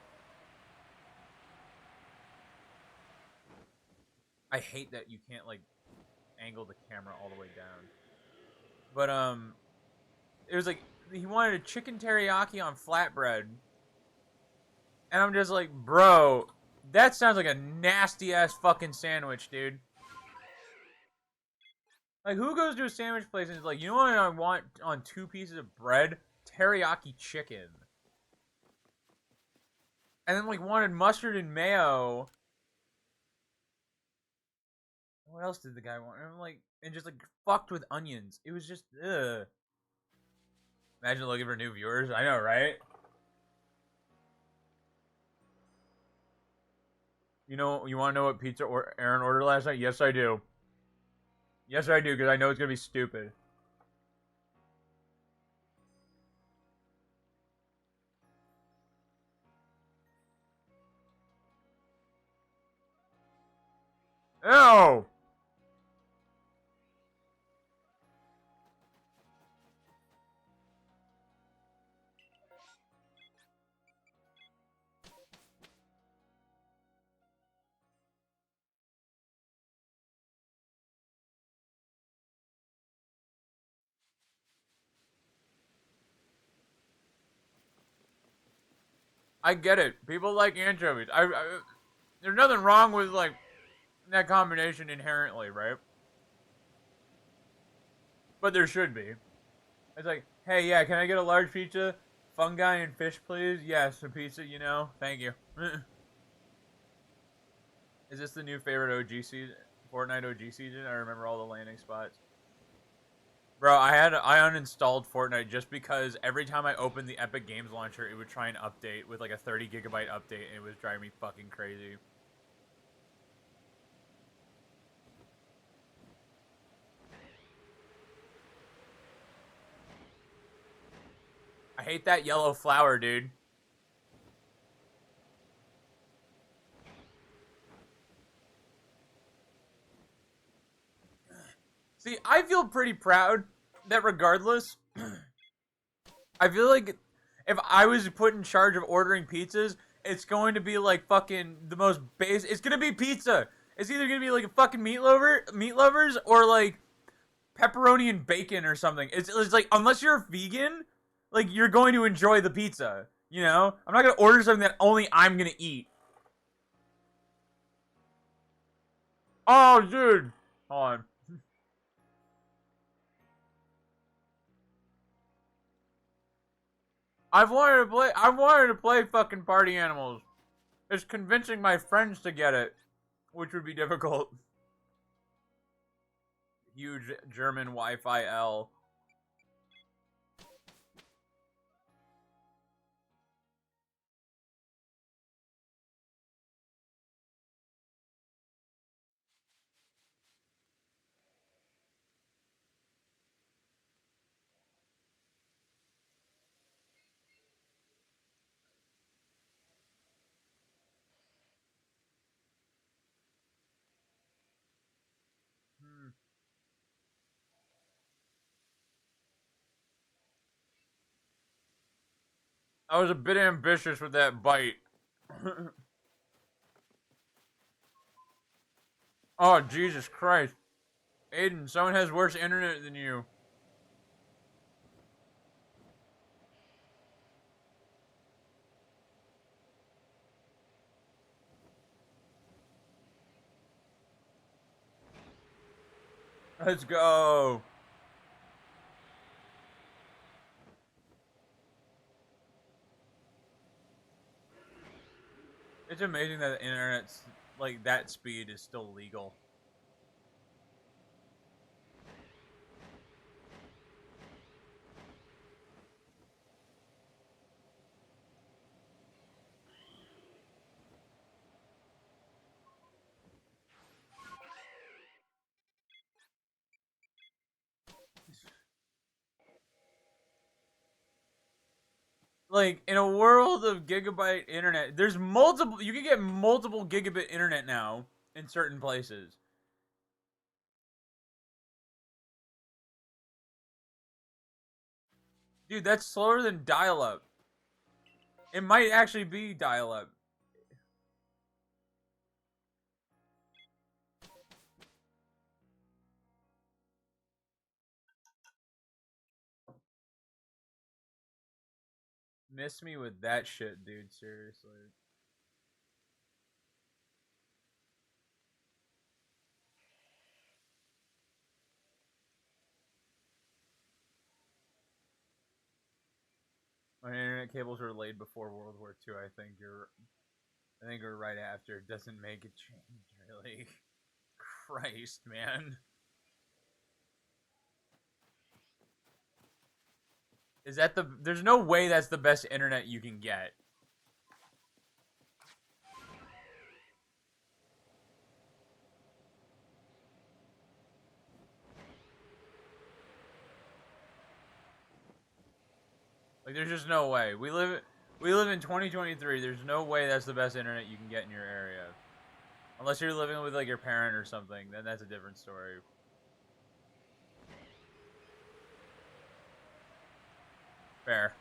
I hate that you can't like angle the camera all the way down. But it was like he wanted a chicken teriyaki on flatbread, and I'm just like, bro, that sounds like a nasty ass fucking sandwich, dude. Like, who goes to a sandwich place and is like, you know what I want on 2 pieces of bread? Teriyaki chicken. And then, like, wanted mustard and mayo. What else did the guy want? And I'm like, and just, like, fucked with onions. It was just, ugh. Imagine looking for new viewers. I know, right? You want to know what pizza Aaron ordered last night? Yes, I do. Yes, I do, because I know it's going to be stupid. Ew! I get it. People like anchovies. There's nothing wrong with, like, that combination inherently, right? But there should be. It's like, hey, yeah, can I get a large pizza? Fungi and fish, please? Yes, a pizza, Thank you. Is this the new favorite OG season? Fortnite OG season? I remember all the landing spots. Bro, I uninstalled Fortnite just because every time I opened the Epic Games launcher, it would try and update with like a 30 gigabyte update, and it was driving me fucking crazy. I hate that yellow flower, dude. See, I feel pretty proud that regardless, I feel like if I was put in charge of ordering pizzas, it's going to be like fucking the most base. It's gonna be pizza. It's either gonna be like a fucking meat lovers, or like pepperoni and bacon or something. It's like unless you're a vegan, like you're going to enjoy the pizza. I'm not gonna order something that only I'm gonna eat. Oh, dude, hold on. I've wanted to play fucking Party Animals. It's convincing my friends to get it, which would be difficult. Huge German Wi-Fi L. Hmm. I was a bit ambitious with that bite. Oh, Jesus Christ. Aiden, someone has worse internet than you. Let's go. It's amazing that the internet's like that speed is still legal. Like in a world of gigabyte internet, there's multiple. You can get multiple gigabit internet now in certain places. Dude, that's slower than dial-up. It might actually be dial-up. Miss me with that shit, dude. Seriously. When internet cables were laid before World War II, I think we're right after. It doesn't make a change, really. Christ, man. Is that the? There's no way that's the best internet you can get. Like, there's just no way. We live in 2023. There's no way that's the best internet you can get in your area, unless you're living with like your parent or something. Then that's a different story. Fair.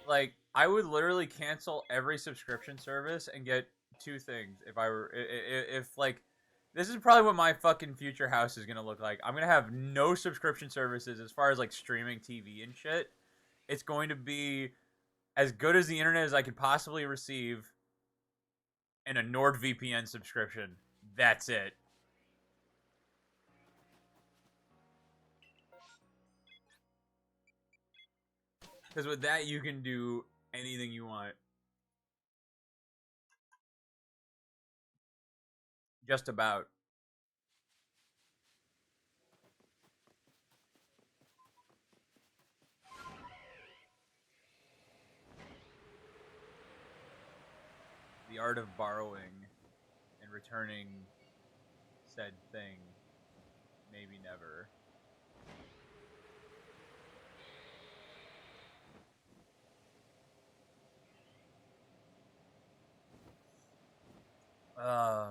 Like, I would literally cancel every subscription service and get two things if I were if like this is probably what my fucking future house is gonna look like. I'm gonna have no subscription services as far as like streaming TV and shit. It's going to be as good as the internet as I could possibly receive, and a NordVPN subscription. That's it. Because with that, you can do anything you want. Just about. The art of borrowing and returning said thing. Maybe never.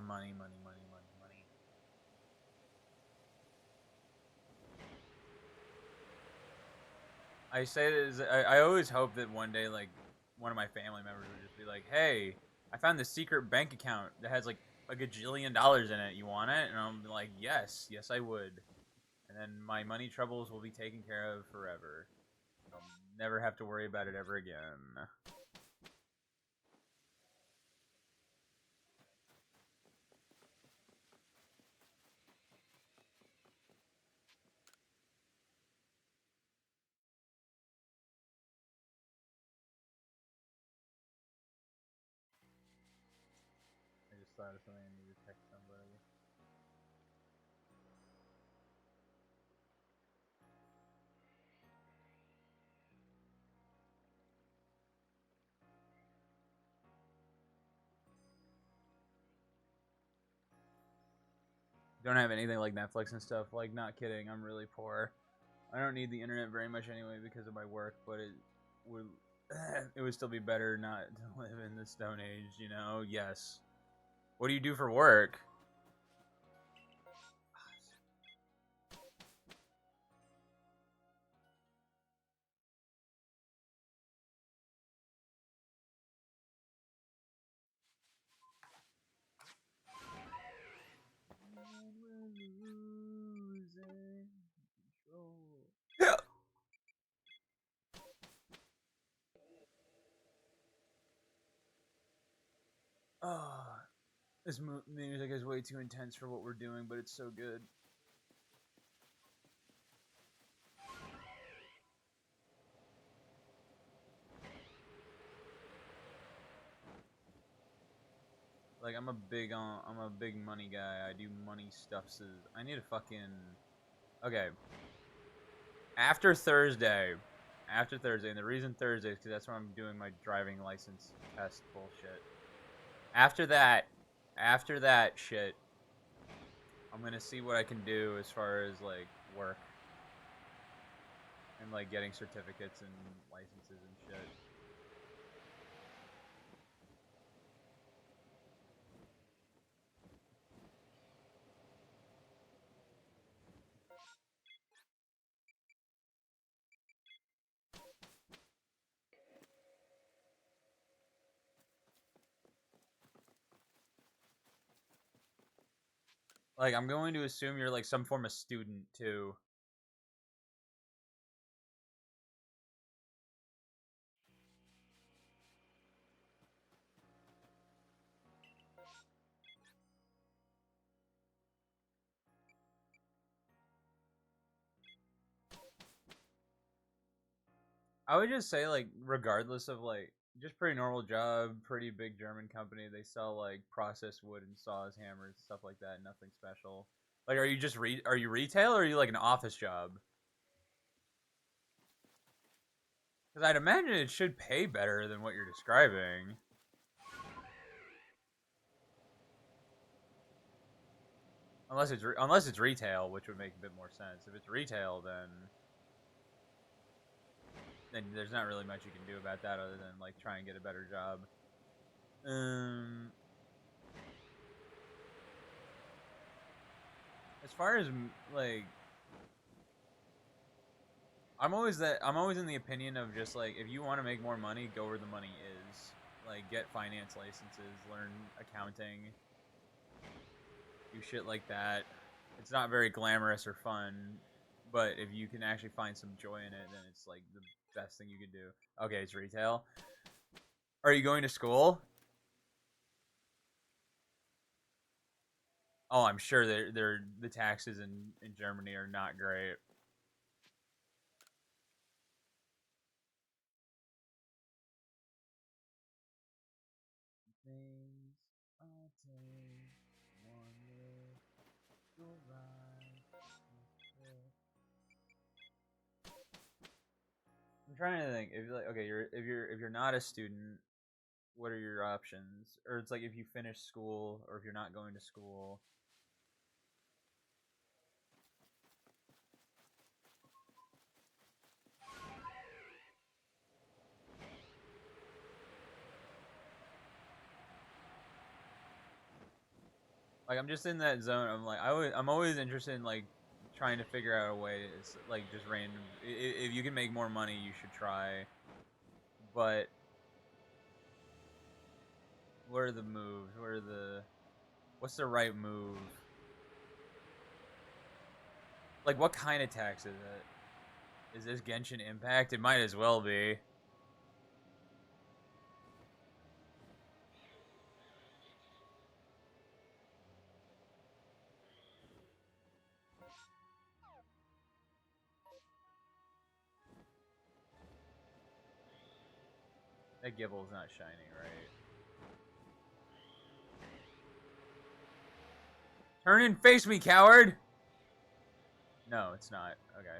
Money, money, money, money, money. I say this. I always hope that one day, like, one of my family members would just be like, "Hey, I found this secret bank account that has like a gajillion dollars in it. You want it?" And I'm like, "Yes, yes, I would." And then my money troubles will be taken care of forever. I'll never have to worry about it ever again. I just thought of something I need to text somebody. Don't have anything like Netflix and stuff. Like, not kidding. I'm really poor. I don't need the internet very much anyway because of my work, but it would it would still be better not to live in the Stone Age, you know? Yes. What do you do for work? Yeah. Oh, this music is way too intense for what we're doing, but it's so good. Like, I'm a big money guy. I do money stuffs. I need a fucking okay. After Thursday, and the reason Thursday is because that's when I'm doing my driving license test bullshit. After that, after that shit, I'm gonna see what I can do as far as like work and like getting certificates and licenses and shit. Like I'm going to assume you're like some form of student too. I would just say like regardless of like just pretty normal job, pretty big German company. They sell like processed wood and saws, hammers, stuff like that. Nothing special. Like, are you just are you retail or are you like an office job? Because I'd imagine it should pay better than what you're describing. Unless it's retail, which would make a bit more sense. If it's retail, then there's not really much you can do about that other than like try and get a better job. Um, as far as like, I'm always in the opinion of just like if you want to make more money, go where the money is. Like get finance licenses, learn accounting, do shit like that. It's not very glamorous or fun, but if you can actually find some joy in it, then it's like the best thing you could do. Okay, it's retail. Are you going to school? Oh, I'm sure they're the taxes in Germany are not great. Things I take one look, go right. I'm trying to think. If you're like okay, if you're not a student, what are your options? Or it's like if you finish school or if you're not going to school. Like I'm just in that zone. I'm always interested in like trying to figure out a way. It's like just random. If you can make more money, you should try. But what are the moves? What's the right move? Like what kind of tax is it? Is this Genshin Impact? It might as well be. That Gibble's not shiny, right? Turn and face me, coward! No, it's not. Okay.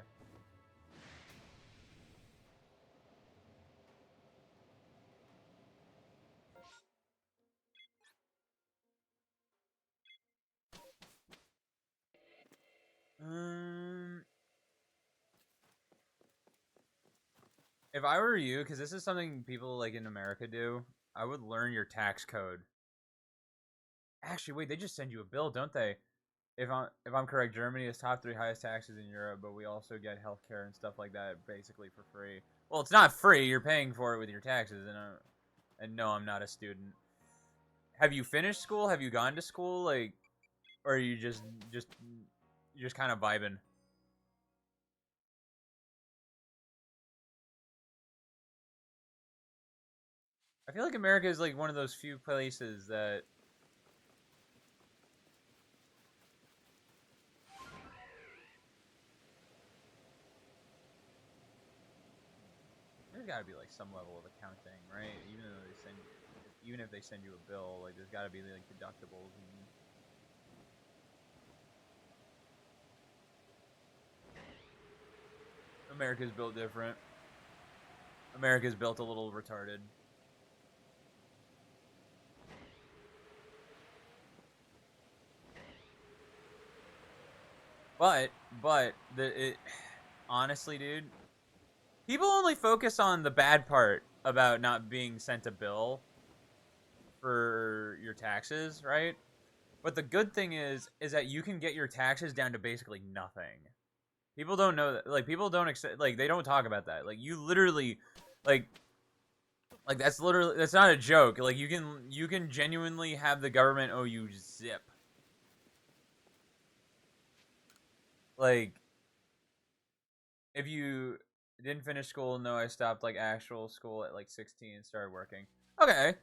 Um, if I were you, because this is something people like in America do, I would learn your tax code. Actually, wait, they just send you a bill, don't they? If I'm correct, Germany is top three highest taxes in Europe, but we also get healthcare and stuff like that basically for free. Well, it's not free; you're paying for it with your taxes. And no, I'm not a student. Have you finished school? Have you gone to school? Like, or are you just kind of vibing? I feel like America is like one of those few places that there's got to be like some level of accounting, right? Even if they send you a bill, like there's got to be like deductibles and America's built different. America's built a little retarded. but honestly, dude, people only focus on the bad part about not being sent a bill for your taxes, right? But the good thing is that you can get your taxes down to basically nothing. People don't know that. Like people don't accept. Like they don't talk about that. Like you literally, like that's literally that's not a joke. Like you can genuinely have the government owe you zip. Like if you didn't finish school, no, I stopped like actual school at like 16 and started working. Okay,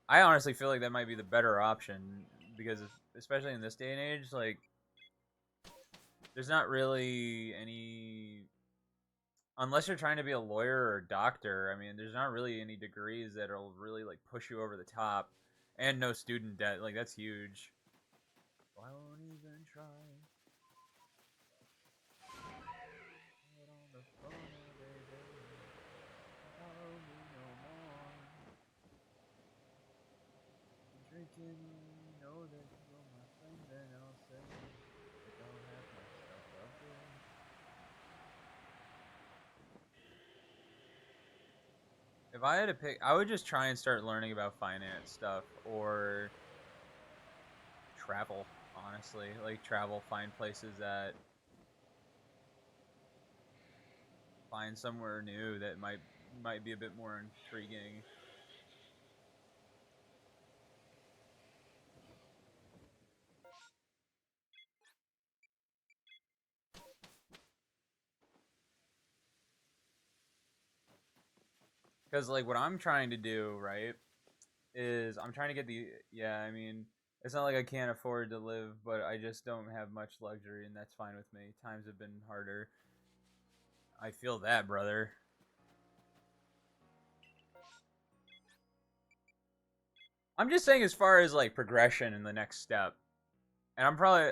I honestly feel like that might be the better option because especially in this day and age, like there's not really any unless you're trying to be a lawyer or a doctor. I mean, there's not really any degrees that'll really like push you over the top, and no student debt. Like that's huge. I won't even try. Get on the phone now, baby. Don't follow me no more. Drinking, know that you're my friend, then I'll say that I'll have myself a beer. If I had to pick, I would just try and start learning about finance stuff or travel. Honestly, like travel, find places that find somewhere new that might be a bit more intriguing. Because like what I'm trying to do, right, is I'm trying to get the yeah. I mean, it's not like I can't afford to live, but I just don't have much luxury, and that's fine with me. Times have been harder. I feel that, brother. I'm just saying as far as like progression in the next step, and I'm probably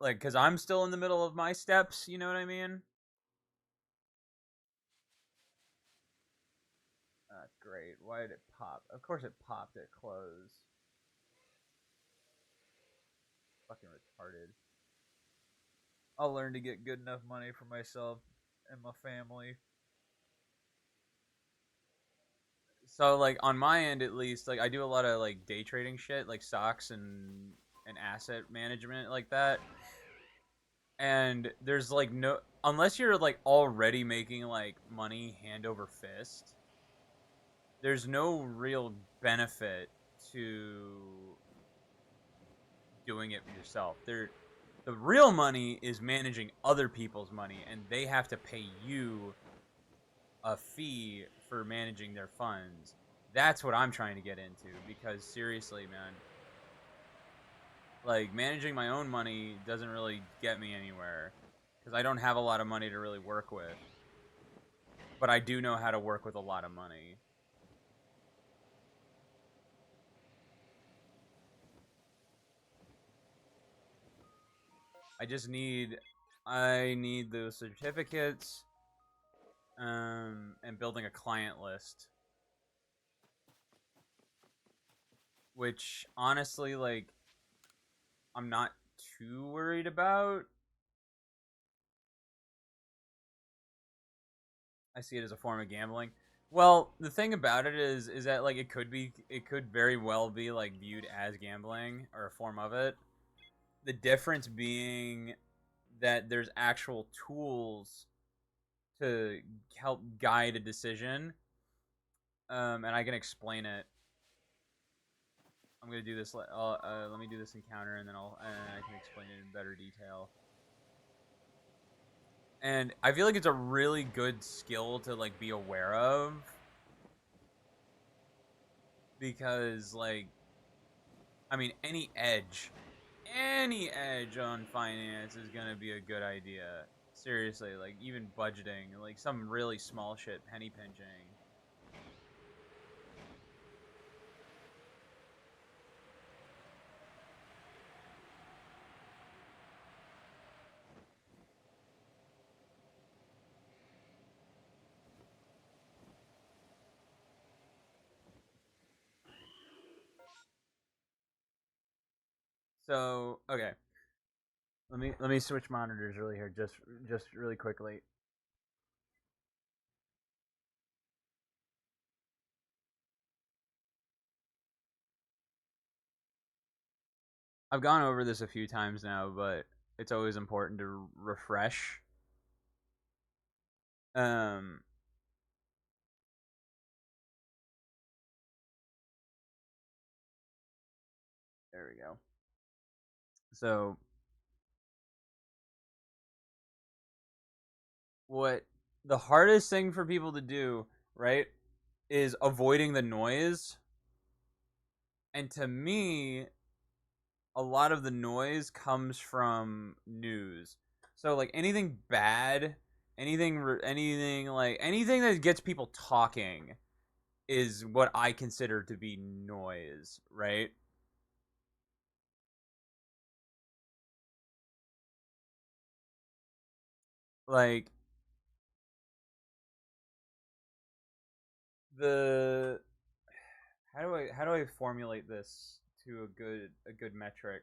like because I'm still in the middle of my steps. You know what I mean? Great. Why did it pop? Of course it popped at close. Fucking retarded. I'll learn to get good enough money for myself and my family. So like on my end at least, like I do a lot of like day trading shit, like stocks and asset management like that. And there's like no unless you're like already making like money hand over fist, there's no real benefit to doing it yourself. The real money is managing other people's money and they have to pay you a fee for managing their funds. That's what I'm trying to get into because seriously, man, like managing my own money doesn't really get me anywhere because I don't have a lot of money to really work with. But I do know how to work with a lot of money. I just need I need those certificates and building a client list, which honestly like I'm not too worried about. I see it as a form of gambling. Well, the thing about it is that like it could very well be like viewed as gambling or a form of it. The difference being that there's actual tools to help guide a decision, and I can explain it. I'm gonna do this. Let me do this encounter, and then I can explain it in better detail. And I feel like it's a really good skill to like be aware of because like I mean any edge on finance is gonna be a good idea. Seriously, like even budgeting, like some really small shit, penny pinching. So okay, Let me switch monitors really here, just really quickly. I've gone over this a few times now, but it's always important to refresh. Um, there we go. So what the hardest thing for people to do, right, is avoiding the noise. And to me, a lot of the noise comes from news. So like anything bad, anything that gets people talking is what I consider to be noise, right? Like the how do I formulate this to a good metric?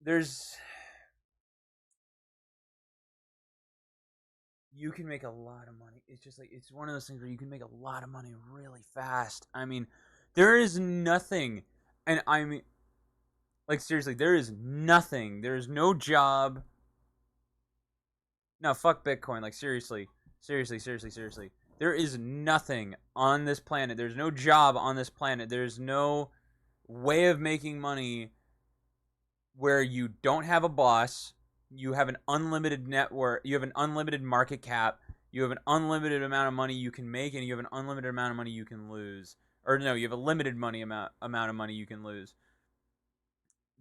There's You can make a lot of money. It's just like it's one of those things where you can make a lot of money really fast. I mean, there is nothing, and I mean, like seriously, there is nothing. There is no job. No, fuck Bitcoin. Like seriously, seriously, seriously, seriously. There is nothing on this planet. There's no job on this planet. There's no way of making money where you don't have a boss, you have an unlimited network, you have an unlimited market cap, you have an unlimited amount of money you can make, and you have an unlimited amount of money you can lose. Or no, you have a limited money amount of money you can lose.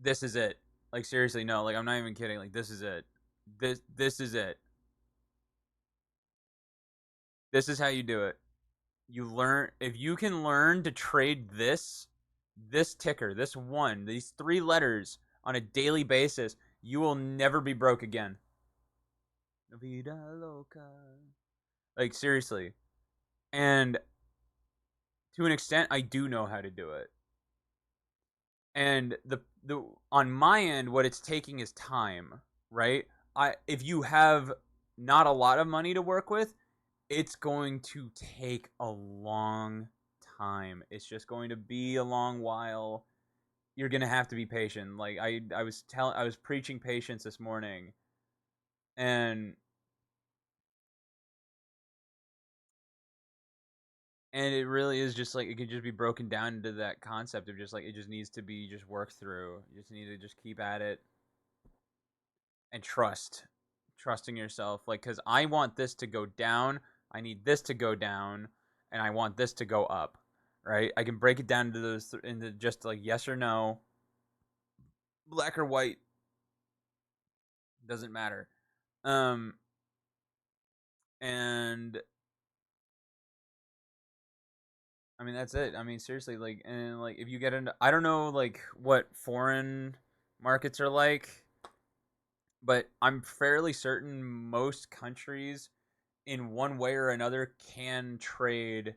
This is it. Like seriously, no. Like I'm not even kidding. Like this is it. This is it. This is how you do it. You learn if you can learn to trade this ticker, this one, these three letters on a daily basis, you will never be broke again. Vida loca. Like seriously. And to an extent I do know how to do it. And the on my end what it's taking is time, right? I if you have not a lot of money to work with, it's going to take a long time. It's just going to be a long while. You're going to have to be patient. Like I was preaching patience this morning, and it really is just like it could just be broken down into that concept of just like it just needs to be just worked through. You just need to just keep at it and trusting yourself. Like cuz I want this to go down, I need this to go down, and I want this to go up, right? I can break it down into those into just like yes or no, black or white, doesn't matter. Um and I mean that's it. I mean seriously, like and like if you get into I don't know like what foreign markets are like, but I'm fairly certain most countries in one way or another can trade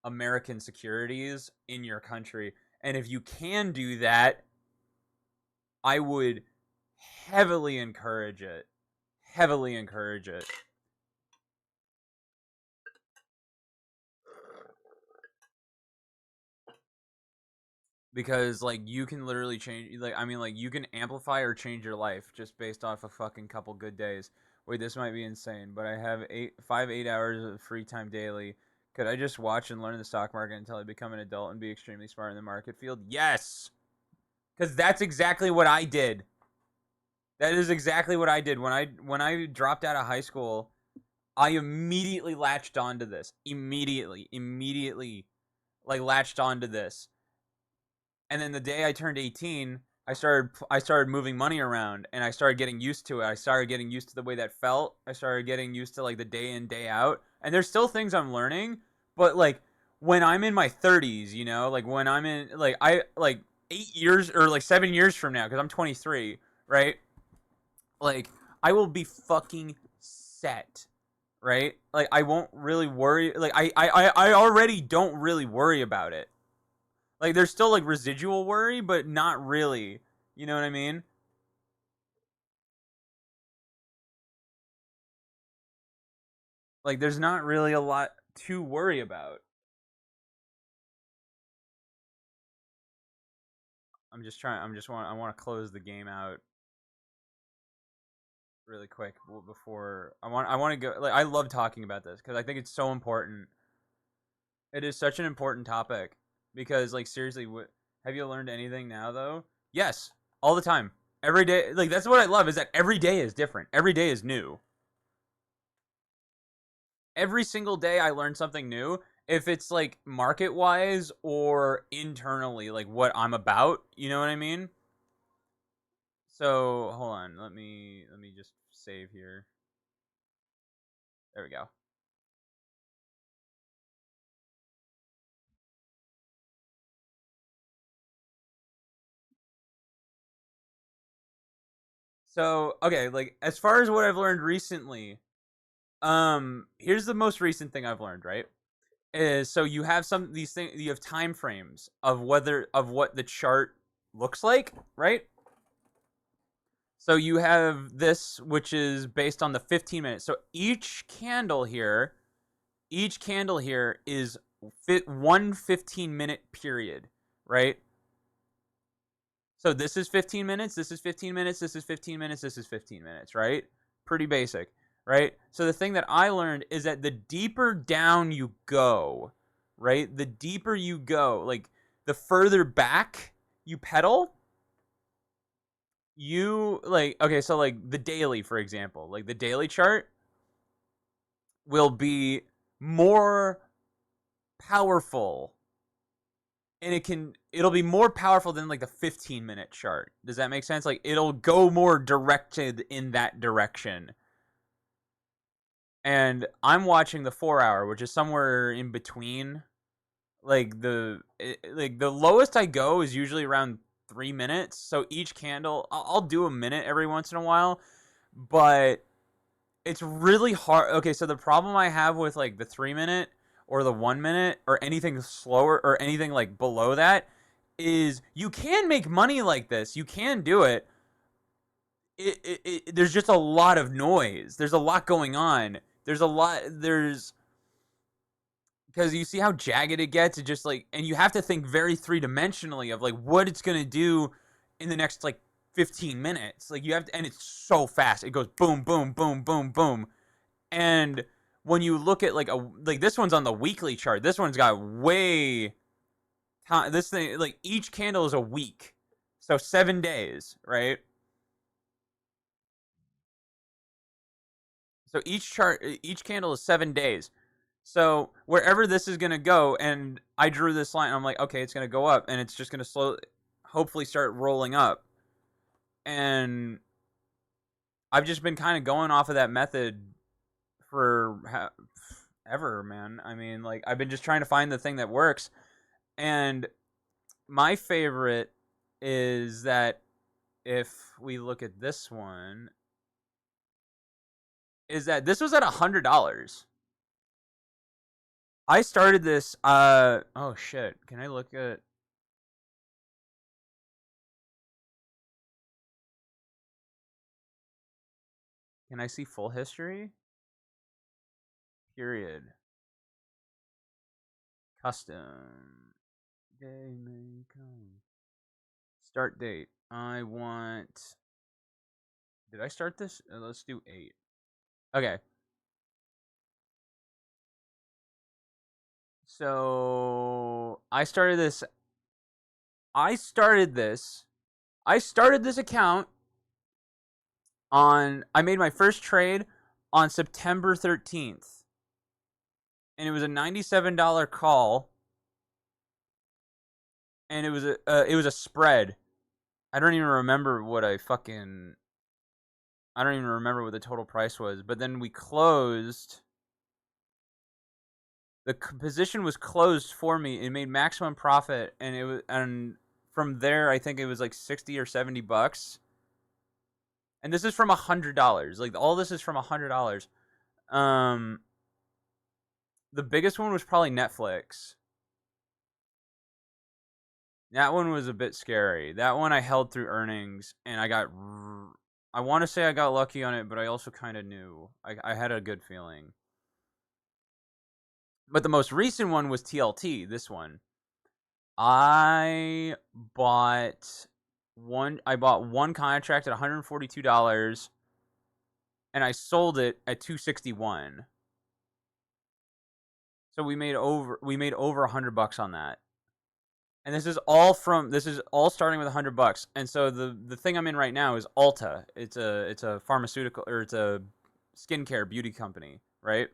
American securities in your country. And if you can do that, I would heavily encourage it. Heavily encourage it. Because like you can literally change like I mean like you can amplify or change your life just based off a fucking couple good days. Wait, this might be insane, but I have 8 hours of free time daily. Could I just watch and learn the stock market until I become an adult and be extremely smart in the market field? Yes. Cuz that's exactly what I did. That is exactly what I did when I dropped out of high school. I immediately latched onto this. Immediately like latched onto this. And then the day I turned 18, I started moving money around and I started getting used to it. I started getting used to the way that felt. I started getting used to like the day in day out. And there's still things I'm learning, but like when I'm in my 30s, like when I'm in like I like 8 years or like 7 years from now cuz I'm 23, right? Like I will be fucking set, right? Like I won't really worry. Like I already don't really worry about it. Like there's still like residual worry, but not really. You know what I mean? Like there's not really a lot to worry about. I'm just trying. I want to close the game out really quick before I want to go. Like I love talking about this because I think it's so important. It is such an important topic because like seriously, have you learned anything now though? Yes, all the time, every day. Like that's what I love is that every day is different. Every day is new. Every single day I learn something new. If it's like market wise or internally, like what I'm about, you know what I mean? So hold on, let me just save here. There we go. So okay, like as far as what I've learned recently, here's the most recent thing I've learned, right? Is so you have some these things you have time frames of whether of what the chart looks like, right? So you have this which is based on the 15 minutes. So each candle here is one 15-minute period, right? So this is 15 minutes, this is 15 minutes, this is 15 minutes, this is 15 minutes, right? Pretty basic, right? So the thing that I learned is that the deeper down you go, right? The deeper you go, like the further back you pedal, you like okay, so like the daily for example, like the daily chart will be more powerful and it'll be more powerful than like the 15-minute chart. Does that make sense? Like it'll go more directed in that direction. And I'm watching the 4 hour, which is somewhere in between. Like the lowest I go is usually around 3 minutes. So each candle, I'll do a minute every once in a while, but it's really hard. Okay, so the problem I have with like the 3 minute or the 1 minute or anything slower or anything like below that is you can make money like this. You can do it. There's just a lot of noise. There's a lot going on. There's because you see how jagged it gets. It just like, and you have to think very three dimensionally of like what it's gonna do in the next like 15 minutes. Like you have to, and it's so fast. It goes boom, boom, boom, boom, boom. And when you look at like this one's on the weekly chart. This one's got way time. This thing like each candle is a week, so 7 days, right? So each candle is 7 days. So wherever this is gonna go, and I drew this line, I'm like, okay, it's gonna go up, and it's just gonna hopefully start rolling up. And I've just been kind of going off of that method for ever, man. I mean, like I've been just trying to find the thing that works, and my favorite is that if we look at this one, is that this was at $100. I started this. Oh shit! Can I look at? Can I see full history? Period. Custom. Day may come. Start date. I want. Did I start this? Let's do 8. Okay. So I started this. I started this. I started this account on. I made my first trade on September 13th, and it was a $97 call, and it was a spread. I don't even remember what I don't even remember what the total price was. But then we closed. The position was closed for me. It made maximum profit, and from there I think it was like 60 or $70. And this is from $100. Like all this is from $100. Um, the biggest one was probably Netflix. That one was a bit scary. That one I held through earnings, and I want to say I got lucky on it, but I also kind of knew. I had a good feeling. But the most recent one was TLT. This one, I bought I bought one contract at $142, and I sold it at 261. So we made over $100 on that. And this is all starting with $100. And so the thing I'm in right now is Ulta. It's a pharmaceutical, or it's a skincare beauty company, right?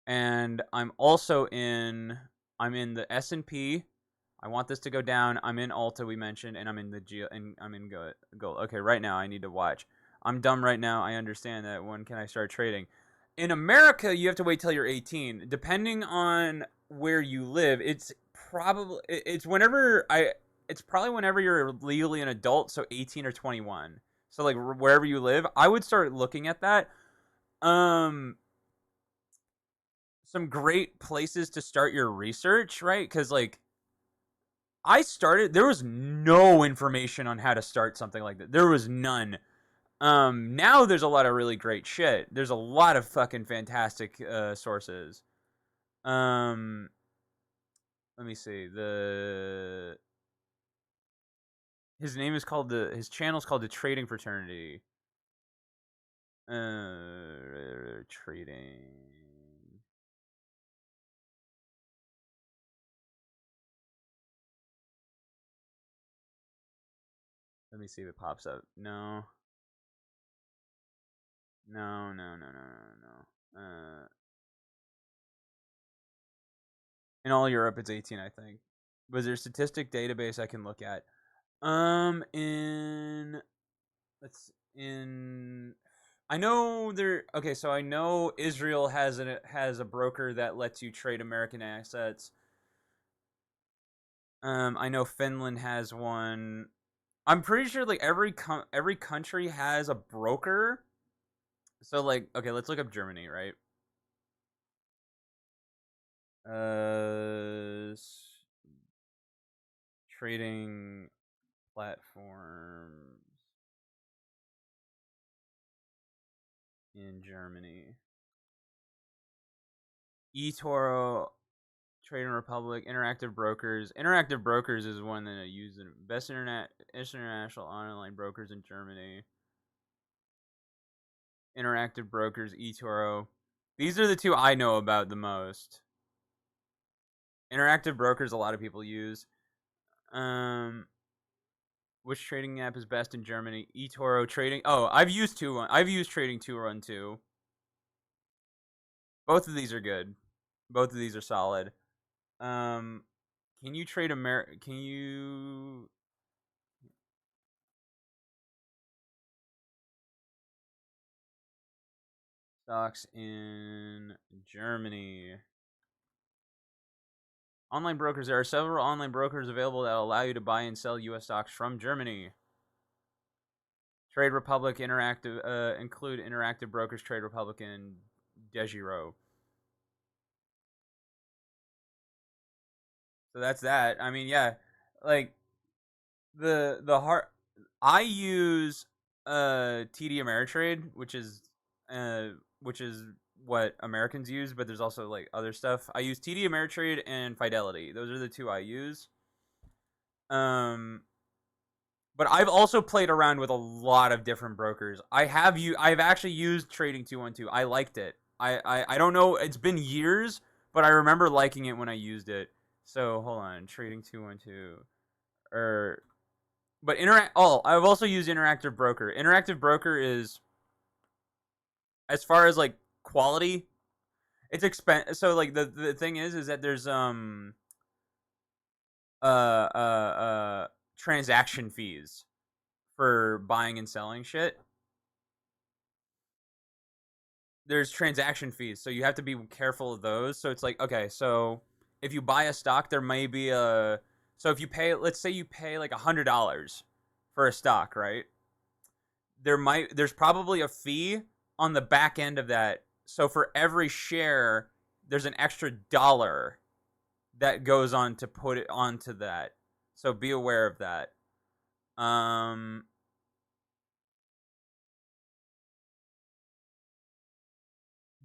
And I'm in the S&P. I want this to go down. I'm in Ulta, we mentioned, and I'm in the Geo, and I'm in Gold. Okay, right now I need to watch. I'm dumb right now. I understand that. When can I start trading? In America, you have to wait till you're 18. Depending on where you live, it's probably whenever you're legally an adult, so 18 or 21. So like wherever you live, I would start looking at that. Um some great places to start your research, right? Cuz like there was no information on how to start something like that. There was none. Now there's a lot of really great shit. There's a lot of fucking fantastic sources. Um, Let me see. The his channel's called the Trading Fraternity. Trading. Let me see if it pops up. No. No, no, no, no, no, no. In all Europe, it's 18, I think. Was there a statistic database I can look at? In let's in. I know there. Okay, so I know Israel has a broker that lets you trade American assets. I know Finland has one. I'm pretty sure like every country has a broker. So like, okay, let's look up Germany, right? Uh, Trading platforms in Germany. eToro, Trading Republic, Interactive Brokers. Interactive Brokers is one that I use. Best international online brokers in Germany. Interactive Brokers, eToro. These are the two I know about the most. Interactive Brokers, a lot of people use. Um, which trading app is best in Germany? eToro Trading. Oh, I've used Trading 212. Both of these are good. Both of these are solid. Um, can you trade Can you stocks in Germany? Online brokers. There are several online brokers available that allow you to buy and sell U.S. stocks from Germany. Trade Republic include Interactive Brokers, Trade Republic, and Degiro. So that's that. I mean, yeah, like the heart. I use TD Ameritrade, uh which is what Americans use, but there's also like other stuff. I use TD Ameritrade and Fidelity. Those are the two I use. Um, but I've also played around with a lot of different brokers. I've actually used Trading 212. I liked it. I don't know. It's been years, but I remember liking it when I used it. So hold on, Trading 212. Or but interact. Oh, I've also used Interactive Broker. Interactive Broker is, as far as like quality, it's expensive. So like the thing is that there's uh uh uh transaction fees for buying and selling shit. There's transaction fees, so you have to be careful of those. So it's like, okay, so if you buy a stock, there may be a so if you pay, let's say you pay like $100 for a stock, right? There's probably a fee on the back end of that. So for every share, there's an extra dollar that goes on to put it onto that. So be aware of that. Um,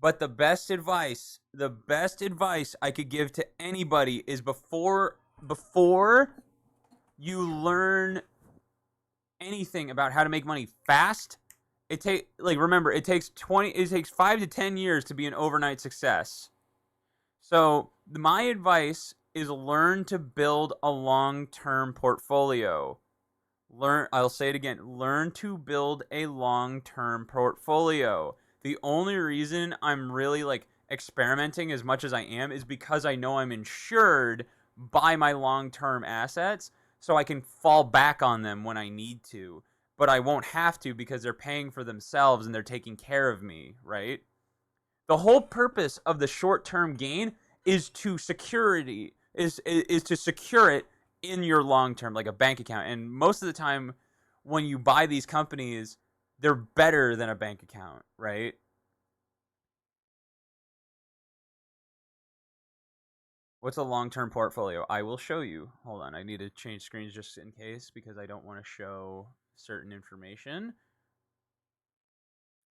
but the best advice I could give to anybody is before you learn anything about how to make money fast, remember it takes 5 to 10 years to be an overnight success. So, my advice is learn to build a long-term portfolio. I'll say it again, learn to build a long-term portfolio. The only reason I'm really like experimenting as much as I am is because I know I'm insured by my long-term assets, so I can fall back on them when I need to. But I won't have to because they're paying for themselves and they're taking care of me, right? The whole purpose of the short-term gain is to secure it in your long term, like a bank account. And most of the time, when you buy these companies, they're better than a bank account, right? What's a long term portfolio? I will show you. Hold on, I need to change screens just in case because I don't want to show certain information.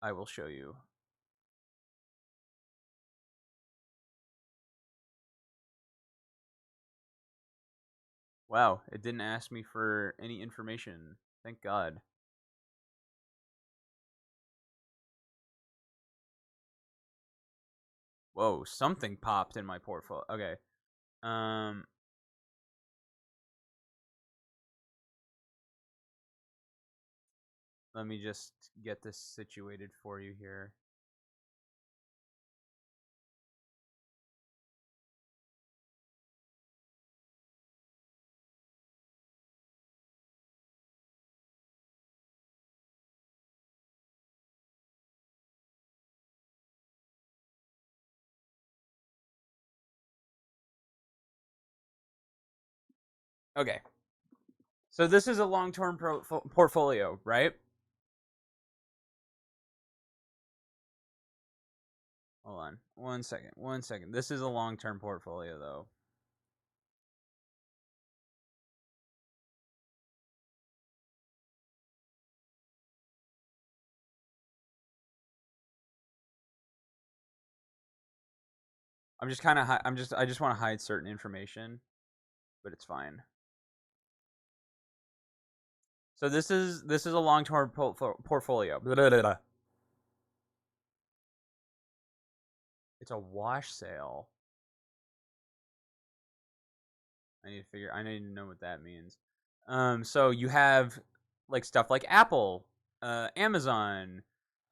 I will show you. Wow, it didn't ask me for any information. Thank God. Whoa, something popped in my portfolio. Okay. Um, Let me just get this situated for you here. Okay. So this is a long-term portfolio, right? Hold on. 1 second. 1 second. This is a long-term portfolio though. I'm just kind of I just want to hide certain information, but it's fine. So this is a long-term portfolio. Blah, blah, blah, blah. It's a wash sale. I need to know what that means. So you have like stuff like Apple, Amazon,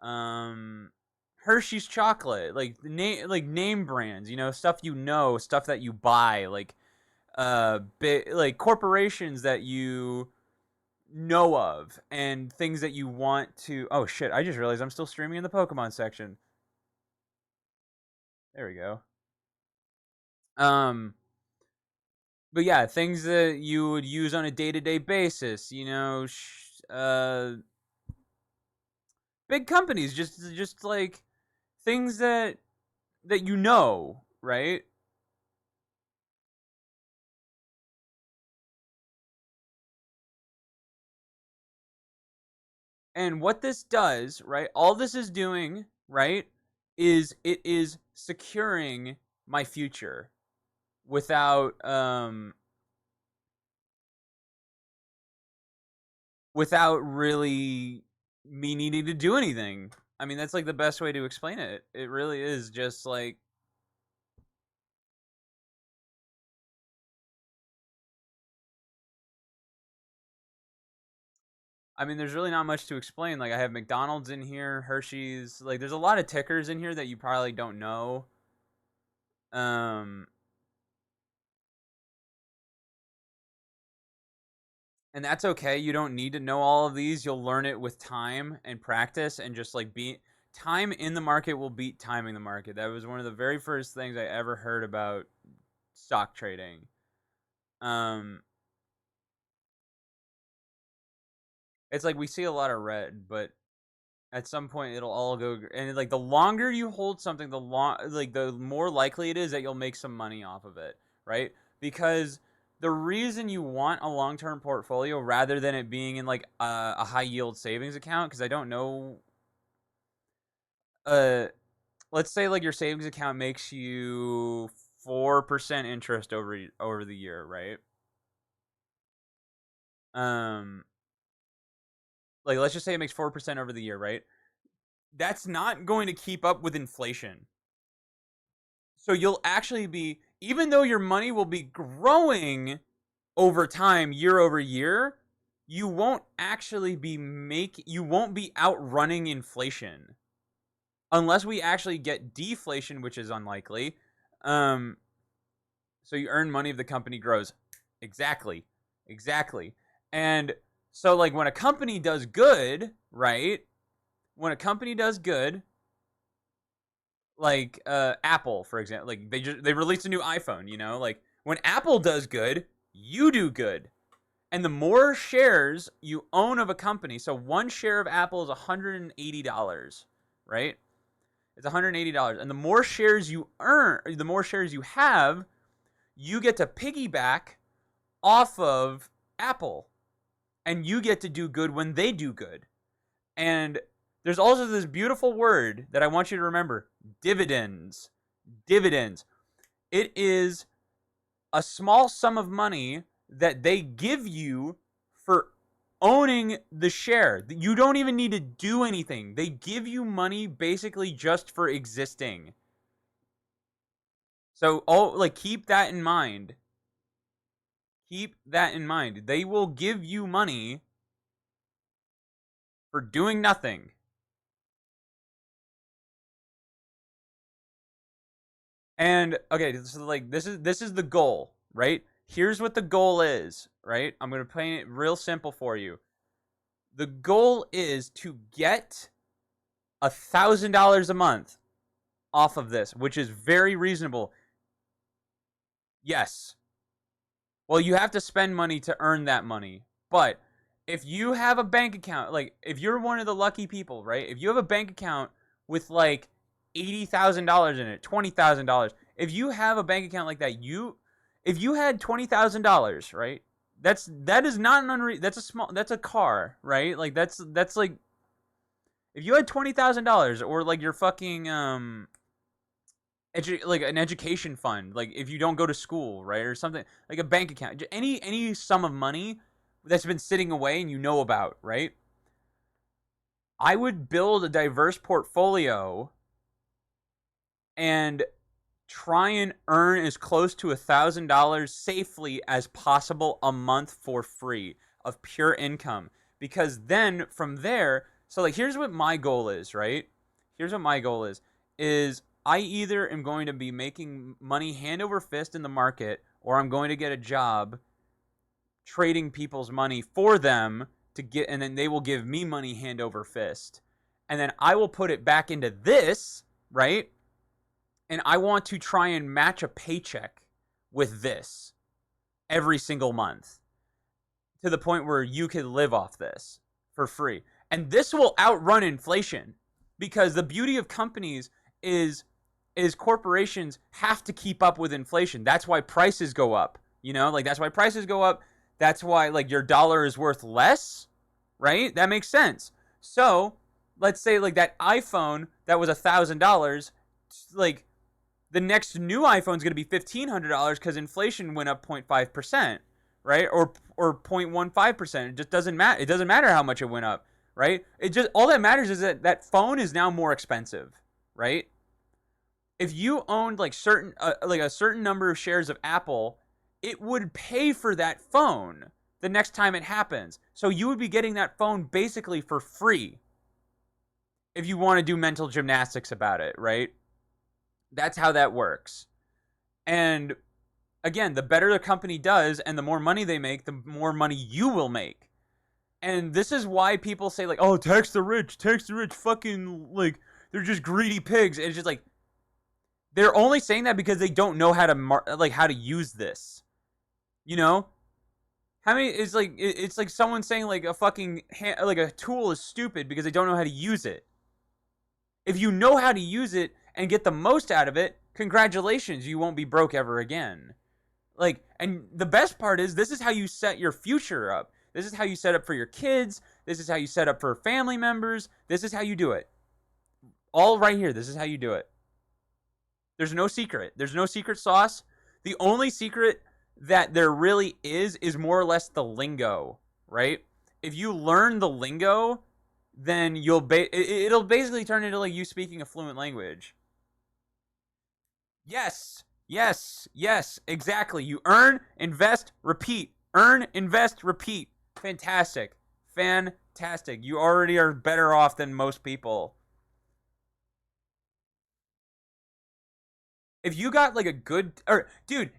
um, Hershey's chocolate, like name brands, stuff that you buy, like corporations that you know of, and things that you want to. Oh shit! I just realized I'm still streaming in the Pokemon section. There we go. Um, but yeah, things that you would use on a day-to-day basis, big companies, just like things that right? And what this does, right? All this is doing, right, is it is securing my future without without really me needing to do anything. I mean, that's like the best way to explain it. It really is just like, I mean, there's really not much to explain. Like I have McDonald's in here, Hershey's, like there's a lot of tickers in here that you probably don't know. Um and that's okay. You don't need to know all of these. You'll learn it with time and practice and just like be time in the market will beat timing the market. That was one of the very first things I ever heard about stock trading. Um it's like we see a lot of red, but at some point it'll all go and like the longer you hold something, the more likely it is that you'll make some money off of it. right? Because the reason you want a long-term portfolio rather than it being in like a high yield savings account, because I don't know, uh, let's say like your savings account makes you 4% interest over the year, right? Um, like let's just say it makes 4% over the year, right? That's not going to keep up with inflation. So you'll actually be, even though your money will be growing over time, year over year, you won't actually be you won't be outrunning inflation unless we actually get deflation, which is unlikely. Um, so you earn money if the company grows. Exactly, exactly. And so like when a company does good, right? When a company does good, like Apple, for example, like they released a new iPhone. Like when Apple does good, you do good. And the more shares you own of a company, so one share of Apple is $180, right? It's $180. And the more shares you earn, the more shares you have, you get to piggyback off of Apple. And you get to do good when they do good. And there's also this beautiful word that I want you to remember: dividends. Dividends. It is a small sum of money that they give you for owning the share. You don't even need to do anything. They give you money basically just for existing. So, like keep that in mind. Keep that in mind. They will give you money for doing nothing. And okay, so like this is the goal, right? Here's what the goal is, right? I'm going to paint it real simple for you. The goal is to get $1,000 a month off of this, which is very reasonable. Yes. Well, you have to spend money to earn that money. But if you have a bank account, like if you're one of the lucky people, right? If you have a bank account with like $80,000 in it, $20,000, if you have a bank account like that, if you had $20,000, right? That is not an that's a car, right? Like that's like if you had $20,000 or like your fucking like an education fund, like if you don't go to school, right, or something like a bank account, any sum of money that's been sitting away and you know about, right? I would build a diverse portfolio and try and earn as close to $1,000 safely as possible a month for free of pure income. Because then from there, so like here's what my goal is, right? Here's what my goal is I either am going to be making money hand over fist in the market, or I'm going to get a job trading people's money for them to get, and then they will give me money hand over fist. And then I will put it back into this, right? And I want to try and match a paycheck with this every single month to the point where you could live off this for free. And this will outrun inflation, because the beauty of companies is corporations have to keep up with inflation. That's why prices go up. Like that's why prices go up. That's why like your dollar is worth less, right? That makes sense. So let's say like that iPhone that was $1,000, like the next new iPhone is going to be $1,500 because inflation went up 0.5%, right? Or 0.15%. It just doesn't matter. It doesn't matter how much it went up, right? It just, all that matters is that phone is now more expensive, right? If you owned like a certain number of shares of Apple, it would pay for that phone the next time it happens. So you would be getting that phone basically for free if you want to do mental gymnastics about it, right? That's how that works. And again, the better the company does and the more money they make, the more money you will make. And this is why people say like, "Oh, tax the rich, fucking like they're just greedy pigs." And it's just like they're only saying that because they don't know how to how to use this. You know? How many it's like someone saying like a fucking like a tool is stupid because they don't know how to use it. If you know how to use it and get the most out of it, congratulations, you won't be broke ever again. Like, and the best part is this is how you set your future up. This is how you set up for your kids. This is how you set up for family members. This is how you do it. All right here. This is how you do it. There's no secret. There's no secret sauce. The only secret that there really is more or less the lingo, right? If you learn the lingo, then it'll basically turn into like you speaking a fluent language. Yes, yes, yes, exactly. You earn, invest, repeat. Earn, invest, repeat. Fantastic. Fantastic. You already are better off than most people. If you got like a good or dude,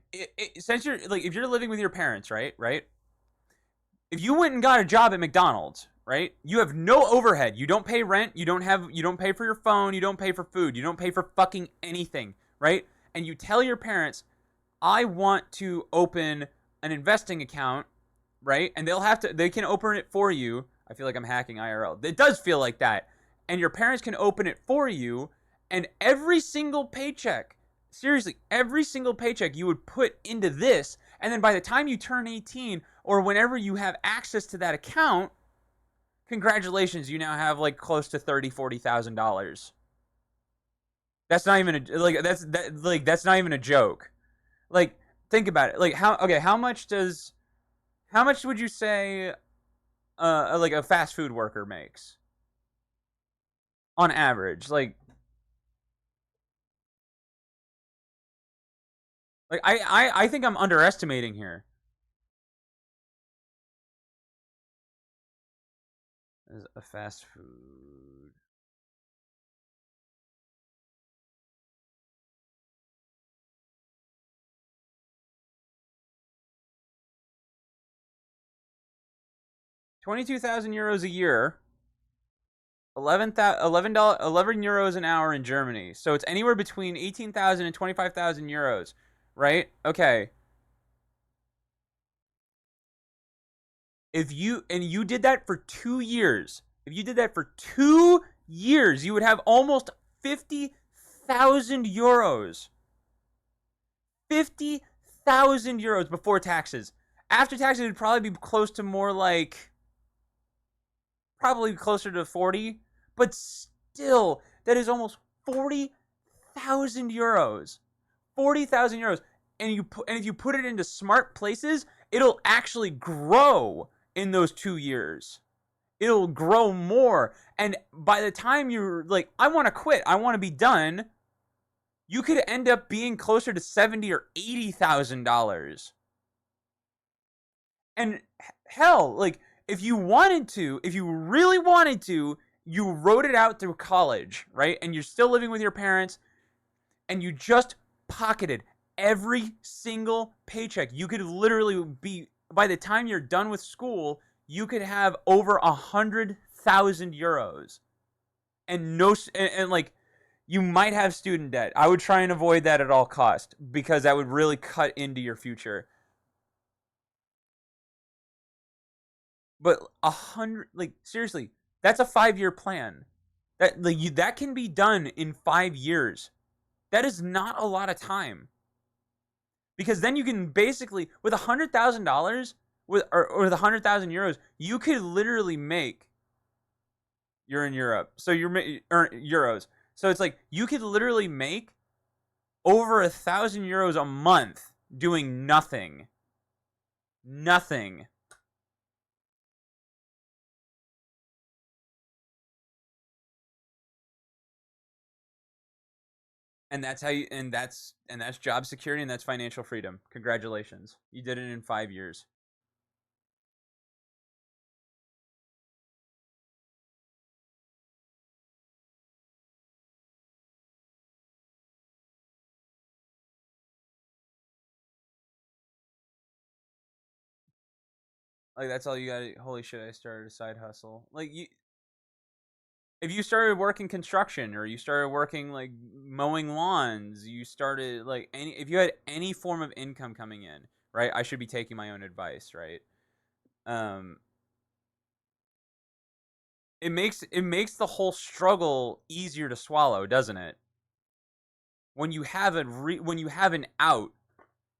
since you're like if you're living with your parents, right? Right? If you went and got a job at McDonald's, right? You have no overhead. You don't pay rent, you don't pay for your phone, you don't pay for food, you don't pay for fucking anything, right? And you tell your parents, "I want to open an investing account," right? And they can open it for you. I feel like I'm hacking IRL. It does feel like that. And your parents can open it for you, and every single paycheck, seriously, every single paycheck you would put into this, and then by the time you turn 18 or whenever you have access to that account, congratulations, you now have like close to $40,000. That's not even a like that's not even a joke. Like think about it. Like how much would you say like a fast food worker makes on average? Like I think I'm underestimating here. As a fast food 22,000 euros a year, 11 euros an hour in Germany. So it's anywhere between 18,000 and 25,000 euros, right? Okay. You did that for 2 years. If you did that for 2 years, you would have almost 50,000 euros. 50,000 euros before taxes. After taxes, it would probably be close to more like probably closer to 40, but still, that is almost 40,000 euros. 40,000 euros. And if you put it into smart places, it'll actually grow in those 2 years. It'll grow more. And by the time you're like, I want to quit, I want to be done, you could end up being closer to 70 or $80,000. And hell, like if you really wanted to, you wrote it out through college, right? And you're still living with your parents, and you just pocketed every single paycheck. You could literally be by the time you're done with school, you could have over 100,000 euros, and no, and like you might have student debt. I would try and avoid that at all cost because that would really cut into your future. But 100, like seriously, that's a 5 year plan. That can be done in 5 years. That is not a lot of time because then you can basically with $100,000 or the 100,000 euros, you could literally make. You're in Europe, so euros. So it's like you could literally make over 1,000 euros a month doing nothing. Nothing. And that's job security and that's financial freedom. Congratulations. You did it in 5 years. Like that's all you got. Holy shit, I started a side hustle. Like you if you started working construction or you started working like mowing lawns, you started like any if you had any form of income coming in, right? I should be taking my own advice, right? Um it makes the whole struggle easier to swallow, doesn't it? When you have when you have an out,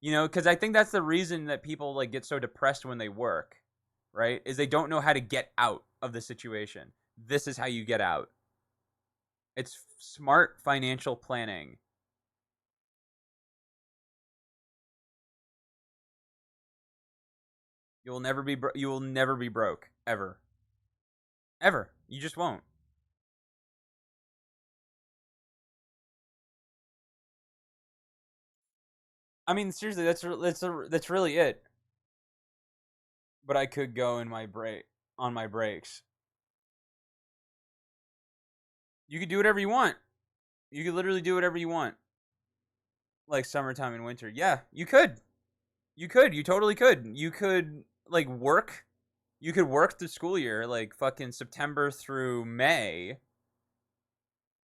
You know, because I think that's the reason that people like get so depressed when they work, right? Is they don't know how to get out of the situation. This is how you get out. It's smart financial planning. You will never be broke ever. Ever. You just won't. I mean, seriously, that's really it. But I could go in my break on my breaks. You could do whatever you want. You could literally do whatever you want. Like summertime and winter. Yeah, you could. You could. You totally could. You could like work. You could work the school year, like fucking September through May,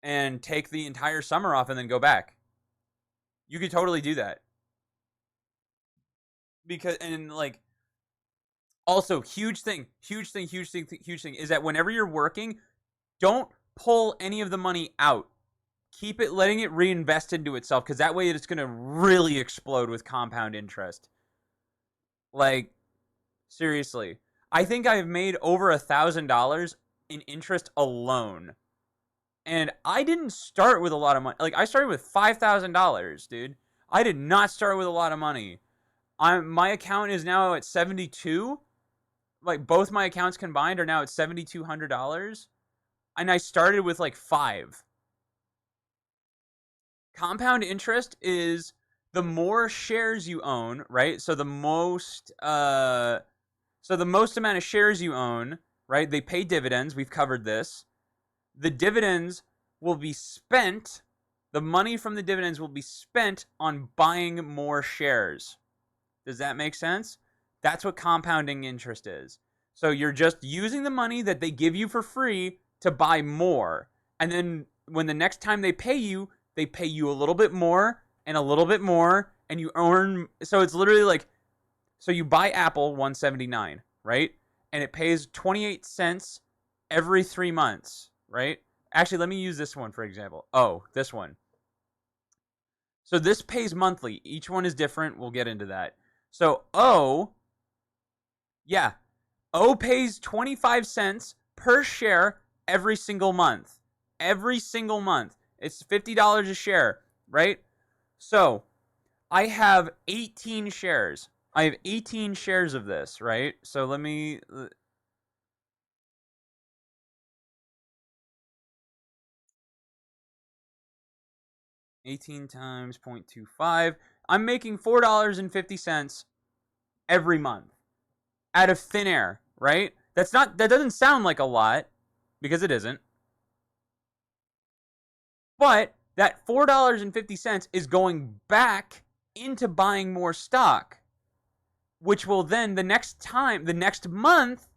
and take the entire summer off and then go back. You could totally do that. Because and like also huge thing is that whenever you're working, don't pull any of the money out. Keep it, letting it reinvest into itself, because that way it's going to really explode with compound interest. Like, seriously. I think I've made over $1,000 in interest alone. And I didn't start with a lot of money. Like, I started with $5,000, dude. I did not start with a lot of money. My account is now at 72. Like, both my accounts combined are now at $7,200. And I started with like five. Compound interest is the more shares you own, right? So the most amount of shares you own, right? They pay dividends. We've covered this. The dividends will be spent. The money from the dividends will be spent on buying more shares. Does that make sense? That's what compounding interest is. So you're just using the money that they give you for free to buy more. And then when the next time they pay you a little bit more and a little bit more, and you earn. So it's literally like, so you buy Apple 179, right? And it pays 28 cents every 3 months, right? Actually, let me use this one for example. Oh, this one. So this pays monthly. Each one is different. We'll get into that. So yeah, O pays 25 cents per share every single month. Every single month. It's $50 a share, right? So I have 18 shares. I have 18 shares of this, right? So let me 18 times 0.25. I'm making $4.50 every month out of thin air, right? That doesn't sound like a lot because it isn't. But that $4.50 is going back into buying more stock, which will then the next month,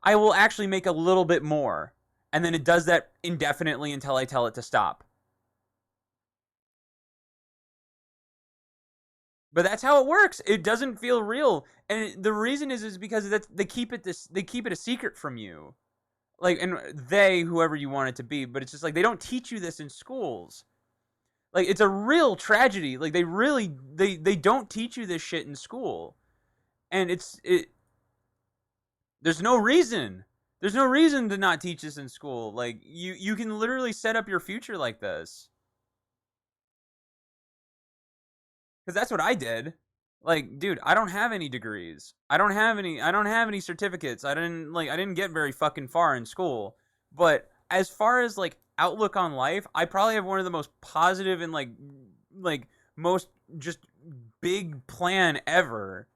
I will actually make a little bit more. And then it does that indefinitely until I tell it to stop. But that's how it works. It doesn't feel real, and the reason is because they keep it a secret from you. Like, and they, whoever you want it to be, but it's just like they don't teach you this in schools. Like, it's a real tragedy. Like, they don't teach you this shit in school, and there's no reason. There's no reason to not teach this in school. Like, you can literally set up your future like this. Because that's what I did. Like, dude, I don't have any degrees. I don't have any certificates. I didn't get very fucking far in school. But as far as like outlook on life, I probably have one of the most positive and like most just big plan ever.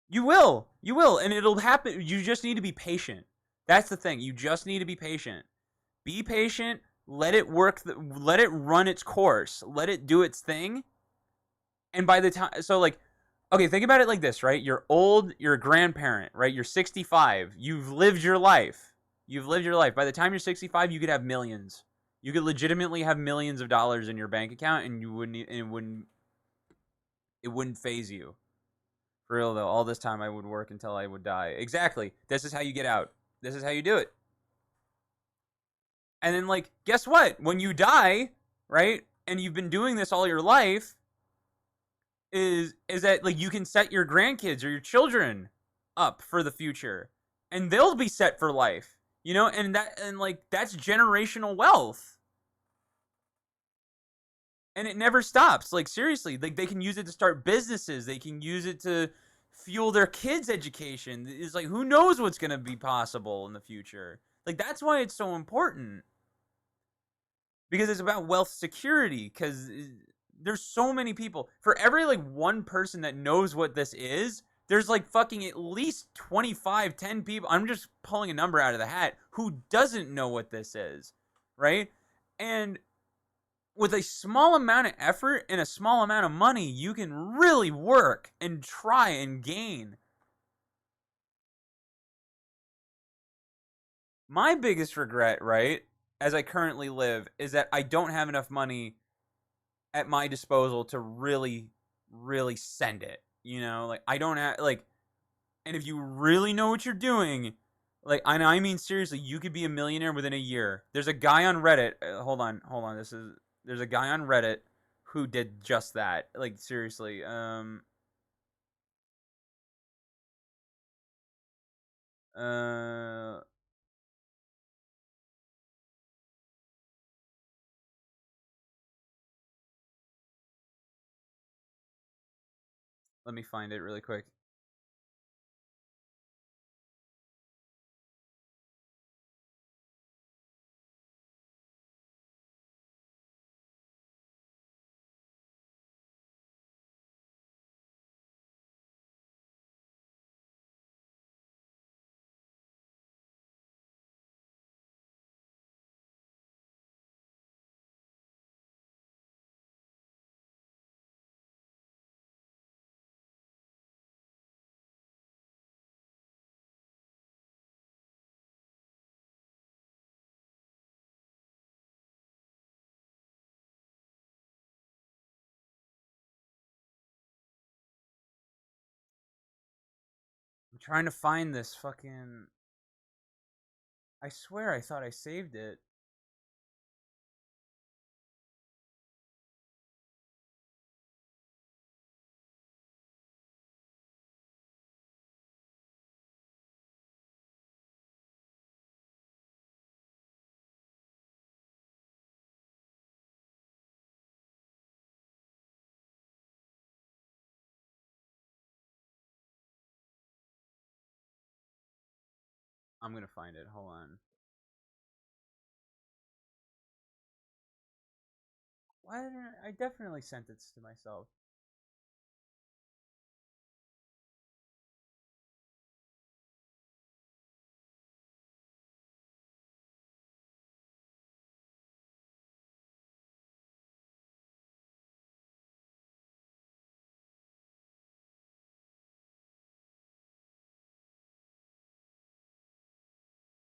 You will. You will, and it'll happen. You just need to be patient. That's the thing. You just need to be patient. Be patient, let it work, let it run its course. Let it do its thing. And by the time, so like, okay, think about it like this, right? You're old, you're a grandparent, right? You're 65. You've lived your life. You've lived your life. By the time you're 65, you could have millions. You could legitimately have millions of dollars in your bank account, and it wouldn't phase you. For real though, all this time I would work until I would die. Exactly. This is how you get out. This is how you do it. And then like, guess what? When you die, right? And you've been doing this all your life, is that like you can set your grandkids or your children up for the future, and they'll be set for life. You know, and like that's generational wealth, and it never stops. Like seriously, like they can use it to start businesses. They can use it to fuel their kids' education. It's like who knows what's going to be possible in the future. Like that's why it's so important, because it's about wealth security. Because there's so many people. For every like one person that knows what this is, there's like fucking at least 25, 10 people. I'm just pulling a number out of the hat who doesn't know what this is, right? And with a small amount of effort and a small amount of money, you can really work and try and gain. My biggest regret, right, as I currently live, is that I don't have enough money at my disposal to really, really send it. You know, like I don't have like, and if you really know what you're doing, like I mean seriously, you could be a millionaire within a year. There's a guy on Reddit. Hold on. There's a guy on Reddit who did just that. Like seriously, uh, let me find it really quick. I'm trying to find this fucking. I swear I thought I saved it. I'm gonna find it. Hold on. Why didn't I definitely sent it to myself?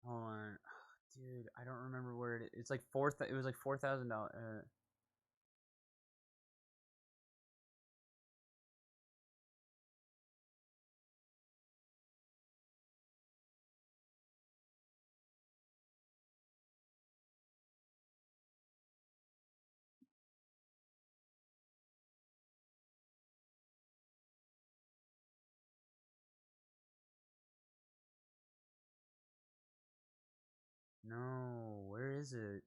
Hold on, dude. I don't remember where it is. It's like four. It was like $4,000. No, where is it?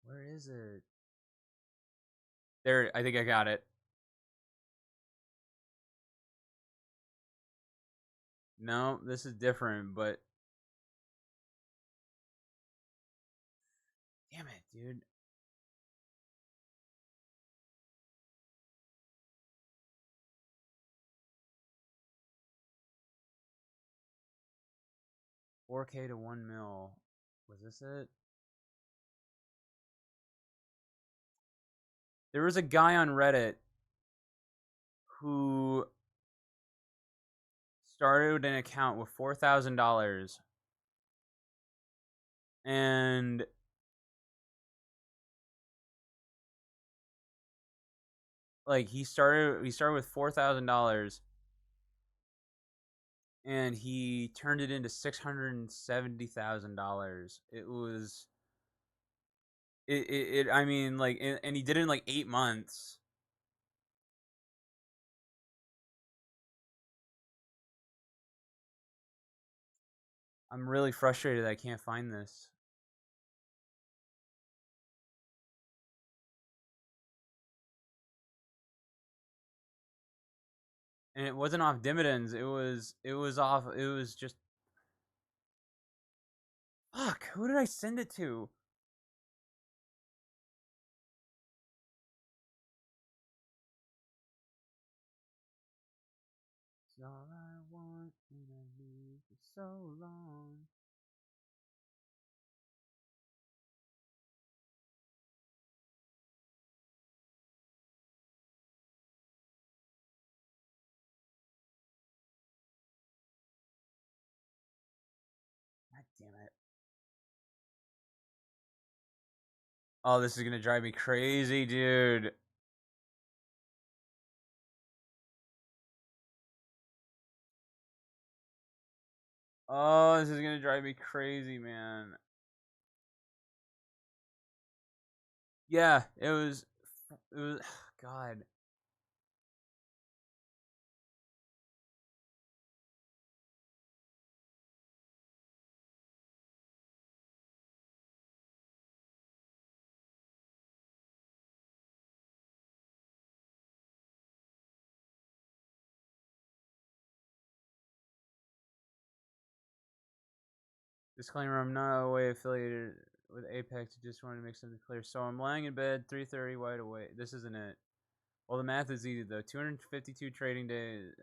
Where is it? There. I think I got it. No, this is different. But damn it, dude. 4K to 1 mil. Was this it? There was a guy on Reddit who started an account with $4,000, and like he started with $4,000, and he turned it into $670,000. It was it I mean, like, and he did it in like 8 months. I'm really frustrated that I can't find this. And it wasn't off dividends. It was off. It was just fuck. Who did I send it to? It's all I want and I need for so long. God damn it. Oh, this is gonna drive me crazy, dude. Oh, this is gonna drive me crazy, man. Yeah, it was. It was. God. Disclaimer: I'm not away affiliated with Apex. I just wanted to make something clear. So I'm lying in bed, 3:30, wide awake. This isn't it. Well, the math is easy though. 252 trading days.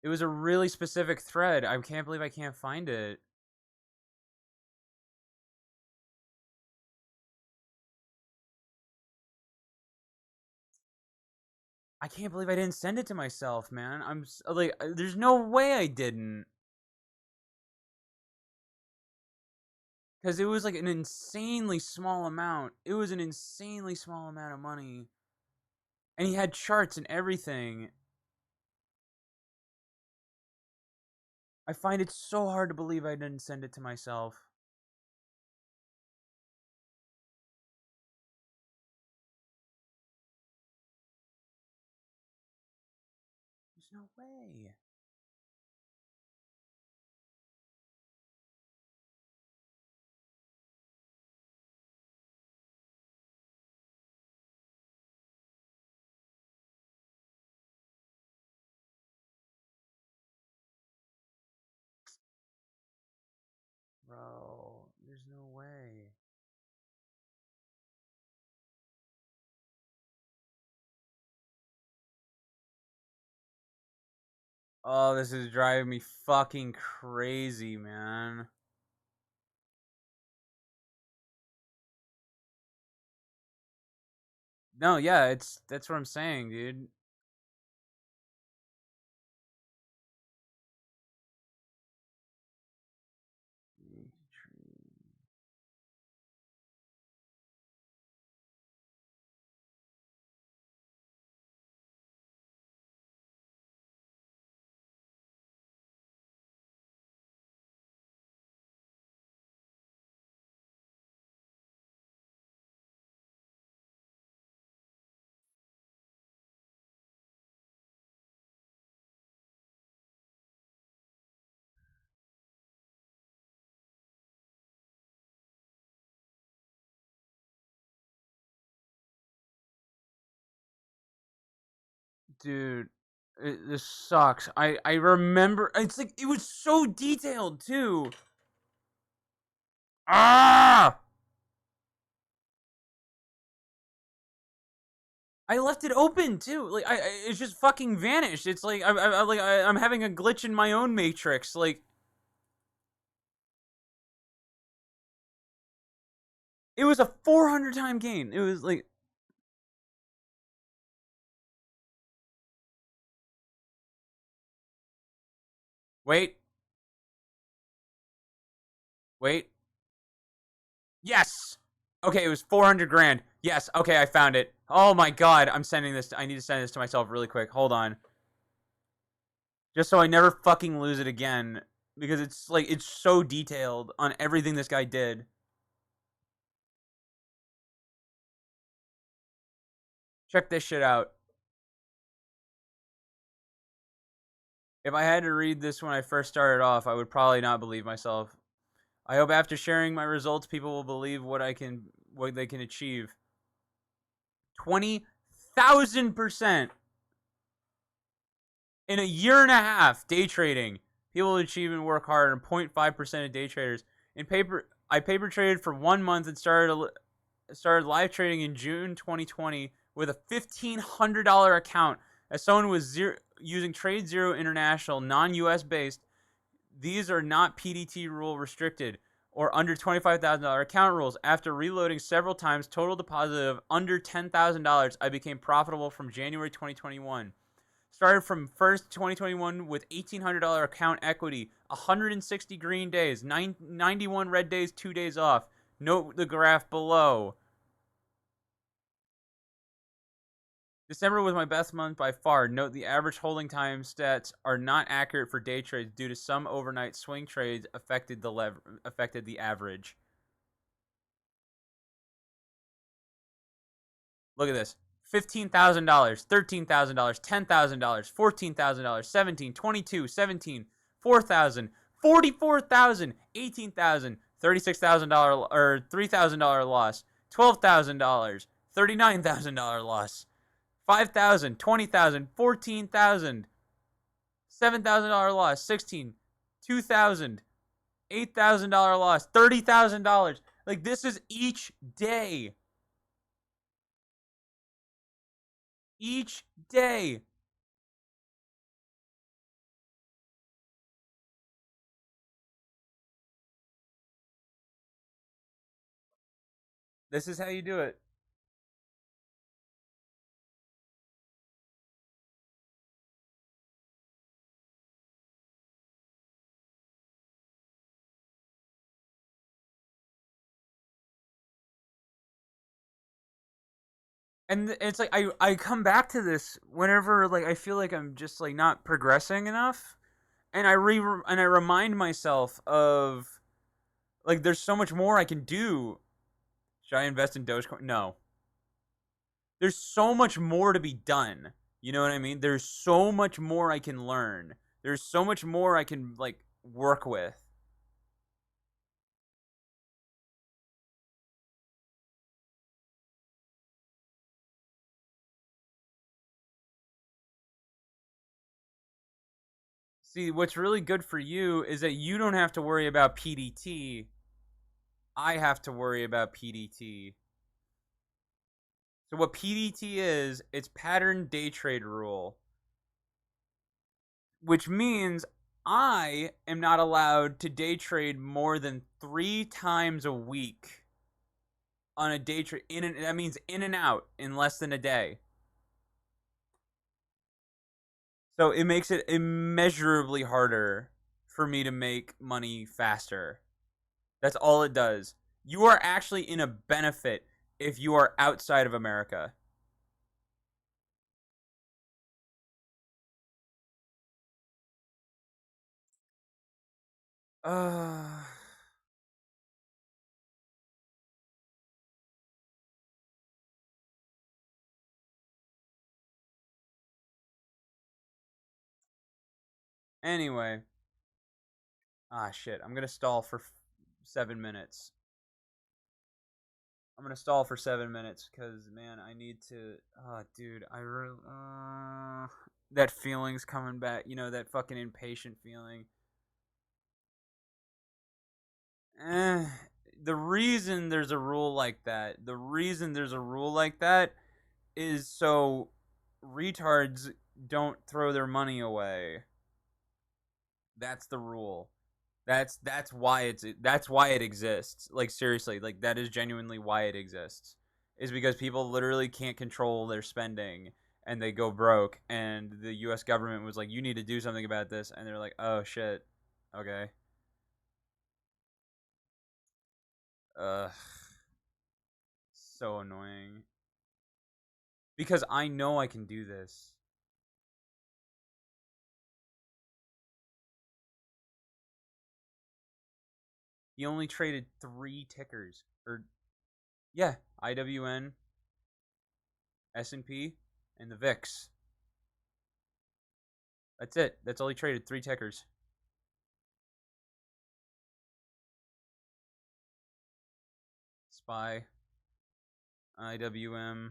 It was a really specific thread. I can't believe I can't find it. I can't believe I didn't send it to myself, man. Like, there's no way I didn't. Because it was like an insanely small amount. It was an insanely small amount of money. And he had charts and everything. I find it so hard to believe I didn't send it to myself. There's no way. Bro, there's no way. Oh, this is driving me fucking crazy, man. No, yeah, that's what I'm saying, dude. Dude, this sucks. I remember. It's like it was so detailed too. Ah! I left it open too. Like it's just fucking vanished. It's like I'm having a glitch in my own matrix. Like it was a 400 time gain. It was like wait, wait. Yes. Okay, it was 400 grand. Yes. Okay, I found it. Oh my god, I'm sending this. I need to send this to myself really quick. Hold on, just so I never fucking lose it again, because it's like it's so detailed on everything this guy did. Check this shit out. If I had to read this when I first started off, I would probably not believe myself. I hope after sharing my results, people will believe what they can achieve. 20,000% in a year and a half day trading. People achieve and work hard, and 0.5% of day traders. I paper traded for 1 month and started live trading in June 2020 with a $1,500 account. As someone was using Trade Zero International, non-US based, these are not PDT rule restricted or under $25,000 account rules. After reloading several times, total deposit of under $10,000, I became profitable from January 2021. Started from first 2021 with $1,800 account equity, 160 green days, 91 red days, 2 days off. Note the graph below. December was my best month by far. Note the average holding time stats are not accurate for day trades due to some overnight swing trades affected the average. Look at this. $15,000, $13,000, $10,000, $14,000, 17, 22, 17, 4,000, 44,000, 18,000, $36,000 or $3,000 loss, $12,000, $39,000 loss, 5,000, 20,000, 14,000, $7,000 loss, 16, 2,000, $8,000 loss, $30,000. Like this is each day. Each day. This is how you do it. And it's like I come back to this whenever like I feel like I'm just like not progressing enough, and I remind myself of like there's so much more I can do. Should I invest in Dogecoin? No. There's so much more to be done. You know what I mean? There's so much more I can learn. There's so much more I can like work with. See, what's really good for you is that you don't have to worry about PDT. I have to worry about PDT. So what PDT is, it's pattern day trade rule, which means I am not allowed to day trade more than 3 times a week on a day trade. That means in and out in less than a day. So it makes it immeasurably harder for me to make money faster. That's all it does. You are actually in a benefit if you are outside of America. Uh, anyway, shit. I'm gonna stall for 7 minutes. I'm gonna stall for 7 minutes because man, I need to. Oh, dude, I really. That feeling's coming back. You know that fucking impatient feeling. Eh, the reason there's a rule like that. The reason there's a rule like that is so retards don't throw their money away. That's the rule. That's why it exists. Like seriously, like that is genuinely why it exists. Is because people literally can't control their spending and they go broke and the US government was like you need to do something about this and they're like, "Oh shit. Okay." Ugh. so annoying. Because I know I can do this. He only traded 3 tickers. Or, yeah, IWN, S&P, and the VIX. That's it. That's all he traded. 3 tickers. SPY, IWM,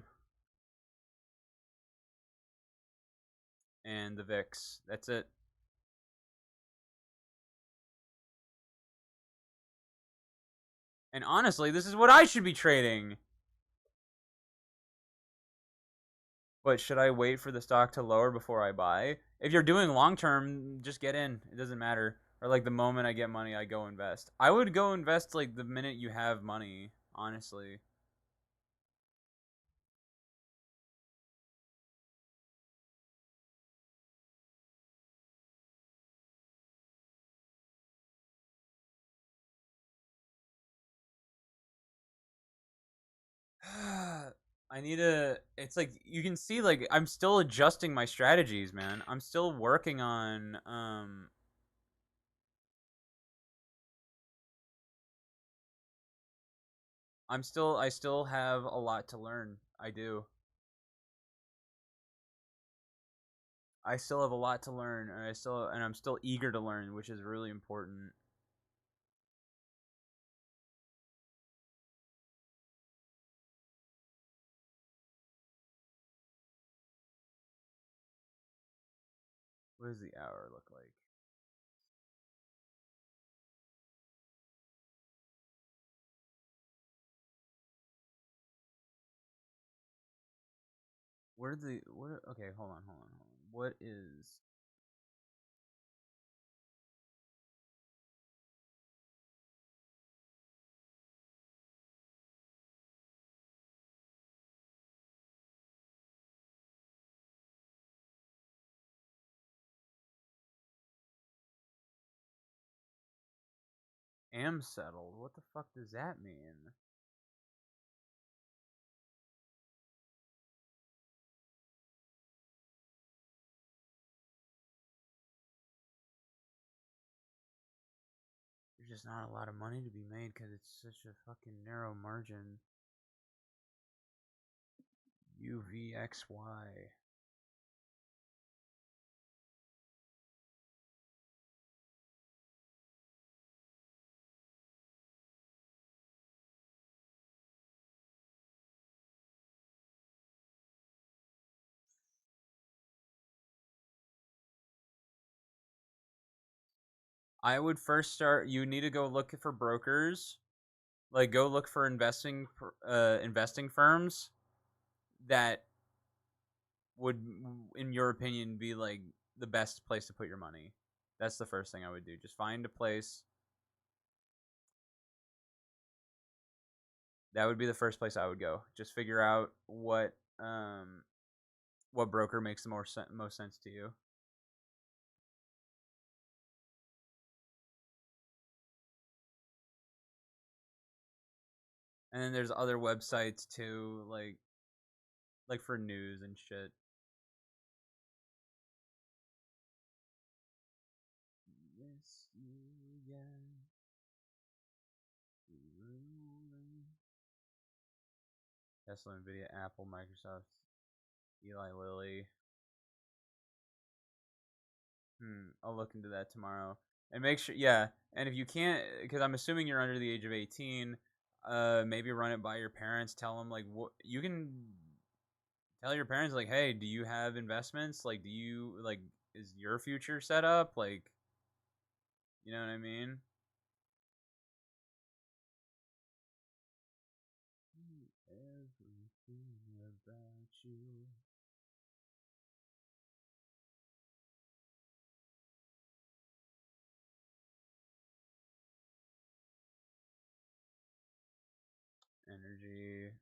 and the VIX. That's it. And honestly, this is what I should be trading. But should I wait for the stock to lower before I buy? If you're doing long term, just get in. It doesn't matter. Or like the moment I get money, I go invest. I would go invest like the minute you have money, honestly. I need to. It's like you can see, like I'm still adjusting my strategies, man. I'm still working on. I'm still. I still have a lot to learn. I do. I still have a lot to learn, and I'm still eager to learn, which is really important. What does the hour look like? Where the what? Okay, hold on, hold on, hold on. What is? Am settled. What the fuck does that mean? There's just not a lot of money to be made because it's such a fucking narrow margin. UVXY. I would first start. You need to go look for brokers. Like, go look for investing firms that would, in your opinion, be like the best place to put your money. That's the first thing I would do. Just find a place. That would be the first place I would go. Just figure out what broker makes the most sense to you. And then there's other websites too, like for news and shit. Yes, yeah. Tesla, Nvidia, Apple, Microsoft, Eli Lilly. I'll look into that tomorrow. And make sure, yeah. And if you can't, because I'm assuming you're under the age of 18, maybe run it by your parents. Tell them like what you can tell your parents like, hey, do you have investments? Like, do you like is your future set up? Like, you know what I mean? Everything about you. Energy.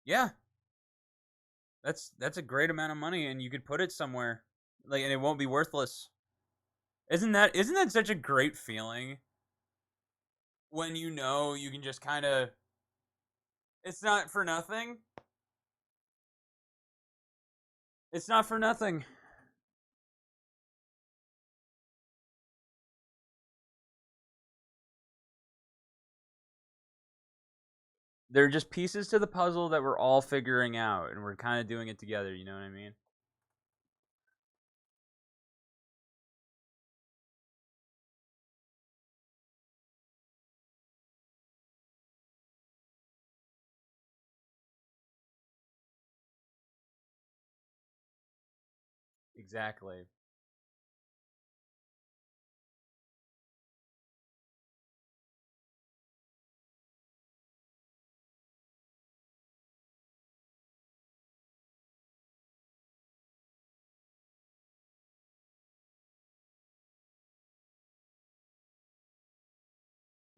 Yeah, That's a great amount of money, and you could put it somewhere, like, and it won't be worthless. Isn't that such a great feeling when you know you can just kind of it's not for nothing. It's not for nothing. They're just pieces to the puzzle that we're all figuring out, and we're kind of doing it together. You know what I mean? Exactly.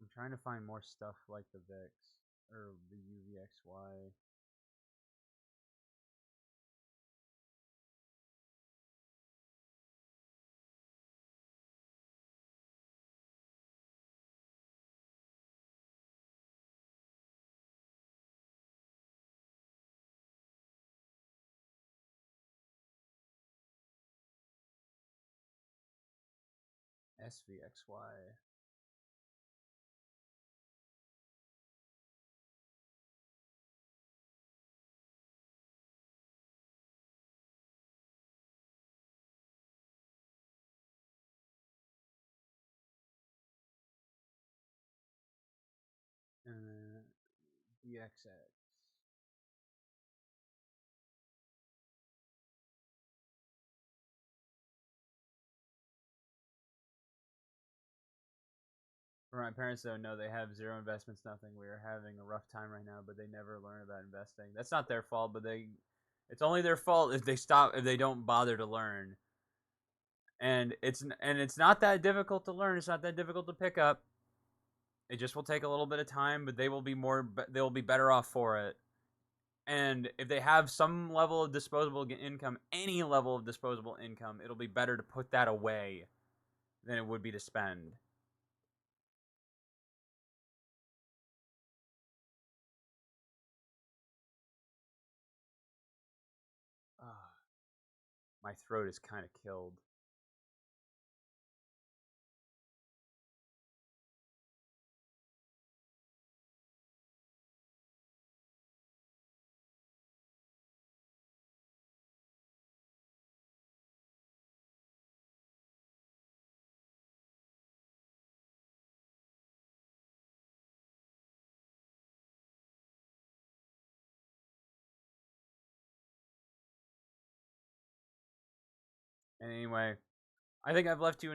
I'm trying to find more stuff like the VIX or the UVXY. SVXY. DXX. For my parents, though, no, they have zero investments, nothing. We are having a rough time right now, but they never learn about investing. That's not their fault, but it's only their fault if they don't bother to learn. And it's not that difficult to learn. It's not that difficult to pick up. It just will take a little bit of time, but they'll be better off for it. And if they have some level of disposable income, any level of disposable income, it'll be better to put that away than it would be to spend. Ah, my throat is kind of killed. And anyway, I think I've left you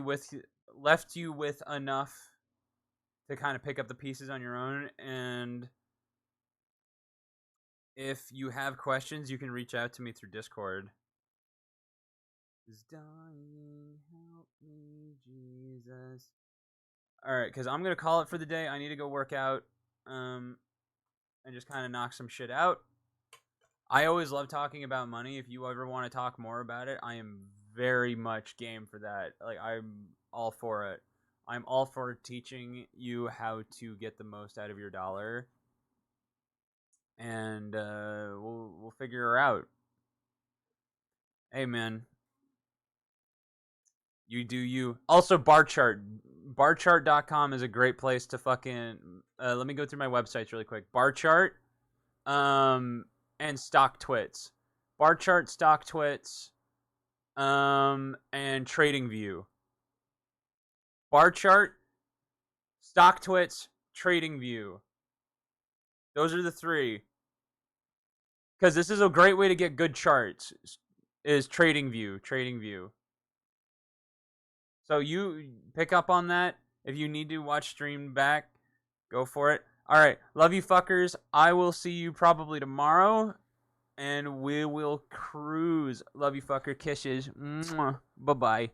with left you with enough to kind of pick up the pieces on your own. And if you have questions, you can reach out to me through Discord. Is dying, help me, Jesus. All right, because I'm gonna call it for the day. I need to go work out, and just kind of knock some shit out. I always love talking about money. If you ever want to talk more about it, I am very much game for that. Like, I'm all for it. I'm all for teaching you how to get the most out of your dollar, and we'll figure her out. Hey, man, you do you. Also, bar chart. Barchart.com is a great place to fucking. Let me go through my websites really quick. Bar chart, and stock twits. Bar chart, stock twits, and trading view. Bar chart, stock twits, trading view. Those are the three. Because this is a great way to get good charts. Is trading view, trading view. So you pick up on that. If you need to watch stream back, go for it. All right, love you fuckers. I will see you probably tomorrow, and we will cruise. Love you fucker. Kisses. Bye bye.